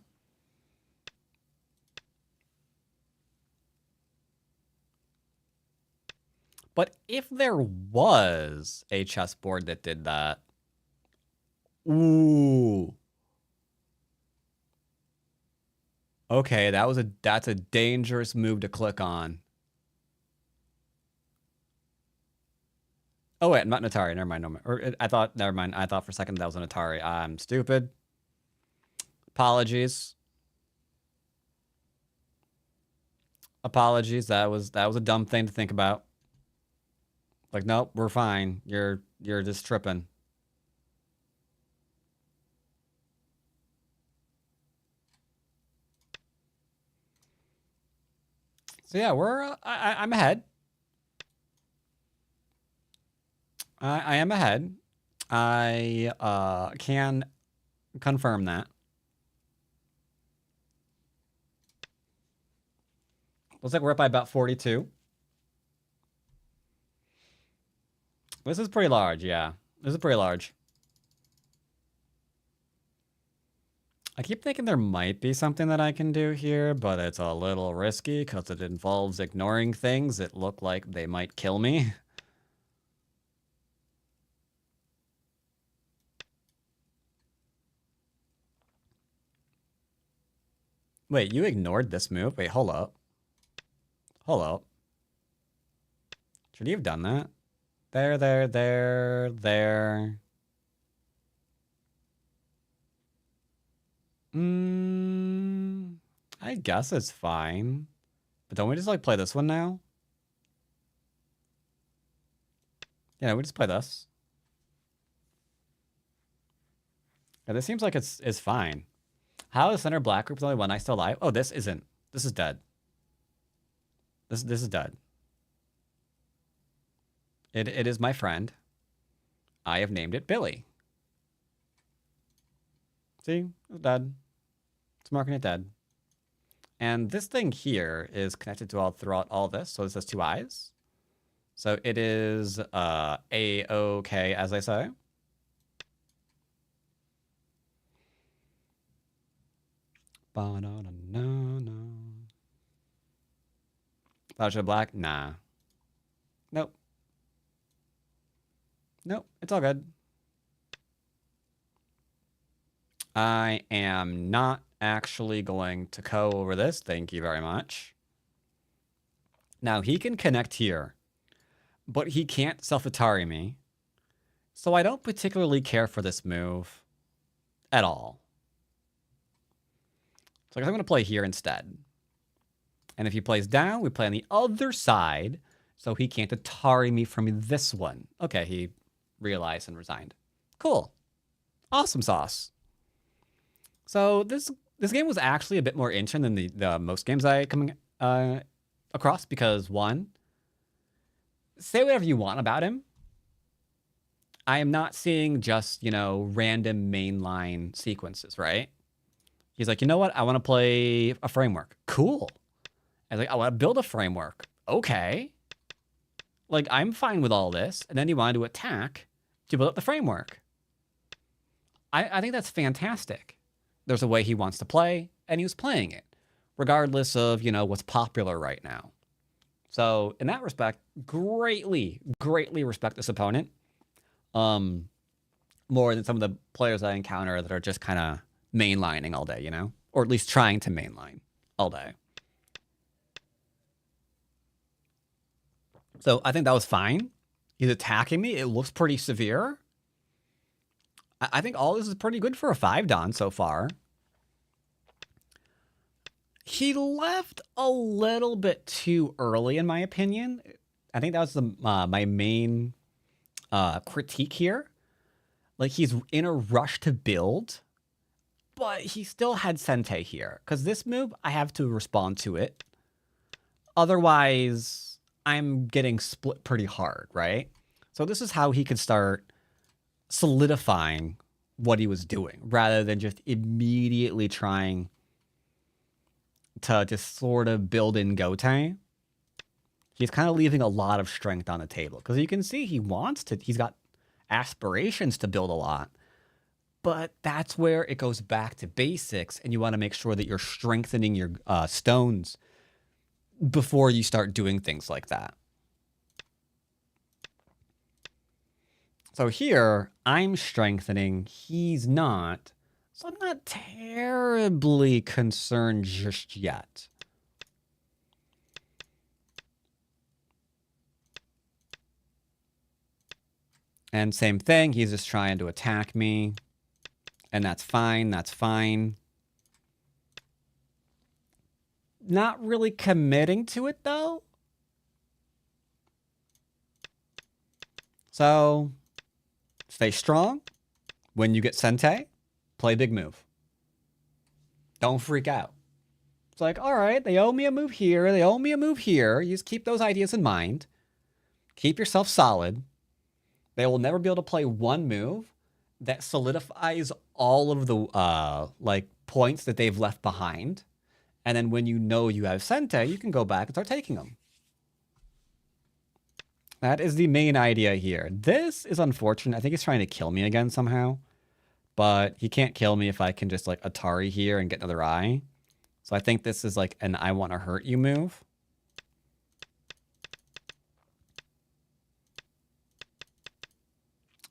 But if there was a chessboard that did that, ooh. Okay, that's a dangerous move to click on. Oh wait, not an Atari. Never mind. No, never mind. I thought for a second that was an Atari. I'm stupid. Apologies. Apologies. That was a dumb thing to think about. Like, nope, we're fine. You're just tripping. So yeah, I'm ahead. I am ahead. I can confirm that. Looks like we're up by about 42. This is pretty large, yeah. This is pretty large. I keep thinking there might be something that I can do here, but it's a little risky because it involves ignoring things that look like they might kill me. Wait, you ignored this move? Wait, hold up. Hold up. Should you have done that? There. I guess it's fine. But don't we just, like, play this one now? Yeah, we just play this. Yeah, this seems like it's fine. How is center black group only one I still alive? Oh, this isn't. This is dead. This is dead. It is my friend. I have named it Billy. See? It's dead. It's marking it dead. And this thing here is connected to throughout all this. So this has two eyes. So it is A-OK, as I say. Flash of black? Nah. Nope. Nope, it's all good. I am not actually going to go over this. Thank you very much. Now, he can connect here, but he can't self-Atari me. So I don't particularly care for this move at all. So I'm going to play here instead. And if he plays down, we play on the other side, so he can't Atari me from this one. Okay, he realized and resigned. Cool. Awesome sauce. So this game was actually a bit more interesting than the most games I come across because, one, say whatever you want about him. I am not seeing just, random mainline sequences, right? He's like, you know what? I want to play a framework. Cool. I was like, I want to build a framework. Okay. Like, I'm fine with all this. And then he wanted to attack to build up the framework. I think that's fantastic. There's a way he wants to play, and he was playing it, regardless of, what's popular right now. So, in that respect, greatly respect this opponent. More than some of the players I encounter that are just kind of mainlining all day, or at least trying to mainline all day. So I think that was fine. He's attacking me. It looks pretty severe. I think all this is pretty good for a 5-dan so far. He left a little bit too early, in my opinion. I think that was my main critique here. Like, he's in a rush to build, but he still had Sente here. Because this move, I have to respond to it. Otherwise, I'm getting split pretty hard, right? So this is how he could start solidifying what he was doing rather than just immediately trying to just sort of build in Goten. He's kind of leaving a lot of strength on the table because you can see he's got aspirations to build a lot, but that's where it goes back to basics, and you want to make sure that you're strengthening your stones before you start doing things like that. So here, I'm strengthening, he's not, so I'm not terribly concerned just yet. And same thing, he's just trying to attack me. And that's fine, that's fine. Not really committing to it, though. So, stay strong. When you get Sente, play big move. Don't freak out. It's like, all right, they owe me a move here, they owe me a move here. You just keep those ideas in mind. Keep yourself solid. They will never be able to play one move that solidifies all of the like points that they've left behind. And then when you know you have Sente, you can go back and start taking them. That is the main idea here. This is unfortunate. I think he's trying to kill me again somehow. But he can't kill me if I can just like Atari here and get another eye. So I think this is like an I want to hurt you move.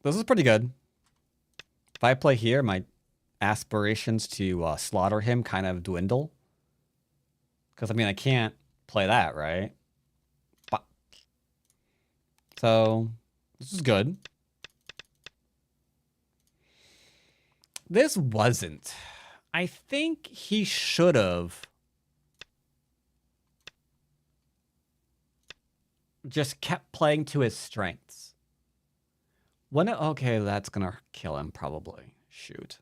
This is pretty good. If I play here, my aspirations to slaughter him kind of dwindle. Because, I mean, I can't play that, right? But, so, this is good. This wasn't. I think he should have just kept playing to his strengths. Okay, that's gonna kill him probably. Shoot.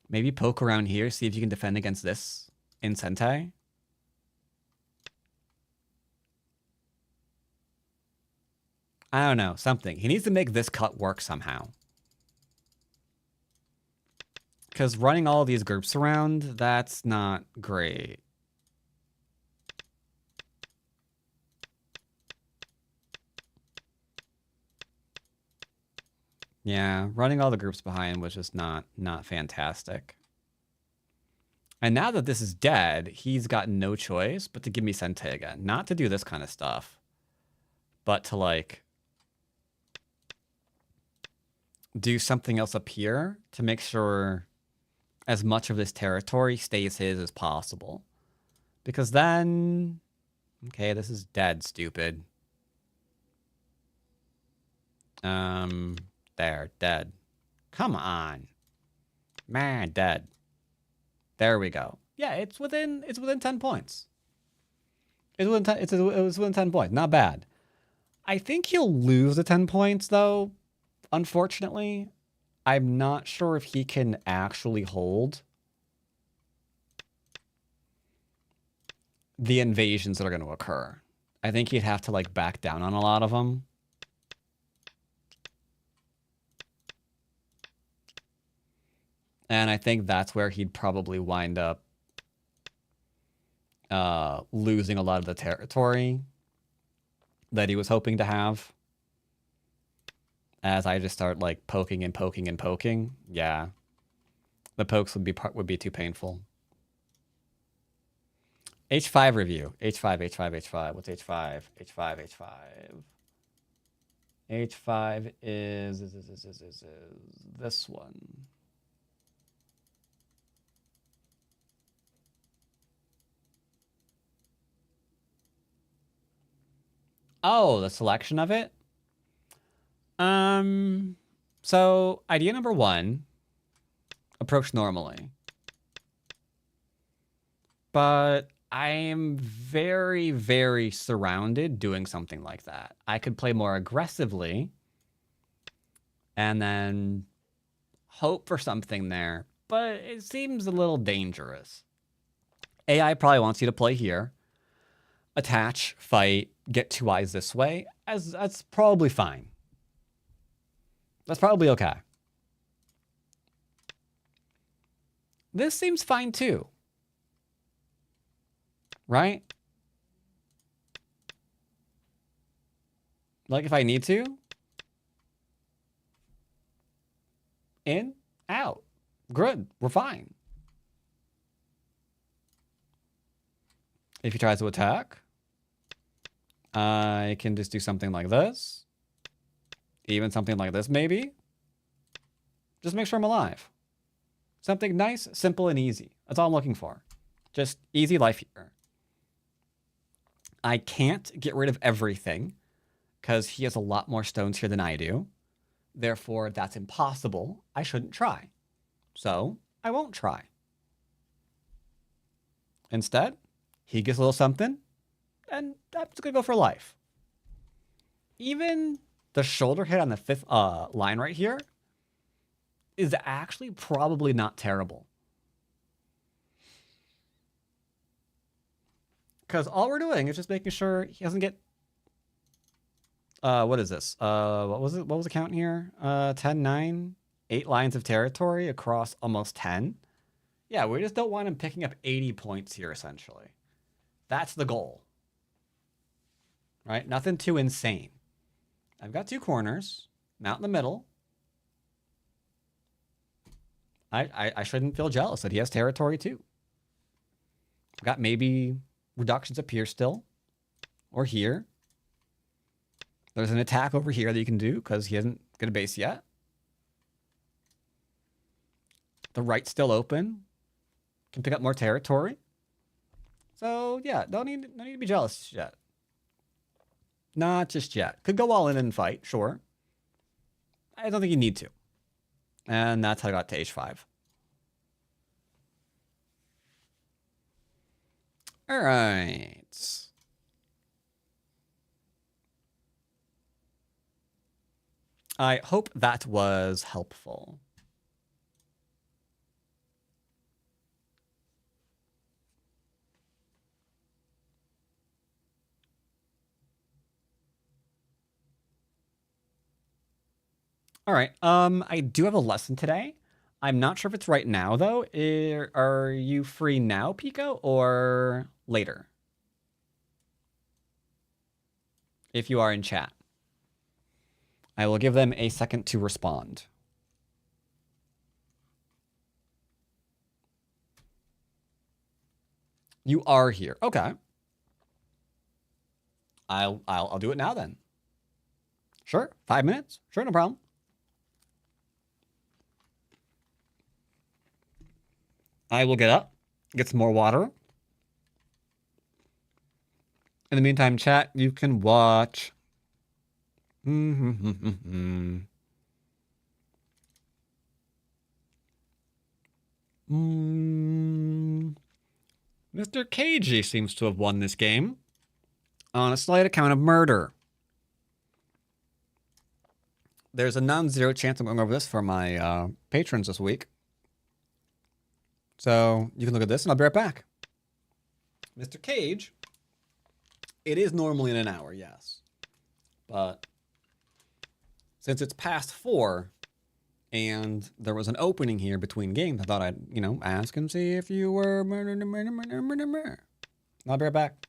Maybe poke around here, see if you can defend against this in Sentai. I don't know, something. He needs to make this cut work somehow. Because running all these groups around, that's not great. Yeah, running all the groups behind was just not fantastic. And now that this is dead, he's got no choice but to give me Sente again. Not to do this kind of stuff, but to, like, do something else up here to make sure as much of this territory stays his as possible. Because then... Okay, this is dead, stupid. There, dead. Come on. Man, dead. There we go. Yeah, it's within 10 points. It was within 10 points. Not bad. I think he'll lose the 10 points, though. Unfortunately, I'm not sure if he can actually hold the invasions that are going to occur. I think he'd have to, like, back down on a lot of them. And I think that's where he'd probably wind up losing a lot of the territory that he was hoping to have. As I just start, like, poking and poking and poking. Yeah. The pokes would be too painful. H5 review. H5. What's H5? H5. H5 is this one. Oh, the selection of it? So idea number 1, approach normally. But I am very, very surrounded doing something like that. I could play more aggressively and then hope for something there, but it seems a little dangerous. AI probably wants you to play here, attach, fight, get 2 eyes this way. That's probably fine. That's probably okay. This seems fine too. Right? Like if I need to. In, out. Good. We're fine. If he tries to attack, I can just do something like this. Even something like this, maybe. Just make sure I'm alive. Something nice, simple, and easy. That's all I'm looking for. Just easy life here. I can't get rid of everything because he has a lot more stones here than I do. Therefore, that's impossible. I shouldn't try. So, I won't try. Instead, he gets a little something, and that's going to go for life. Even the shoulder hit on the 5th line right here is actually probably not terrible. Because all we're doing is just making sure he doesn't get... what is this? What was it? What was the count here? 10, 9, 8 lines of territory across almost 10. Yeah, we just don't want him picking up 80 points here, essentially. That's the goal. Right? Nothing too insane. I've got 2 corners. Mount in the middle. I shouldn't feel jealous that he has territory too. I've got maybe reductions up here still. Or here. There's an attack over here that you can do because he hasn't got a base yet. The right's still open. Can pick up more territory. So yeah, no need to be jealous yet. Not just yet. Could go all in and fight, sure. I don't think you need to. And that's how I got to H5. All right. I hope that was helpful. All right. I do have a lesson today. I'm not sure if it's right now, though. Are you free now, Pico, or later? If you are in chat. I will give them a second to respond. You are here. Okay. I'll do it now then. Sure. 5 minutes. Sure, no problem. I will get up, get some more water. In the meantime, chat, you can watch. Mr. Cagey seems to have won this game on a slight account of murder. There's a non-zero chance I'm going over this for my patrons this week. So you can look at this and I'll be right back. Mr. Cage, it is normally in an hour, yes. But since it's past 4 and there was an opening here between games, I thought I'd, ask and see if you were murder. I'll be right back.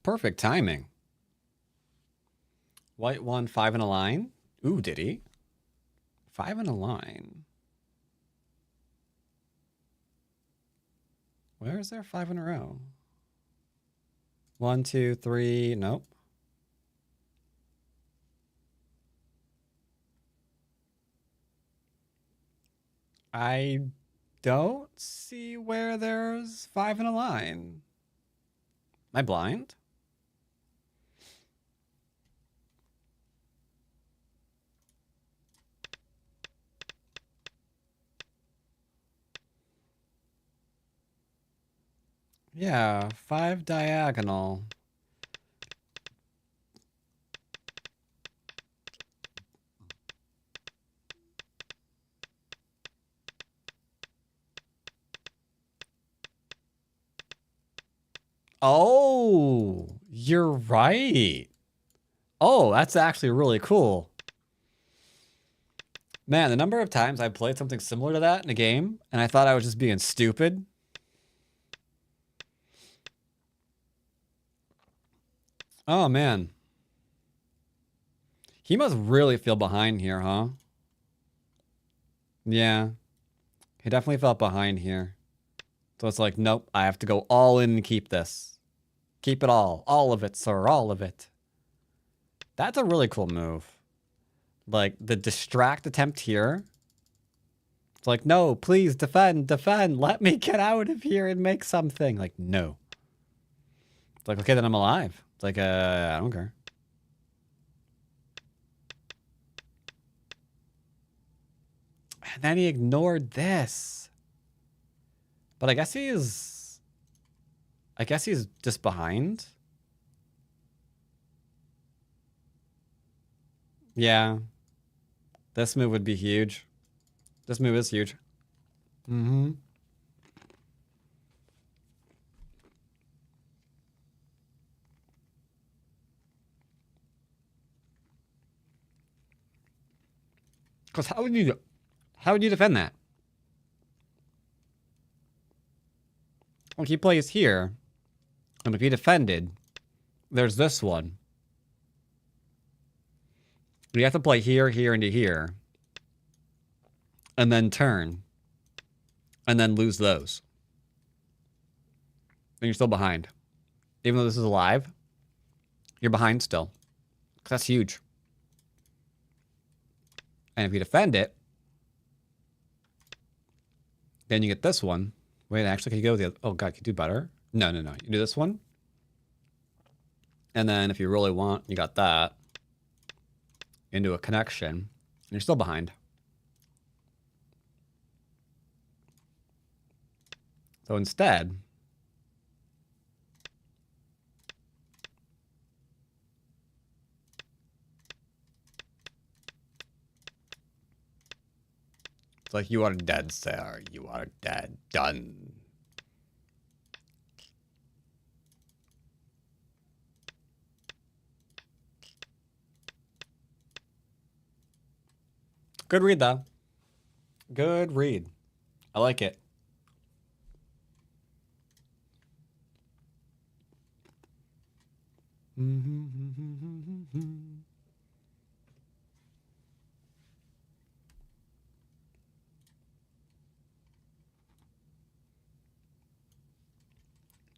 Perfect timing. White won 5 in a line. Ooh, did he? 5 in a line. Where is there 5 in a row? 1, 2, 3. Nope. I don't see where there's 5 in a line. Am I blind? Yeah, 5 diagonal. Oh, you're right. Oh, that's actually really cool. Man, the number of times I played something similar to that in a game, and I thought I was just being stupid. Oh, man. He must really feel behind here, huh? Yeah. He definitely felt behind here. So it's like, nope, I have to go all in and keep this. Keep it all. All of it, sir. All of it. That's a really cool move. Like, the distract attempt here. It's like, no, please, defend, defend. Let me get out of here and make something. Like, no. It's like, okay, then I'm alive. It's like, I don't care. And then he ignored this. But I guess he's just behind. Yeah. This move would be huge. This move is huge. Mm-hmm. Because how would you defend that? Like, he plays here, and if he defended, there's this one. You have to play here, here, into here, and then turn, and then lose those. Then you're still behind. Even though this is alive, you're behind still. 'Cause that's huge. And if you defend it, then you get this one. Wait, actually, can you go with the other? Oh, God, can you do better? No, no, no. You do this one. And then if you really want, you got that into a connection. And you're still behind. So instead, it's like, you are dead, sir. You are dead. Done. Good read, though. Good read. I like it.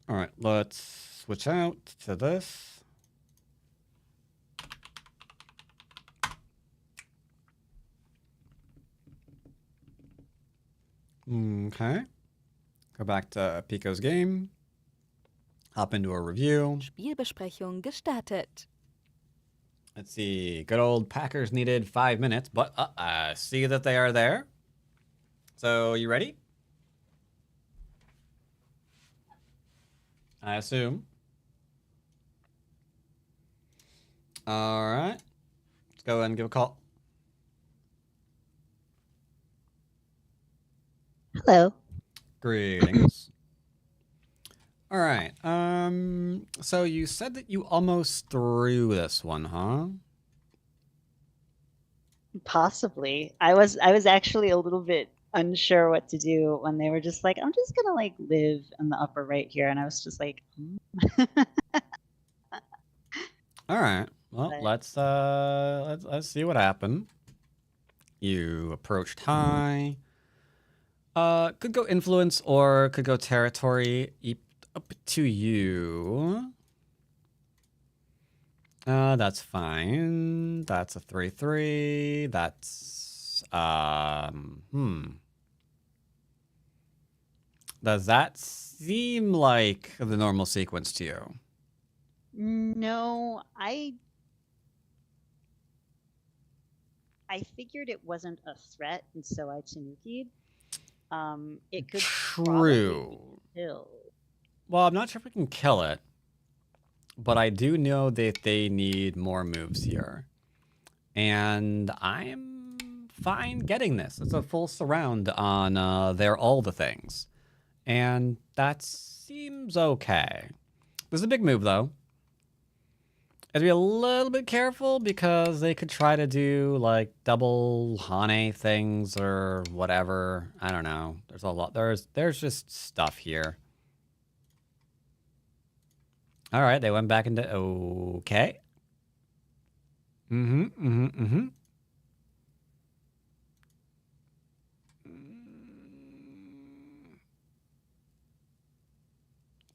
All right, let's switch out to this. Okay. Go back to Pico's game. Hop into a review. Spielbesprechung gestartet. Let's see. Good old Packers needed 5 minutes, but I see that they are there. So, you ready? I assume. All right. Let's go ahead and give a call. Hello. Greetings. All right. So you said that you almost threw this one, huh? Possibly. I was actually a little bit unsure what to do when they were just like, I'm just gonna like live in the upper right here, and I was just like, All right. Well, But- let's see what happened. You approached high. Could go influence or could go territory. Up to you. That's fine. That's a 3/3. That's Does that seem like the normal sequence to you? No, I figured it wasn't a threat, and so I Tanuki'd. It could probably True. be killed. Well, I'm not sure if we can kill it, but I do know that they need more moves here. And I'm fine getting this. It's a full surround on their all the things. And that seems okay. This is a big move, though. Have to be a little bit careful because they could try to do like double Hane things or whatever. I don't know. There's a lot. There's just stuff here. All right, they went back into okay.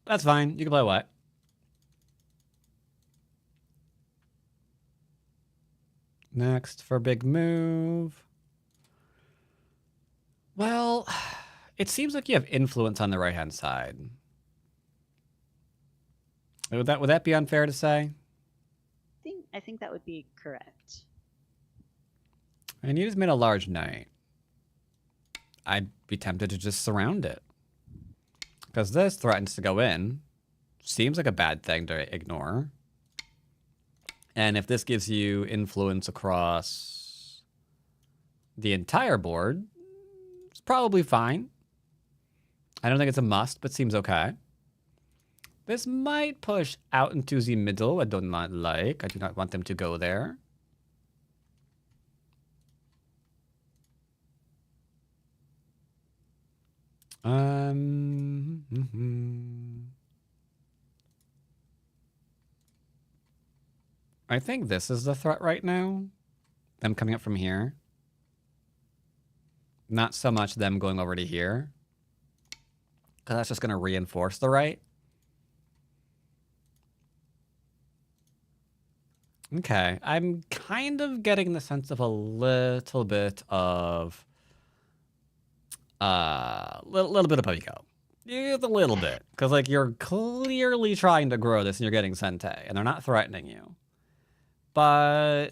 That's fine. You can play what? Next for big move. Well, it seems like you have influence on the right-hand side. Would that be unfair to say? I think that would be correct. And you just made a large knight. I'd be tempted to just surround it. Because this threatens to go in. Seems like a bad thing to ignore. And if this gives you influence across the entire board, it's probably fine. I don't think it's a must, but seems okay. This might push out into the middle. I do not like. I do not want them to go there. I think this is the threat right now. Them coming up from here. Not so much them going over to here. Because that's just going to reinforce the right. Okay, I'm kind of getting the sense of a little bit of little bit of puppy go. Just a little bit, because like you're clearly trying to grow this and you're getting Sente, and they're not threatening you. But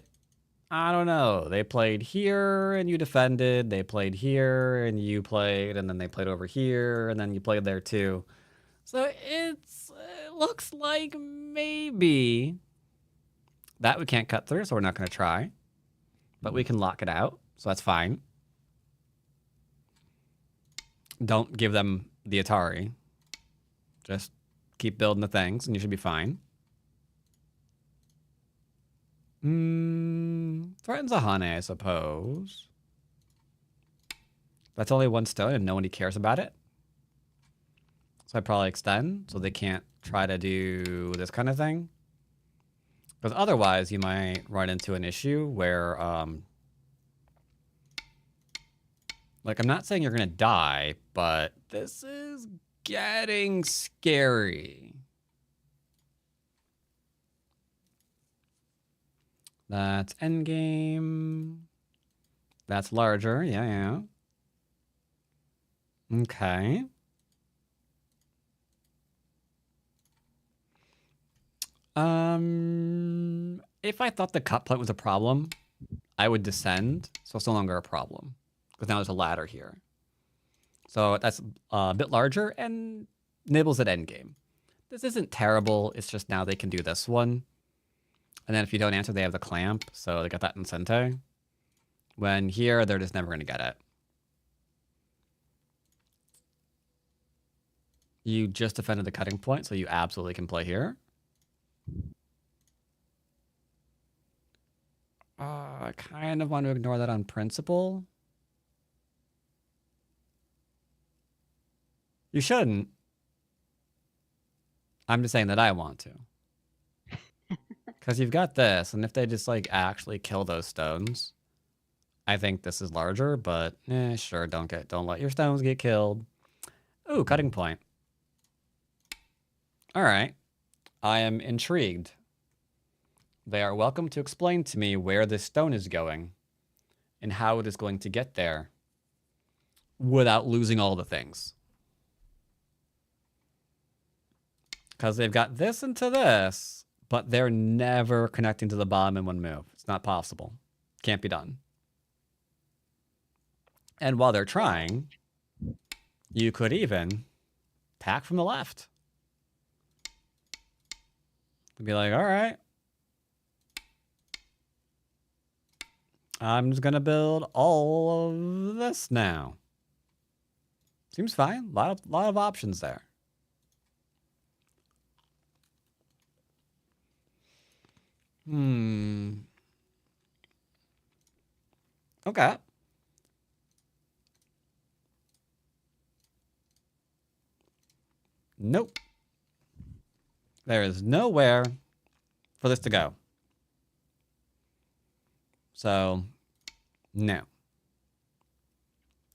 I don't know. They played here and you defended. They played here and you played, and then they played over here and then you played there too. So it looks like maybe. That we can't cut through, so we're not going to try. But we can lock it out, so that's fine. Don't give them the Atari. Just keep building the things, and you should be fine. Threatens a Hane, I suppose. That's only one stone, and nobody cares about it. So I'd probably extend, so they can't try to do this kind of thing. Because otherwise, you might run into an issue where, like, I'm not saying you're going to die, but this is getting scary. That's endgame. That's larger. Yeah. Okay. If I thought the cut point was a problem, I would descend, so it's no longer a problem. Because now there's a ladder here. So that's a bit larger and nibbles at endgame. This isn't terrible, it's just now they can do this one. And then if you don't answer, they have the clamp, so they got that in Sente. When here, they're just never going to get it. You just defended the cutting point, so you absolutely can play here. I kind of want to ignore that on principle. You shouldn't. I'm just saying that I want to. Because you've got this, and if they just, like, actually kill those stones, I think this is larger, but, sure, don't let your stones get killed. Ooh, cutting point. All right. I am intrigued. They are welcome to explain to me where this stone is going and how it is going to get there without losing all the things. Because they've got this into this, but they're never connecting to the bottom in one move. It's not possible. Can't be done. And while they're trying, you could even attack from the left. Be like, all right. I'm just going to build all of this now. Seems fine. Lot of options there. Okay. Nope. There is nowhere for this to go. So, no.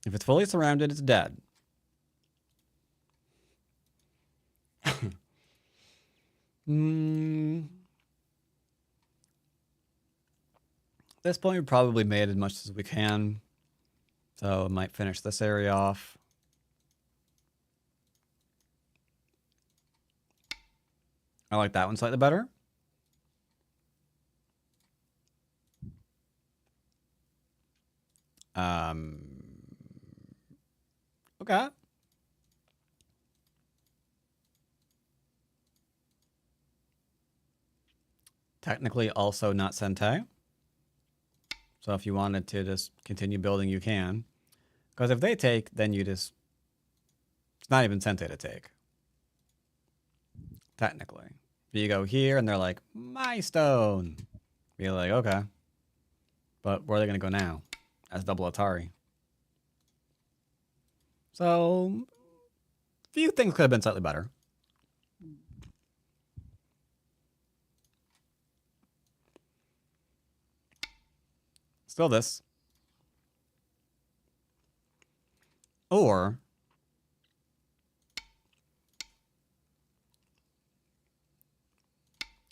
If it's fully surrounded, it's dead. At this point, we probably made as much as we can. So, I might finish this area off. I like that one slightly better. Okay. Technically also not Sentai. So if you wanted to just continue building, you can. Because if they take, then you just... It's not even Sentai to take. Technically. You go here, and they're like, my stone. You're like, okay. But where are they going to go now? As double Atari. So, a few things could have been slightly better. Still this. Or...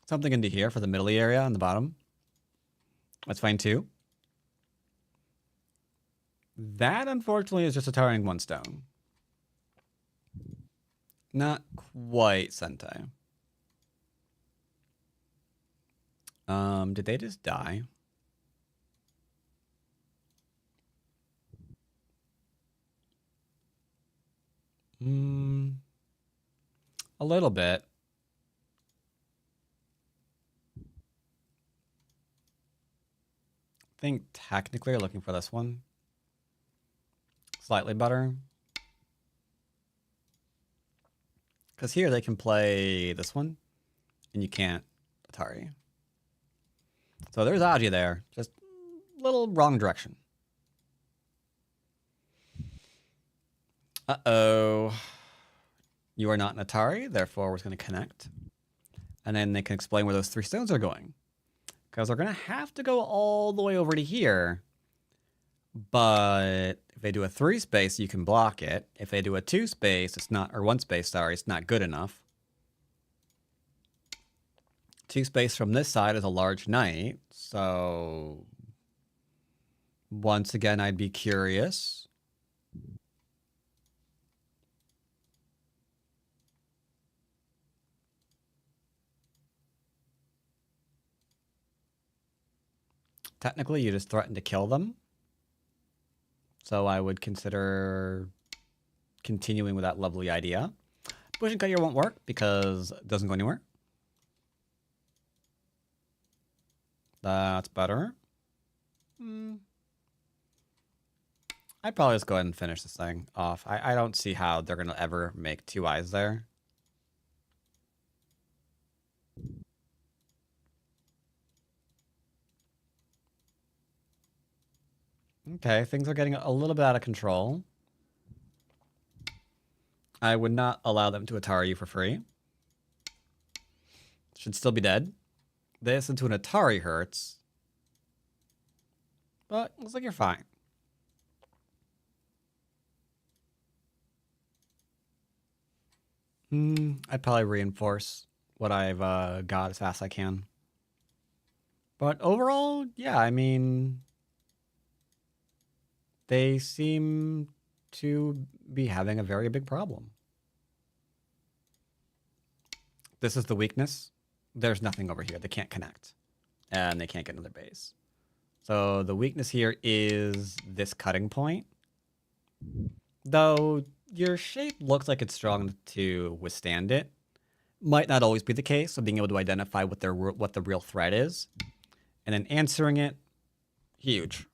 something into here for the middle area on the bottom. That's fine too. That, unfortunately, is just Atariing one stone. Not quite Sentai. Did they just die? A little bit. I think technically you're looking for this one. Slightly better. Because here they can play this one, and you can't Atari. So there's Aji there, just a little wrong direction. Uh-oh. You are not an Atari, therefore we're going to connect. And then they can explain where those 3 stones are going. Because they're going to have to go all the way over to here. But if they do a 3 space, you can block it. If they do a 2 space, it's not, or 1 space, sorry, it's not good enough. 2 space from this side is a large knight. So once again, I'd be curious. Technically, you just threaten to kill them. So I would consider continuing with that lovely idea. Push and cut here won't work because it doesn't go anywhere. That's better. I'd probably just go ahead and finish this thing off. I don't see how they're going to ever make 2 eyes there. Okay, things are getting a little bit out of control. I would not allow them to Atari you for free. Should still be dead. this into an Atari hurts. But looks like you're fine. I'd probably reinforce what I've got as fast as I can. But overall, yeah, I mean, they seem to be having a very big problem. This is the weakness. There's nothing over here. They can't connect. And they can't get another base. So the weakness here is this cutting point. Though your shape looks like it's strong to withstand it. Might not always be the case, so being able to identify what the real threat is. And then answering it, huge.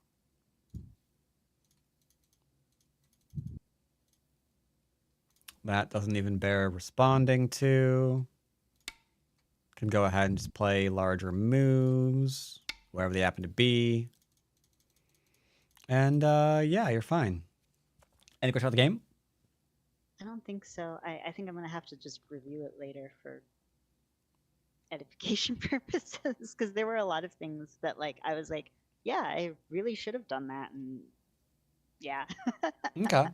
That doesn't even bear responding to. Can go ahead and just play larger moves, wherever they happen to be. And yeah, you're fine. Any question about the game? I don't think so. I think I'm going to have to just review it later for edification purposes, because there were a lot of things that like I was like, yeah, I really should have done that, and yeah. Okay.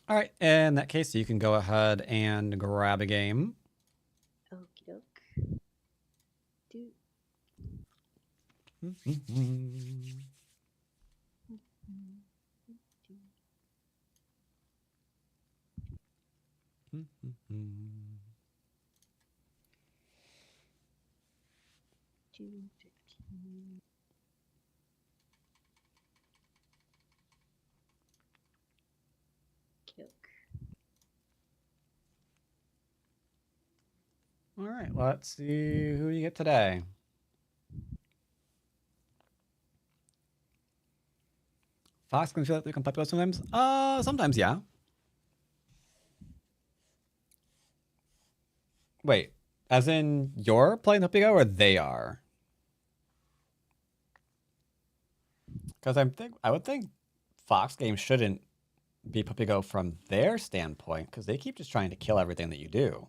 All right. In that case, you can go ahead and grab a game. Okie doke. Do. All right. Let's see who you get today. Fox can feel like they can play sometimes. Sometimes, yeah. Wait, as in you're playing the Pico or they are? Because I would think Fox games shouldn't be Puppy Go from their standpoint, because they keep just trying to kill everything that you do.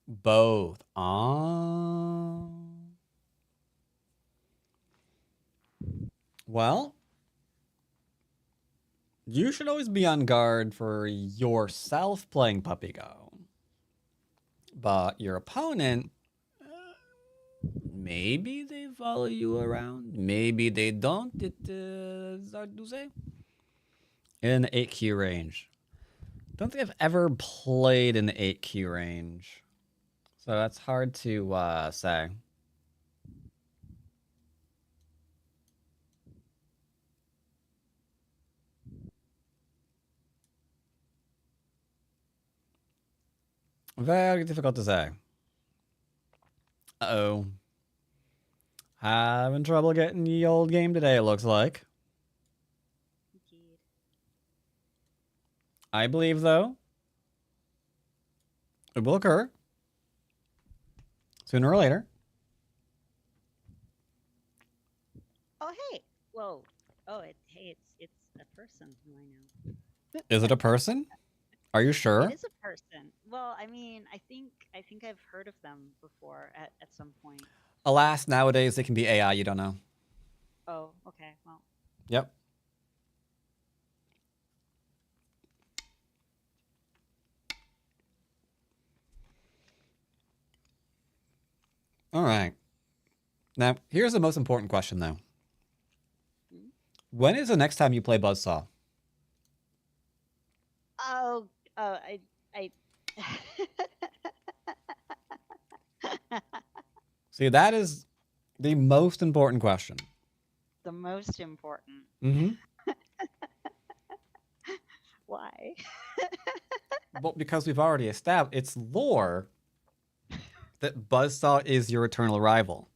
Both. Well, you should always be on guard for yourself playing Puppy Go. But your opponent, maybe they follow you around. Maybe they don't. It's hard to say. In the 8Q range. Don't think I've ever played in the 8Q range. So that's hard to say. Very difficult to say. Uh-oh. Having trouble getting the old game today, it looks like. Indeed. I believe, though, it will occur. Sooner or later. Oh hey. Whoa. Oh it's a person who I know. Is it a person? Are you sure? It is a person. Well, I mean, I think I've heard of them before at some point. Alas, nowadays they can be AI, you don't know. Oh, okay. Well. Yep. All right. Now, here's the most important question, though. When is the next time you play Buzzsaw? Oh, I See, that is the most important question. the most important. Mm-hmm. Why? Well, because we've already established it's lore that Buzzsaw is your eternal rival.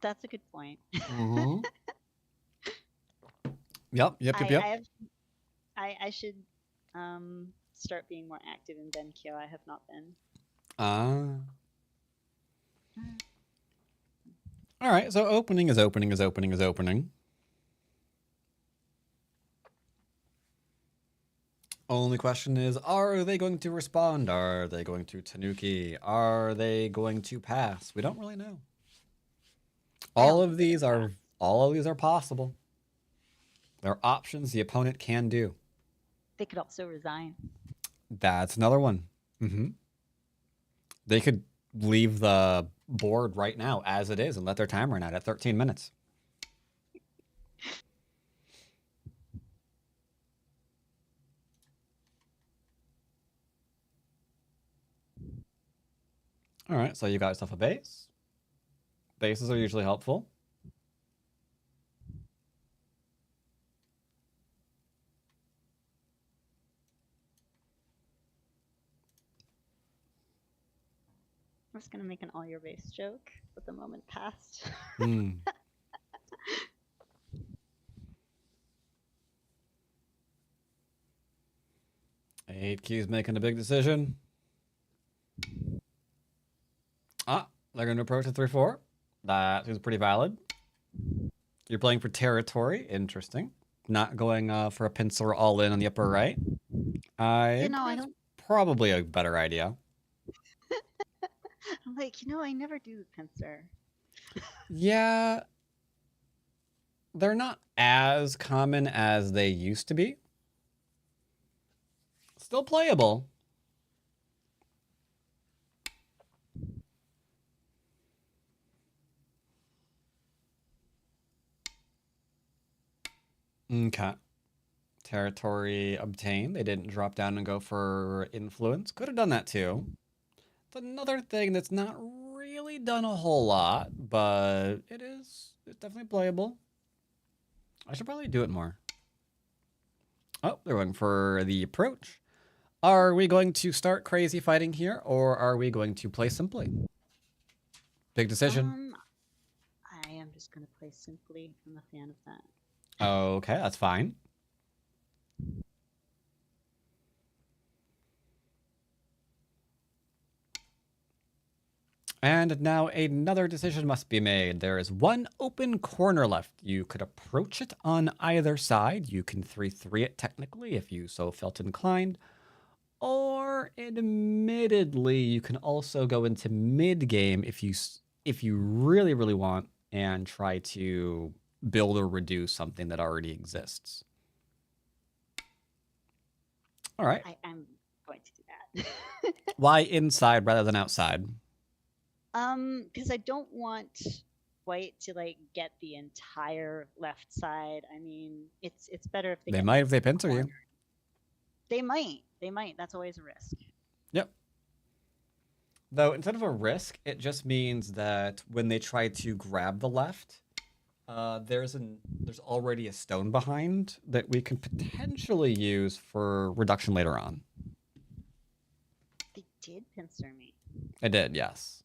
That's a good point. Mm-hmm. Yep. I should start being more active in Benkyo. I have not been. All right. So opening is opening is opening is opening. Only question is, are they going to respond? Are they going to Tanuki? Are they going to pass? We don't really know. All of these are possible. There are options the opponent can do. They could also resign. That's another one. They could leave the board right now as it is and let their time run out at 13 minutes. All right, so you got yourself a base. Bases are usually helpful. I was going to make an all your base joke, but the moment passed. Eight keys making a big decision. They're going to approach the 3-4. That seems pretty valid. You're playing for territory. Interesting. Not going for a pincer all in on the upper right. I don't. Probably a better idea. I'm like, I never do pincer. Yeah. They're not as common as they used to be. Still playable. Okay. Territory obtained. They didn't drop down and go for influence. Could have done that too. It's another thing that's not really done a whole lot, but it's definitely playable. I should probably do it more. Oh, they're going for the approach. Are we going to start crazy fighting here, or are we going to play simply? Big decision. I am just going to play simply. I'm a fan of that. Okay, that's fine. And now another decision must be made. There is one open corner left. You could approach it on either side. You can 3-3 it technically if you so felt inclined. Or admittedly, you can also go into mid-game if you really, really want and try to build or reduce something that already exists. All right. I am going to do that. Why inside rather than outside? Because I don't want white to get the entire left side. I mean, it's better if they might if they pincer you. They might. That's always a risk. Yep. Though instead of a risk, it just means that when they try to grab the left, there's already a stone behind that we can potentially use for reduction later on. They did pincer me. It did, yes.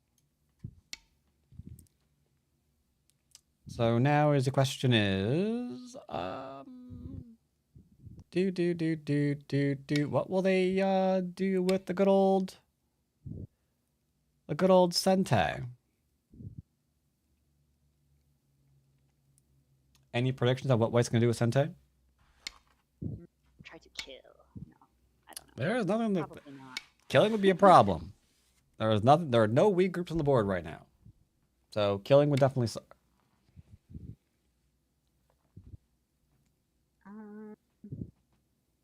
So now the question is, what will they do with the good old Sente? Any predictions on what white's gonna do with Sente? Try to kill. No, I don't know. There's nothing that Probably not. killing would be a problem. There are no weak groups on the board right now, so killing would definitely suck.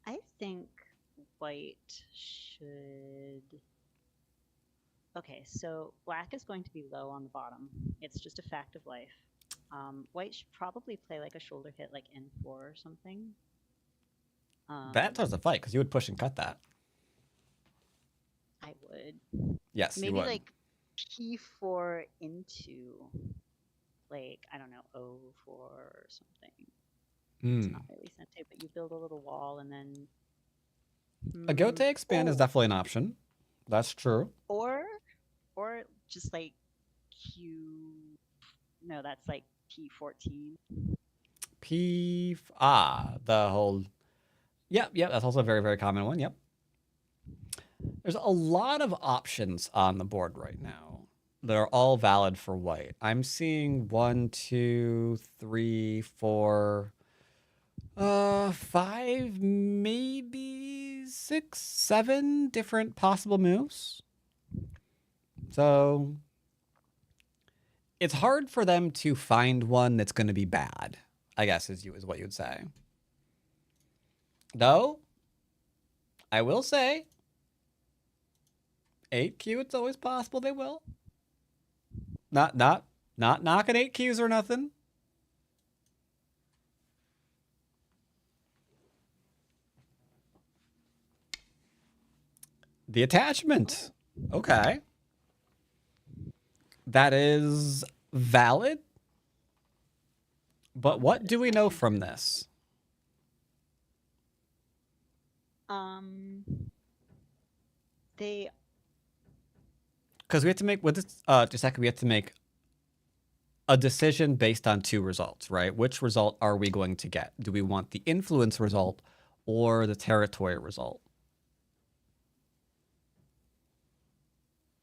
I think white should... Okay, so black is going to be low on the bottom. It's just a fact of life. White should probably play a shoulder hit N4 or something. That starts a fight because you would push and cut that. I would. Yes, maybe you would. P4 into I don't know, O4 or something. It's not really Sente, but you build a little wall and then... A Gote expand is definitely an option. That's true. Or just Q... No, that's P14. The whole... Yep, that's also a very, very common one, yep. There's a lot of options on the board right now that are all valid for white. I'm seeing 1, 2, 3, 4... 5 maybes 6, 7 different possible moves. So it's hard for them to find one that's going to be bad, I guess is what you would say. Though, I will say, 8Q, it's always possible they will. Not knocking 8Qs or nothing. The attachment. Okay. That is valid. But what do we know from this? They Because we have to make with this just a second, we have to make a decision based on 2 results, right? Which result are we going to get? Do we want the influence result or the territory result?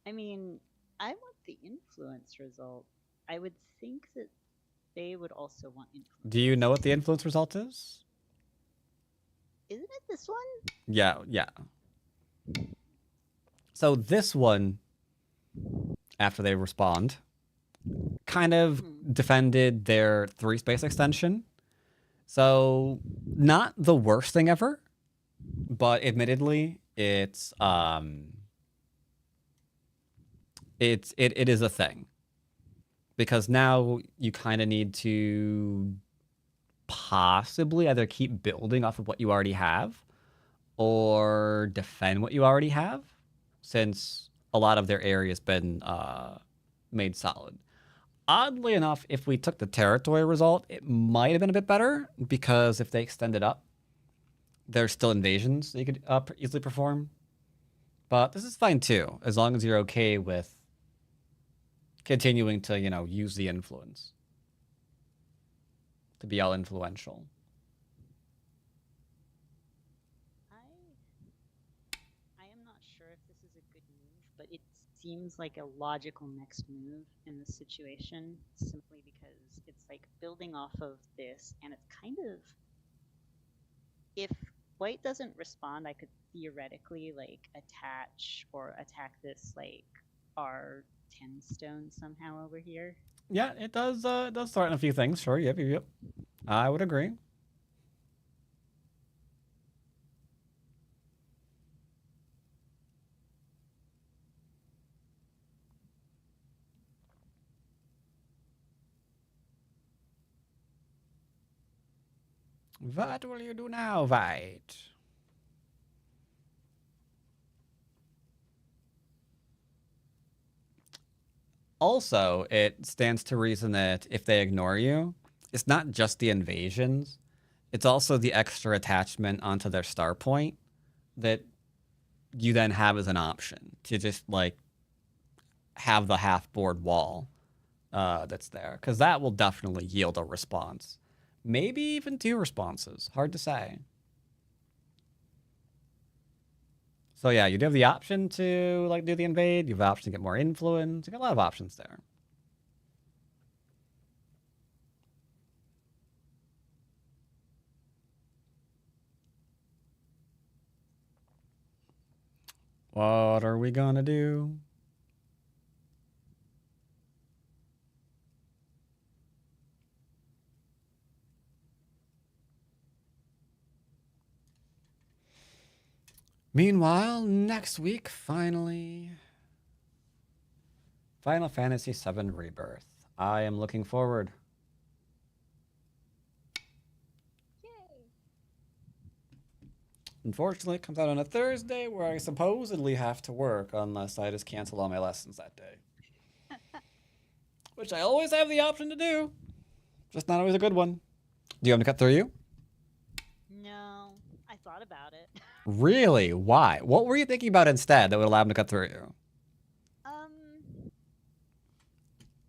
I mean, I want the influence result. I would think that they would also want influence. Do you know what the influence result is? Isn't it this one? Yeah. So this one, after they respond, kind of defended their 3 space extension. So not the worst thing ever, but admittedly, it is a thing. Because now you kind of need to possibly either keep building off of what you already have or defend what you already have, since a lot of their area has been made solid. Oddly enough, if we took the territory result, it might have been a bit better, because if they extended up, there's still invasions that you could easily perform. But this is fine too, as long as you're okay with continuing to, use the influence to be all influential. I am not sure if this is a good move, but it seems like a logical next move in this situation, simply because it's like building off of this, and it's kind of, if white doesn't respond, I could theoretically like attach or attack this like R10 stone somehow over here. Yeah, it does threaten a few things, sure. Yep. I would agree. What will you do now, White? Also, it stands to reason that if they ignore you, it's not just the invasions, it's also the extra attachment onto their star point that you then have as an option to just like have the half board wall that's there, because that will definitely yield a response. Maybe even 2 responses. Hard to say. So yeah, you do have the option to like do the invade. You have the option to get more influence. You got a lot of options there. What are we gonna do? Meanwhile, next week, finally, Final Fantasy VII Rebirth. I am looking forward. Yay! Unfortunately, it comes out on a Thursday where I supposedly have to work unless I just cancel all my lessons that day. Which I always have the option to do. Just not always a good one. Do you want me to cut through you? No, I thought about it. Really? Why? What were you thinking about instead that would allow him to cut through you?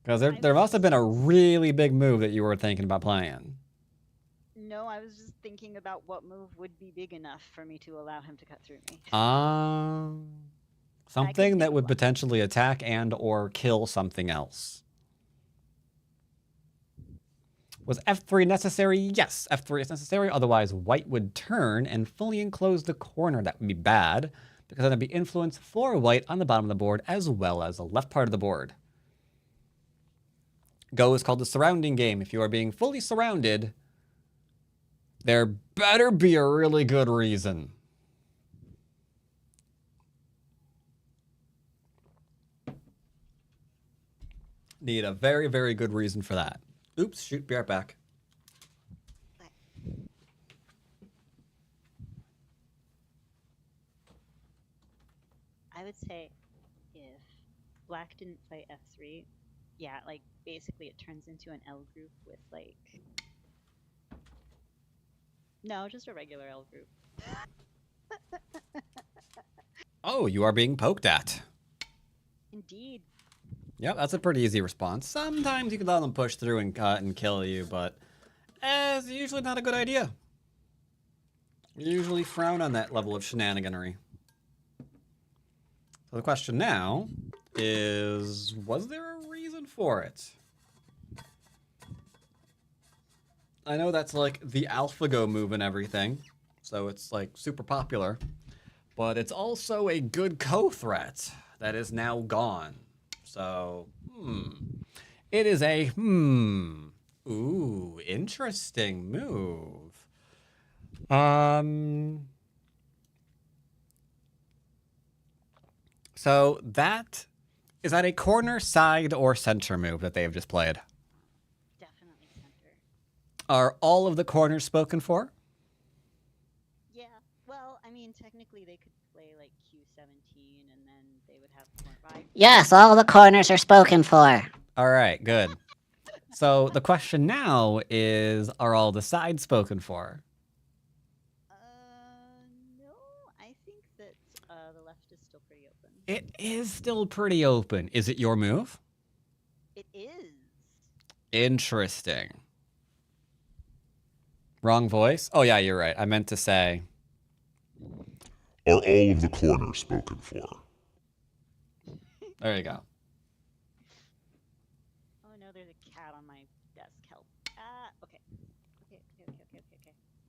Because there must have been a really big move that you were thinking about playing. No, I was just thinking about what move would be big enough for me to allow him to cut through me. Something that would potentially attack and or kill something else. Was f3 necessary? Yes, f3 is necessary. Otherwise, white would turn and fully enclose the corner. That would be bad, because then there'd be influence for white on the bottom of the board as well as the left part of the board. Go is called the surrounding game. If you are being fully surrounded, there better be a really good reason. Need a very, very good reason for that. Oops, shoot, be right back. I would say if black didn't play f3, yeah, like basically it turns into an L group with like... No, just a regular L group. Oh, you are being poked at. Indeed. Yep, that's a pretty easy response. Sometimes you can let them push through and cut and kill you, but it's usually not a good idea. We usually frown on that level of shenaniganery. So the question now is, was there a reason for it? I know that's like the AlphaGo move and everything, so it's like super popular, but it's also a good co-threat that is now gone. So, it is a, ooh, interesting move. So is that a corner, side, or center move that they have just played? Definitely center. Are all of the corners spoken for? Yeah, well, I mean, technically they could play like Q17 and then they would have corner by. Yes, all the corners are spoken for. All right, good. So the question now is, are all the sides spoken for? No, I think that the left is still pretty open. It is still pretty open. Is it your move? It is. Interesting. Wrong voice? Oh, yeah, you're right. I meant to say... Are all of the corners spoken for? There you go. Oh no, there's a cat on my desk. Help. Okay. Okay.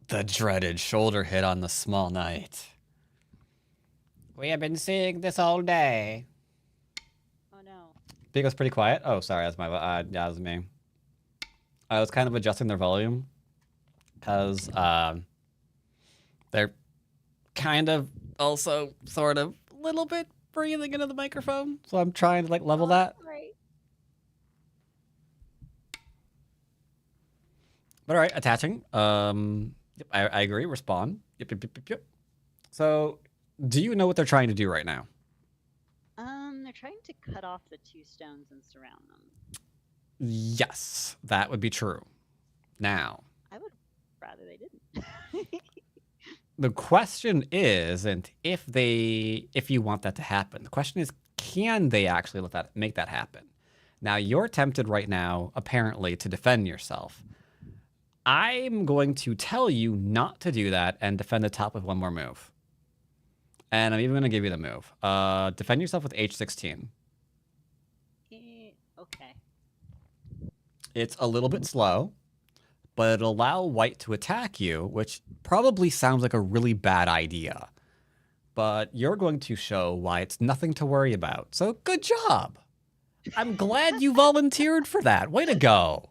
The dreaded shoulder hit on the small knight. We have been seeing this all day. Oh no. Beago's pretty quiet. Oh, sorry, that's my that was me. I was kind of adjusting their volume because they're kind of also sort of a little bit breathing into the microphone, so I'm trying to like level that. Right. But all right, attaching. Yep, I agree. Respond. Yep. So, do you know what they're trying to do right now? They're trying to cut off the two stones and surround them. Yes, that would be true. Now, I would rather they didn't. the question isn't if you want that to happen. The question is, can they actually make that happen? Now, you're tempted right now, apparently, to defend yourself. I'm going to tell you not to do that and defend the top with one more move. And I'm even going to give you the move. Defend yourself with H16. Okay. It's a little bit slow, but it'll allow white to attack you, which probably sounds like a really bad idea. But you're going to show why it's nothing to worry about. So good job. I'm glad you volunteered for that. Way to go.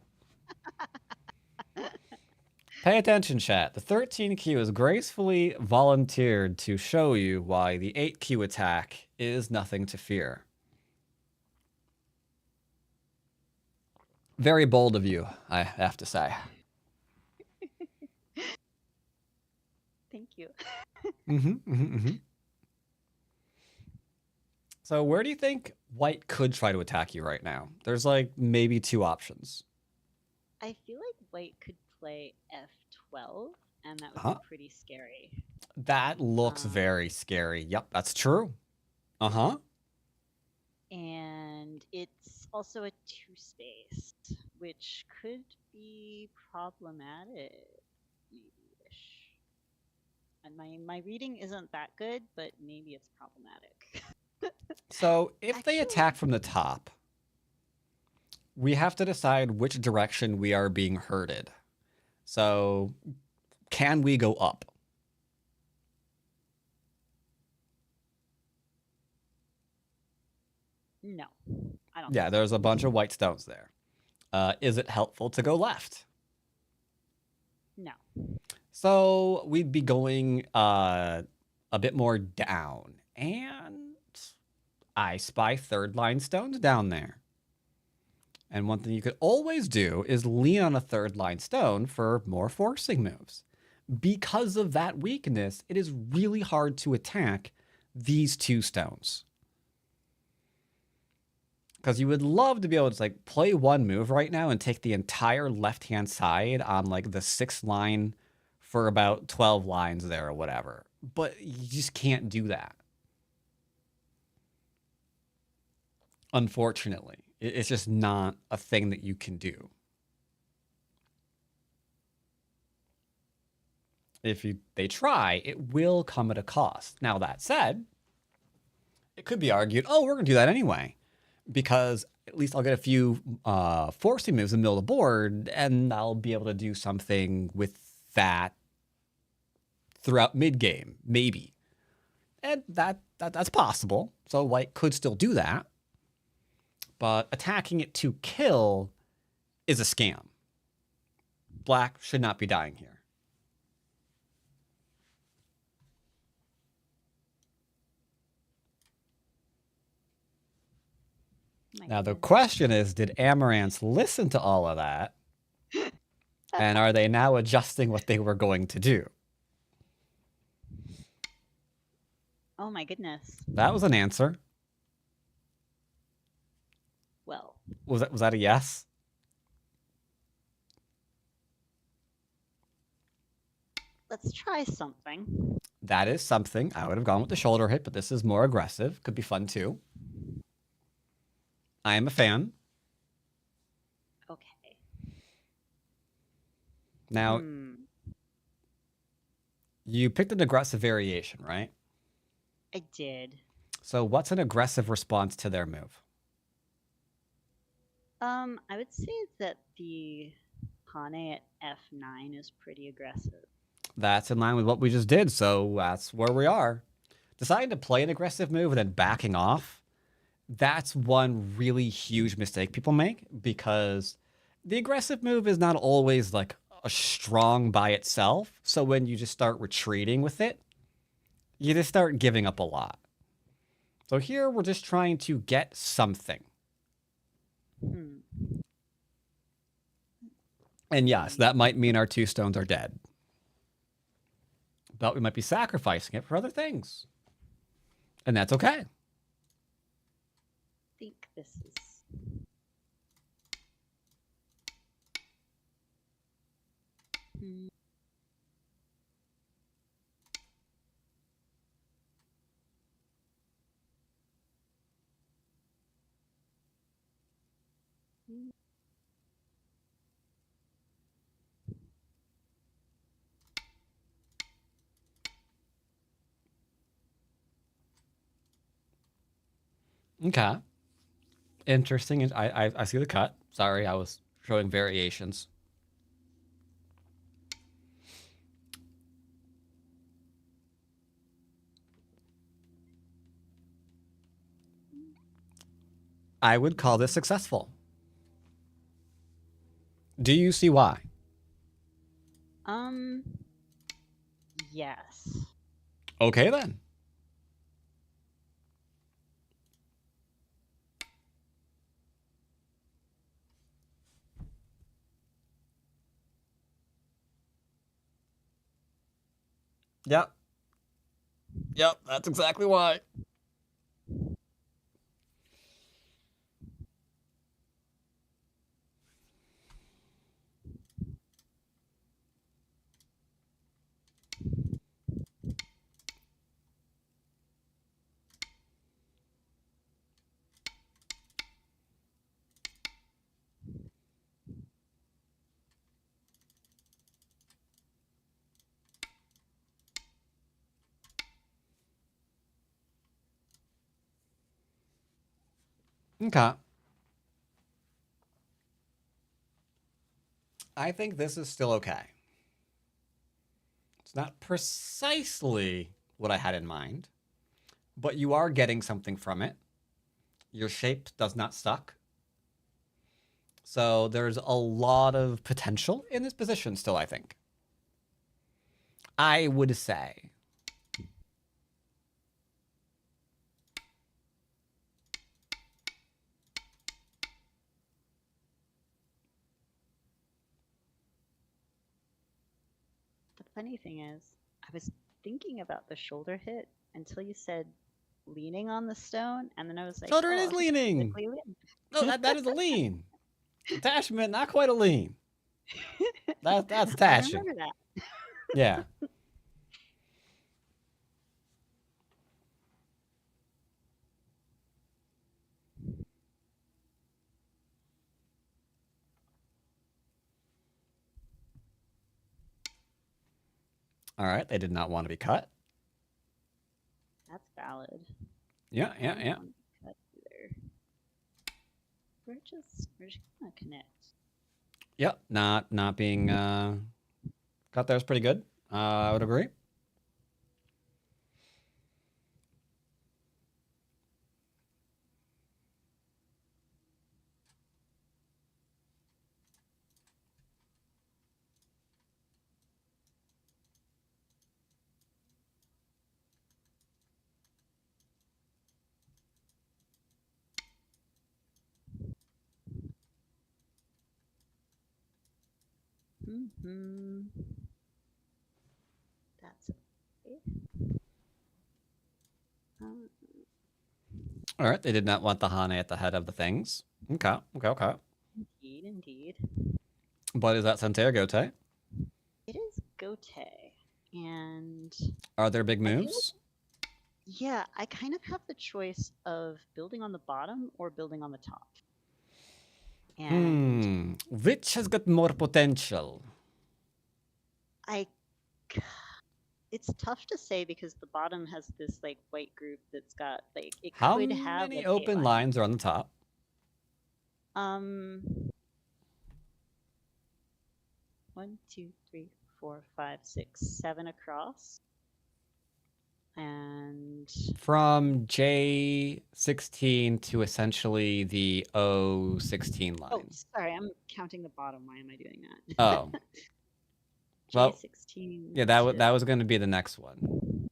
Pay attention, chat. The 13Q has gracefully volunteered to show you why the 8Q attack is nothing to fear. Very bold of you, I have to say. Thank you. So where do you think white could try to attack you right now? There's like maybe two options. I feel like white could play F12, and that would be pretty scary. That looks very scary. Yep, that's true. And it's also a 2-space, which could be problematic. And my reading isn't that good, but maybe it's problematic. So if they attack from the top, we have to decide which direction we are being herded. So, can we go up? No, I don't. Yeah, think there's a bunch of white stones there. Is it helpful to go left? so. No. So we'd be going a bit more down, and I spy third line stones down there. And one thing you could always do is lean on a third line stone for more forcing moves. Because of that weakness, it is really hard to attack these two stones. Because you would love to be able to like play one move right now and take the entire left-hand side on like the 6th line for about 12 lines there or whatever. But you just can't do that. Unfortunately, it's just not a thing that you can do. If they try, it will come at a cost. Now, that said, it could be argued, oh, we're going to do that anyway, because at least I'll get a few forcing moves in the middle of the board, and I'll be able to do something with that throughout mid-game, maybe. And that's possible. So white could still do that. But attacking it to kill is a scam. Black should not be dying here. Now, the question is, did Amaranths listen to all of that? And are they now adjusting what they were going to do? Oh my goodness. That was an answer. Well. Was that a yes? Let's try something. That is something. I would have gone with the shoulder hit, but this is more aggressive. Could be fun too. I am a fan. Okay. Now, you picked an aggressive variation, right? I did. So what's an aggressive response to their move? I would say that the Hane at F9 is pretty aggressive. That's in line with what we just did, so that's where we are. Deciding to play an aggressive move and then backing off, that's one really huge mistake people make, because the aggressive move is not always like a strong by itself. So when you just start retreating with it, you just start giving up a lot. So here we're just trying to get something. And yes, that might mean our 2 stones are dead. But we might be sacrificing it for other things. And that's okay. I think this is... Okay. Interesting. I see the cut. Sorry, I was showing variations. I would call this successful. Do you see why? Yes. Okay, then. Yep. Yep, that's exactly why. Okay. I think this is still okay. It's not precisely what I had in mind, but you are getting something from it. Your shape does not suck. So there's a lot of potential in this position still, I think. I would say. The funny thing is, I was thinking about the shoulder hit until you said leaning on the stone, and then I was like, Shoulder oh, is leaning. No, that is a lean. Attachment, not quite a lean. That's I attaching. remember that. Yeah. All right, they did not want to be cut. That's valid. Yeah. I don't want to cut either. We're just gonna connect. Yep, not being cut there is pretty good. I would agree. Mm-hmm. That's okay. All right, they did not want the Hane at the head of the things. Okay. Indeed. But is that Sente or Gote? It is Gote. And Are there big I feel moves? yeah, I kind of have the choice of building on the bottom or building on the top. And Which has got more potential? it's tough to say because the bottom has this like white group that's got like it How could have many like open lines are on the top? 1, 2, 3, 4, 5, 6, 7 across. And From J16 to essentially the O16 line. oh, sorry, I'm counting the bottom. Why am I doing that? Oh. Well, J16. yeah, that was going to be the next one.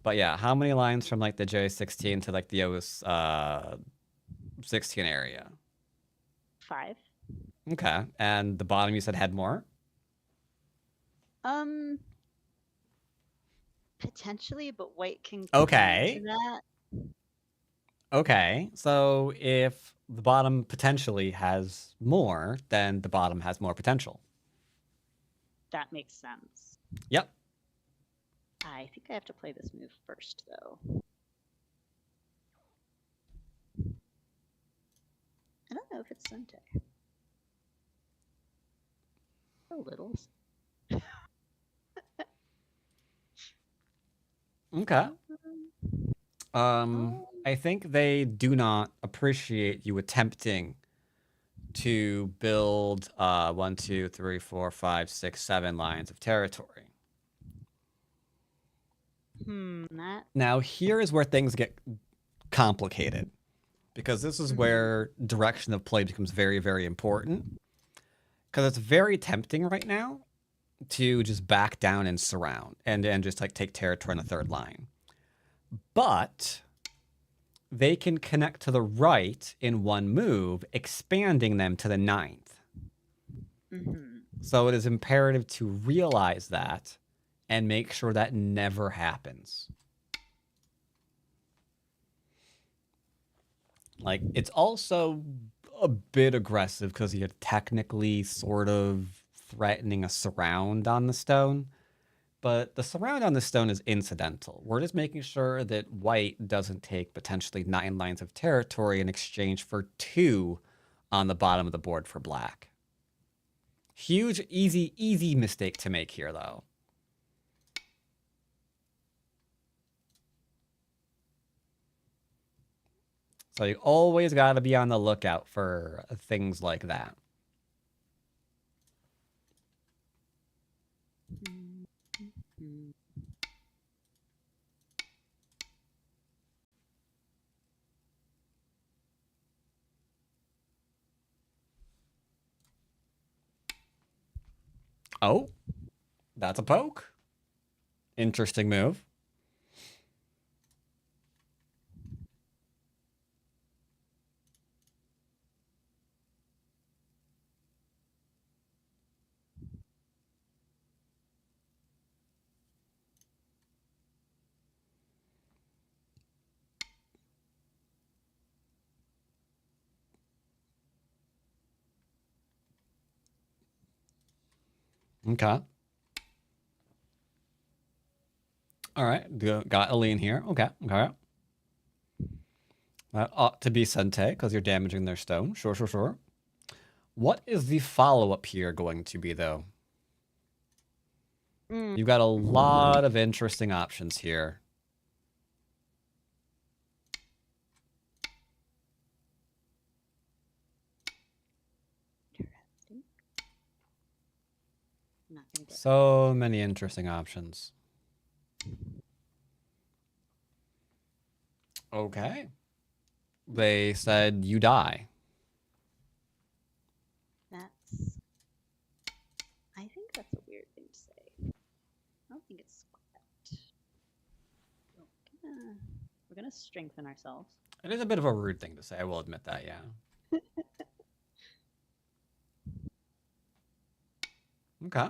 But yeah, how many lines from like the J16 to like the O16 area? 5. Okay, and the bottom you said had more? Potentially, but white can Okay. come into that. Okay, so if the bottom potentially has more, then the bottom has more potential. That makes sense. Yep. I think I have to play this move first, though. I don't know if it's Sente. A little. Okay. I think they do not appreciate you attempting to build 1, 2, 3, 4, 5, 6, 7 lines of territory. Now here is where things get complicated, because this is where direction of play becomes very, very important. Because it's very tempting right now to just back down and surround and just like take territory on the third line. But they can connect to the right in one move, expanding them to the 9th. So it is imperative to realize that and make sure that never happens. Like, it's also a bit aggressive because you're technically sort of threatening a surround on the stone. But the surround on the stone is incidental. We're just making sure that white doesn't take potentially 9 lines of territory in exchange for 2 on the bottom of the board for black. Huge, easy mistake to make here, though. So you always got to be on the lookout for things like that. Oh, that's a poke. Interesting move. Okay. All right. Got a lean here. Okay. Okay. That ought to be Sente because you're damaging their stone. Sure, sure, sure. What is the follow-up here going to be, though? You've got a lot of interesting options here. Interesting. Not gonna get So many interesting options. Okay. They said you die. that's. I think that's a weird thing to say. I don't think it's correct. We're gonna strengthen ourselves. It is a bit of a rude thing to say, I will admit that, yeah. Okay.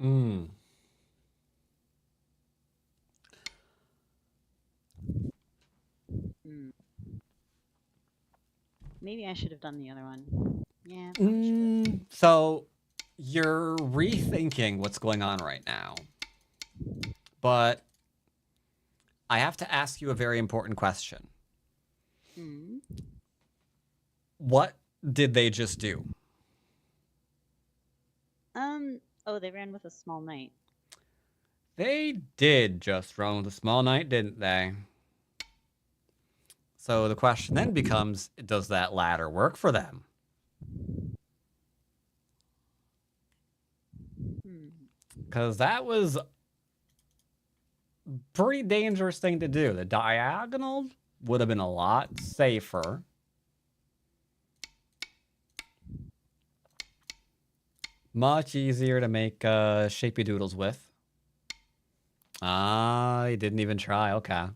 Mm. Mm. Maybe I should have done the other one. Yeah, probably should have. So you're rethinking what's going on right now. But I have to ask you a very important question. What did they just do? Oh, they ran with a small knight. They did just run with a small knight, didn't they? So the question then becomes, does that ladder work for them? Because that was a pretty dangerous thing to do. The diagonal would have been a lot safer. Much easier to make shapy doodles with. Ah, they didn't even try. Okay.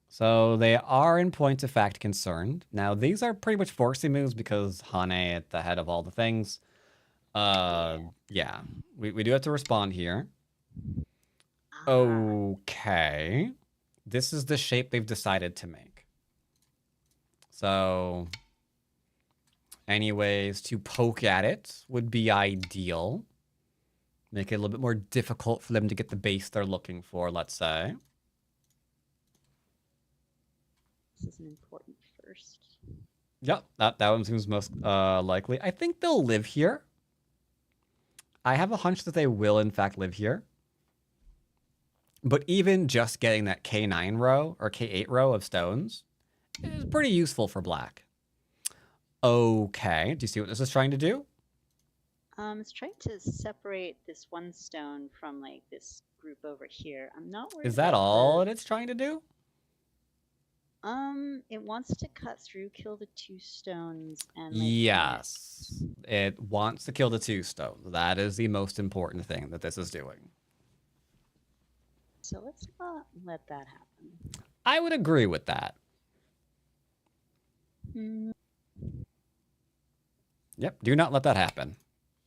So they are in point of fact concerned. Now, these are pretty much forcey moves because Hane at the head of all the things. Yeah. We do have to respond here. Okay. This is the shape they've decided to make. So, anyways, to poke at it would be ideal. Make it a little bit more difficult for them to get the base they're looking for, let's say. This is an important first. Yep, that one seems most likely. I think they'll live here. I have a hunch that they will, in fact, live here. But even just getting that K9 row or K8 row of stones is pretty useful for black. Okay, do you see what this is trying to do? It's trying to separate this one stone from like this group over here. I'm not worried. Is that all it's trying to do? It wants to cut through, kill the two stones, and like, yes, it wants to kill the two stones. That is the most important thing that this is doing. So let's not let that happen. I would agree with that. Yep, do not let that happen.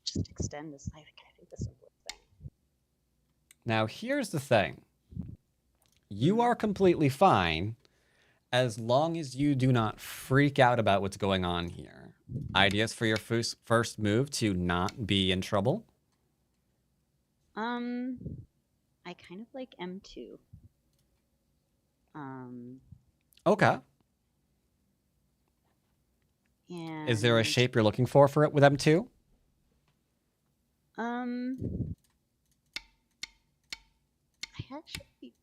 Just extend this. I think the simplest thing. Now, here's the thing. You are completely fine as long as you do not freak out about what's going on here. Ideas for your first move to not be in trouble? I kind of like M2. Okay. And is there a shape you're looking for it with M2? I actually...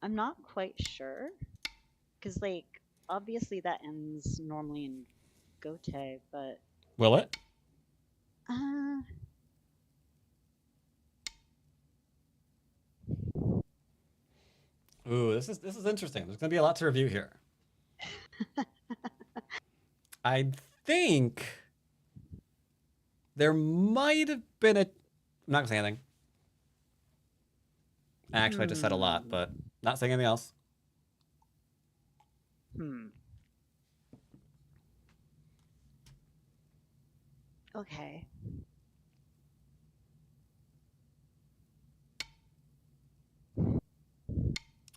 I'm not quite sure. Because, like, obviously that ends normally in Gote, but Will it? Ooh, this is interesting. There's gonna be a lot to review here. I think there might have been a. I'm not gonna say anything. Actually, I just said a lot, but not saying anything else. Okay.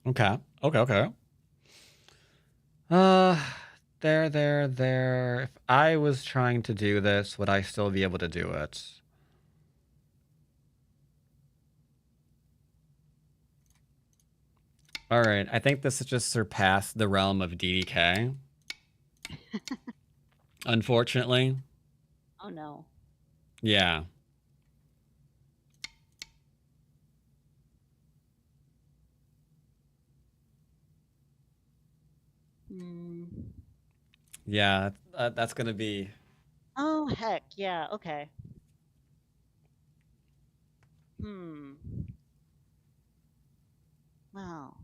Okay. There. If I was trying to do this, would I still be able to do it? All right. I think this has just surpassed the realm of DDK. Unfortunately. Oh no. Yeah. Yeah, that's gonna be. Oh heck, yeah. Okay. Wow.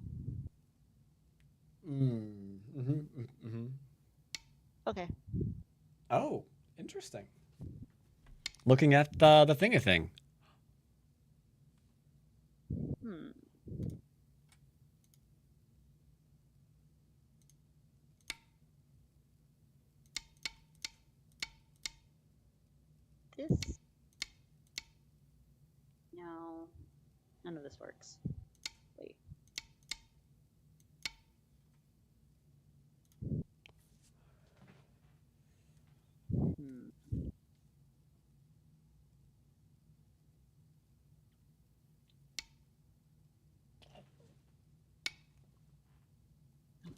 Okay. Oh, interesting. Looking at the thingy thing. This. No. None of this works. Wait.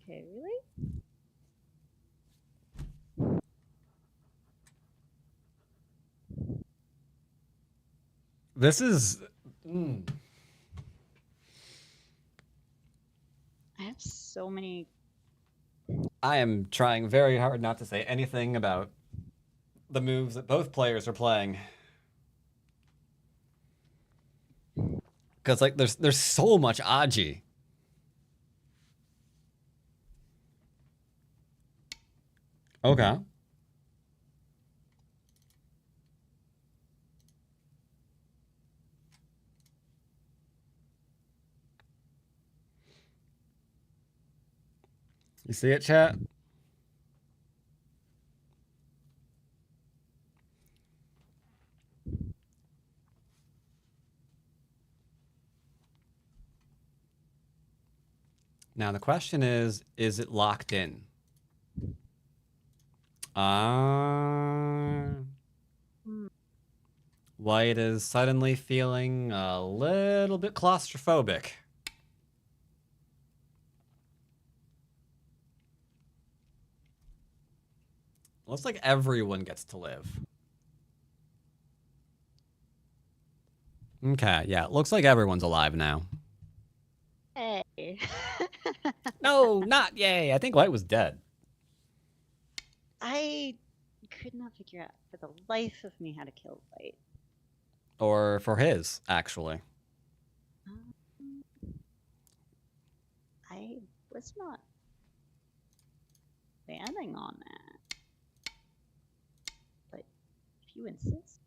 Okay, really? This is. I have so many. I am trying very hard not to say anything about the moves that both players are playing. Because like there's so much Aji. Okay. You see it, chat? Now the question is it locked in? White is suddenly feeling a little bit claustrophobic. Looks like everyone gets to live. Okay, yeah, it looks like everyone's alive now. Hey. No, not yay. I think White was dead. I could not figure out for the life of me how to kill White. Or for his, actually. I was not planning on that. But if you insist.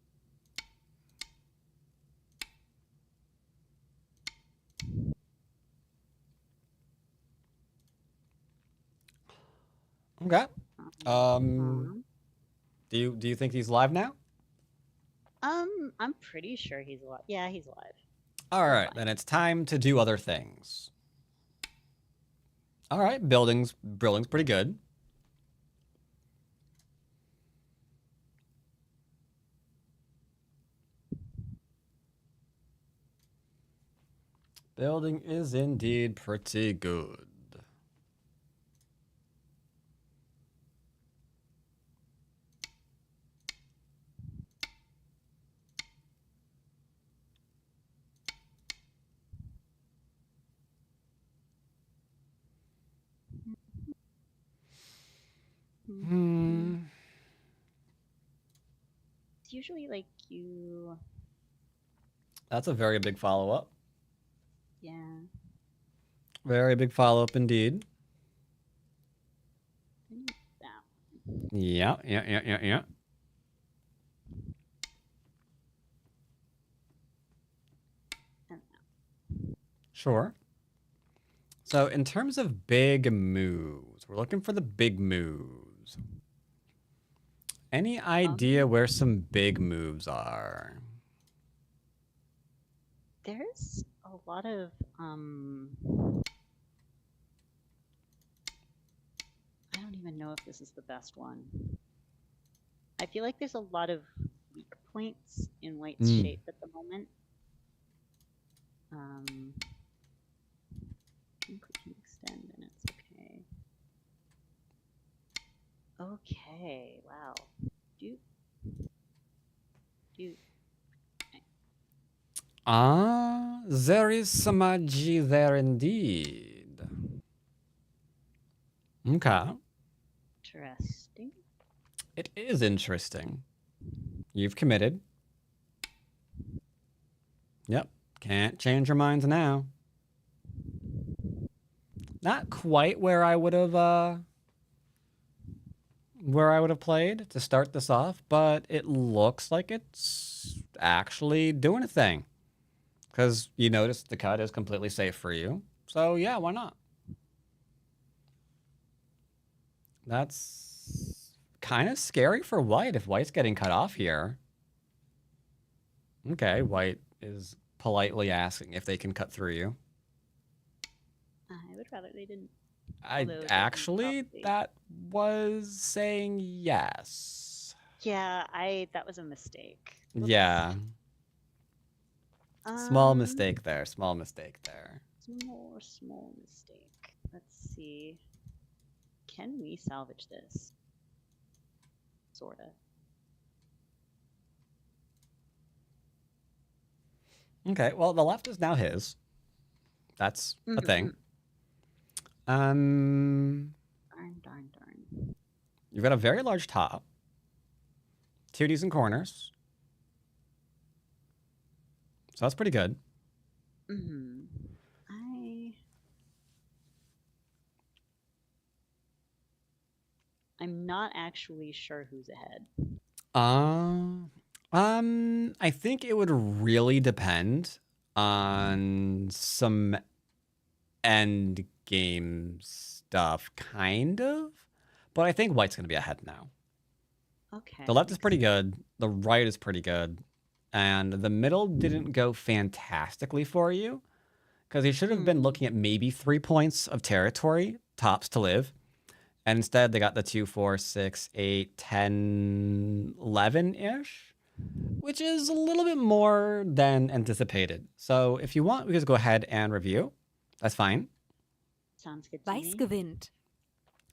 Okay. Do you think he's alive now? I'm pretty sure he's alive. Yeah, he's alive. All right, then it's time to do other things. All right, building's pretty good. Building is indeed pretty good. It's usually like you. That's a very big follow-up. Yeah. Very big follow-up indeed. That. Yeah. And Sure. So in terms of big moves, we're looking for the big moves. Any idea where some big moves are? there's a lot of I don't even know if this is the best one. I feel like there's a lot of weak points in White's shape at the moment. We can extend and it's okay. Okay, wow. There is some magie there indeed. Okay. Interesting. It is interesting. You've committed. Yep. Can't change your minds now. Not quite where I would have played to start this off, but it looks like it's actually doing a thing. Because you notice the cut is completely safe for you. So yeah, why not? That's kind of scary for White if White's getting cut off here. Okay, White is politely asking if they can cut through you. I would rather they didn't. That was saying yes. Yeah, that was a mistake. Whoops. Yeah. Small mistake there. Small mistake there. Small mistake. Let's see. Can we salvage this? Sorta. Okay, well, the left is now his. That's a thing. Darn. You've got a very large top. 2 decent corners. So that's pretty good. I'm not actually sure who's ahead. I think it would really depend on some end game stuff, kind of. But I think White's going to be ahead now. Okay. The left is pretty good. The right is pretty good. And the middle didn't go fantastically for you. Because you should have been looking at maybe 3 points of territory, tops to live. And instead, they got the 2, 4, 6, 8, 10, 11-ish. Which is a little bit more than anticipated. So if you want, we can just go ahead and review. That's fine. Sounds good to Weiß me. gewinnt.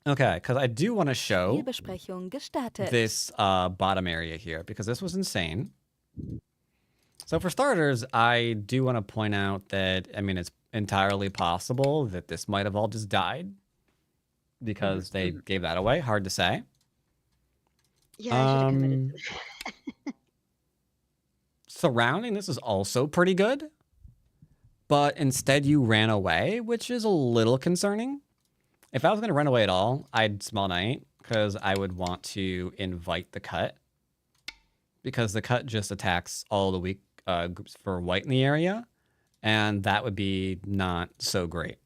Okay, because I do want to show Spielbesprechung gestartet. this bottom area here, because this was insane. So for starters, I do want to point out that, I mean, it's entirely possible that this might have all just died because they gave that away. Hard to say. Yeah, I should have committed to that. Surrounding this is also pretty good, but instead you ran away, which is a little concerning. If I was going to run away at all, I'd small knight because I would want to invite the cut, because the cut just attacks all the weak groups for White in the area, and that would be not so great.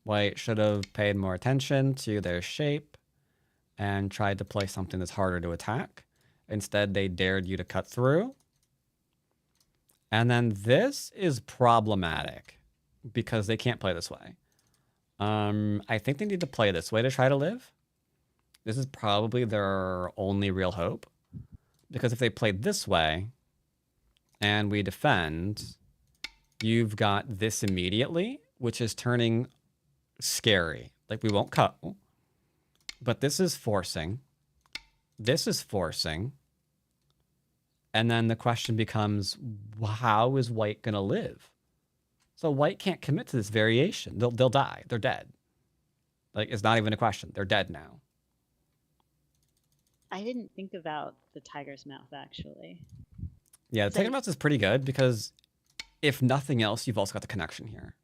White should have paid more attention to their shape and tried to play something that's harder to attack. Instead, they dared you to cut through. And then this is problematic because they can't play this way. I think they need to play this way to try to live. This is probably their only real hope. Because if they played this way and we defend, you've got this immediately, which is turning scary. Like, we won't cut. But this is forcing. This is forcing. And then the question becomes, how is White going to live? So White can't commit to this variation. They'll die. They're dead. Like, it's not even a question. They're dead now. I didn't think about the tiger's mouth, actually. Yeah, the So Tiger Mouse is pretty good because if nothing else, you've also got the connection here.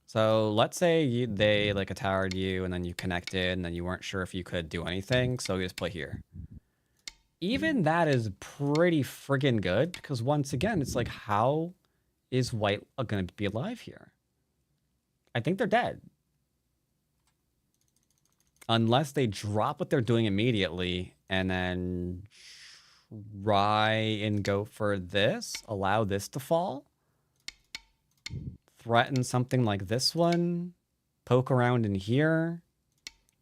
So let's say they like attacked you and then you connected and then you weren't sure if you could do anything, so you just play here. Even that is pretty friggin' good because once again, it's like, how is white going to be alive here? I think they're dead. Unless they drop what they're doing immediately and then try and go for this, allow this to fall, threaten something like this one, poke around in here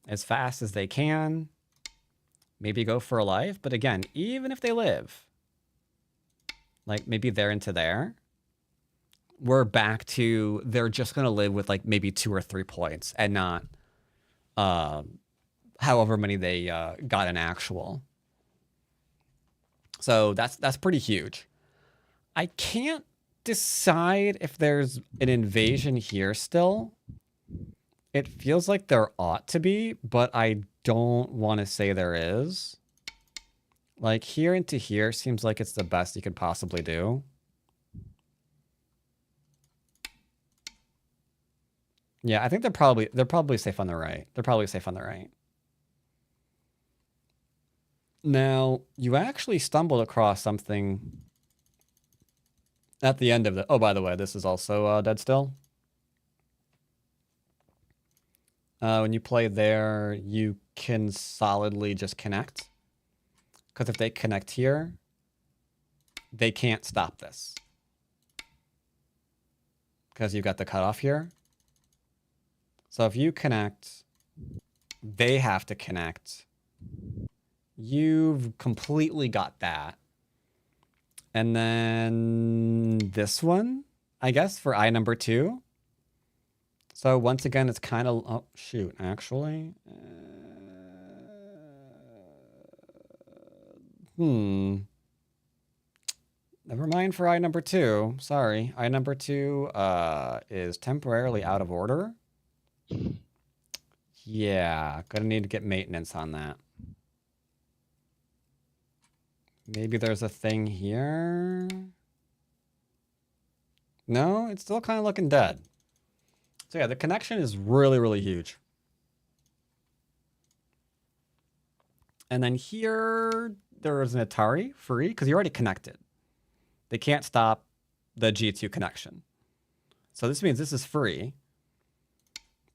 as fast as they can, maybe go for a life. But again, even if they live, like maybe they're into there, we're back to they're just going to live with like maybe 2 or 3 points and not however many they got in actual. So that's pretty huge. I can't decide if there's an invasion here still. It feels like there ought to be, but I don't want to say there is. Like here into here seems like it's the best you could possibly do. Yeah, I think they're probably safe on the right. They're probably safe on the right. Now, you actually stumbled across something at the end of the... Oh, by the way, this is also dead still. When you play there, you can solidly just connect. Because if they connect here, they can't stop this. Because you've got the cutoff here. So if you connect, they have to connect. You've completely got that. And then this one, I guess, for eye number 2. So once again, it's kind of... Oh, shoot, actually. Never mind for eye number 2. Sorry. Eye number 2 is temporarily out of order. Yeah, gonna need to get maintenance on that. Maybe there's a thing here. No, it's still kind of looking dead. So yeah, the connection is really, really huge. And then here, there is an Atari free because you already connected. They can't stop the G2 connection. So this means this is free.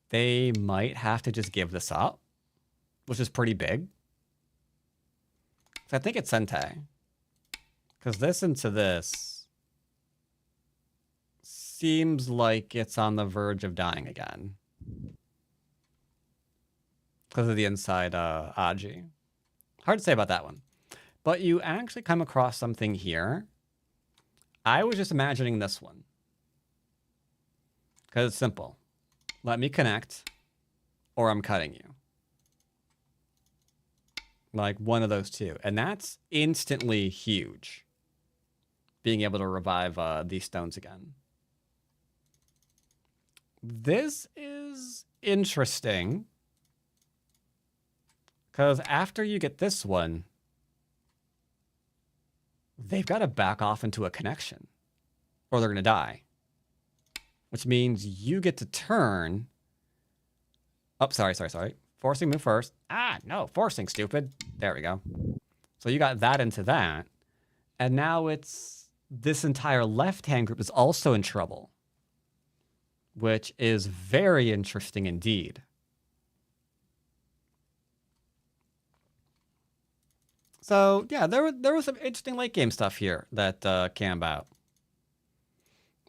They might have to just give this up, which is pretty big. So I think it's Sente. Because this into this seems like it's on the verge of dying again. Because of the inside Aji. Hard to say about that one. But you actually come across something here. I was just imagining this one. Because it's simple. Let me connect, or I'm cutting you. Like one of those two. And that's instantly huge. Being able to revive these stones again. This is interesting. Because after you get this one, they've got to back off into a connection. Or they're going to die. Which means you get to turn... Oh, sorry. Forcing move first. Ah, no, forcing, stupid. There we go. So you got that into that. And now it's... This entire left-hand group is also in trouble. Which is very interesting indeed. So, yeah, there was some interesting late-game stuff here that came about.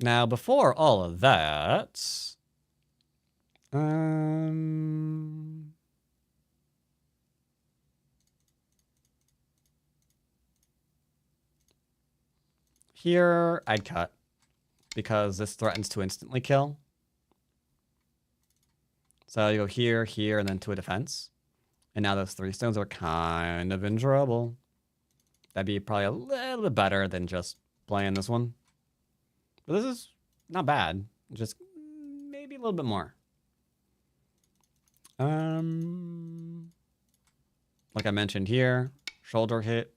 Now, before all of that... Here, I'd cut. Because this threatens to instantly kill. So you go here, here, and then to a defense. And now those 3 stones are kind of in trouble. That'd be probably a little bit better than just playing this one. But this is not bad. Just maybe a little bit more. Like like I mentioned here, shoulder hit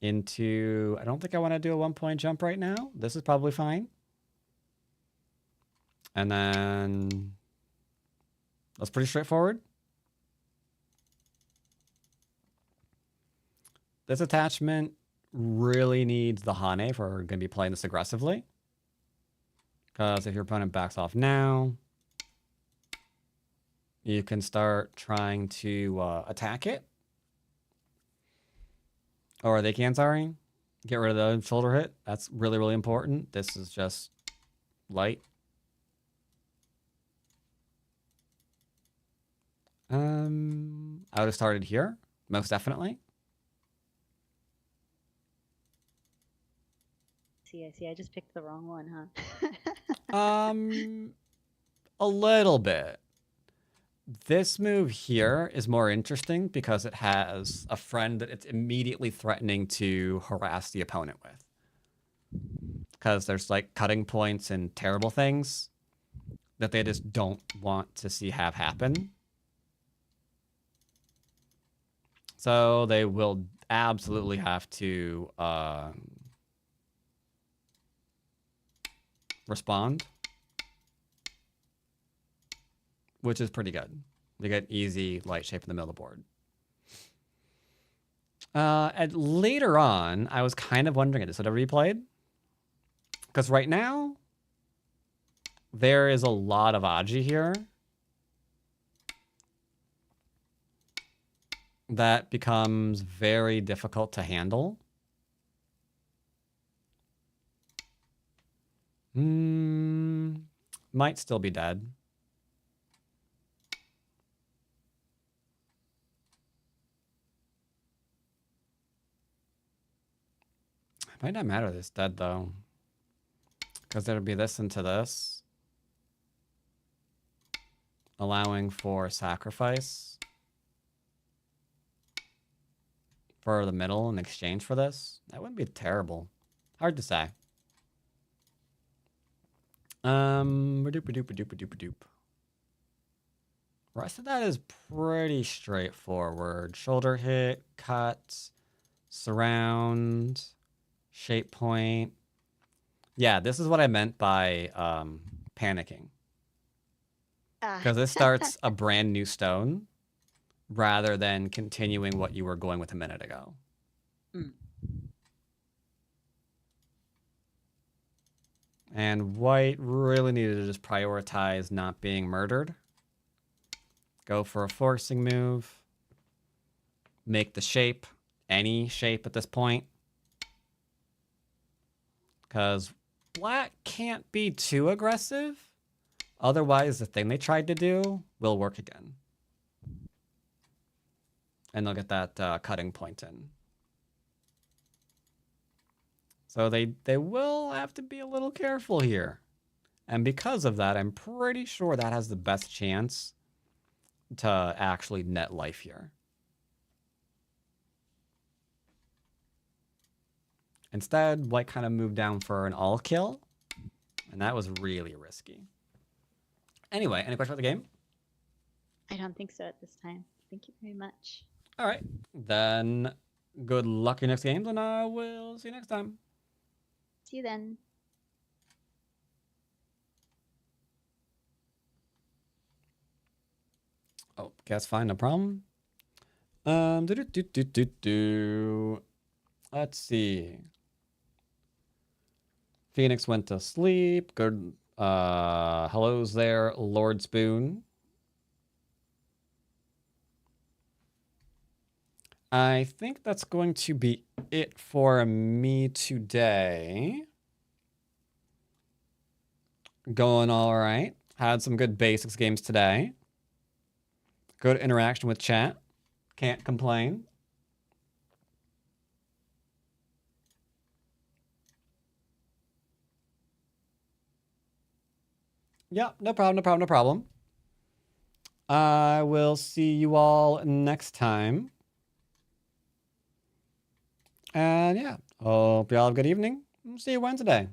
into... I don't think I want to do a 1-point jump right now. This is probably fine. And then... That's pretty straightforward. This attachment really needs the Hane if we're going to be playing this aggressively. Because if your opponent backs off now, you can start trying to attack it. Or they can, sorry. Get rid of the shoulder hit. That's really, really important. This is just light. I would have started here, most definitely. I see. I just picked the wrong one, huh? A little bit. This move here is more interesting because it has a friend that it's immediately threatening to harass the opponent with. Because there's like cutting points and terrible things that they just don't want to see have happen. So they will absolutely have to respond, which is pretty good. They get easy light shape in the middle of the board. And later on, I was kind of wondering if this would ever be played. Because right now, there is a lot of Aji here that becomes very difficult to handle. Might still be dead. It might not matter that it's dead, though. Because there'll be this into this. Allowing for sacrifice. For the middle in exchange for this. That wouldn't be terrible. Hard to say. Ba-doop. Rest of that is pretty straightforward. Shoulder hit, cut, surround, shape point. Yeah, this is what I meant by panicking. Because this starts a brand new stone rather than continuing what you were going with a minute ago. And white really needed to just prioritize not being murdered. Go for a forcing move. Make the shape, any shape at this point. Because black can't be too aggressive. Otherwise, the thing they tried to do will work again. And they'll get that cutting point in. So they will have to be a little careful here. And because of that, I'm pretty sure that has the best chance to actually net life here. Instead, white kind of moved down for an all kill. And that was really risky. Anyway, any questions about the game? I don't think so at this time. Thank you very much. All right. Then good luck in your next games, and I will see you next time. See you then. Oh, that's fine, no problem. Let's see. Phoenix went to sleep. Good. Hello's there, Lord Spoon. I think that's going to be it for me today. Going all right. Had some good basics games today. Good interaction with chat. Can't complain. Yeah, no problem. I will see you all next time. And yeah, hope y'all have a good evening. See you Wednesday.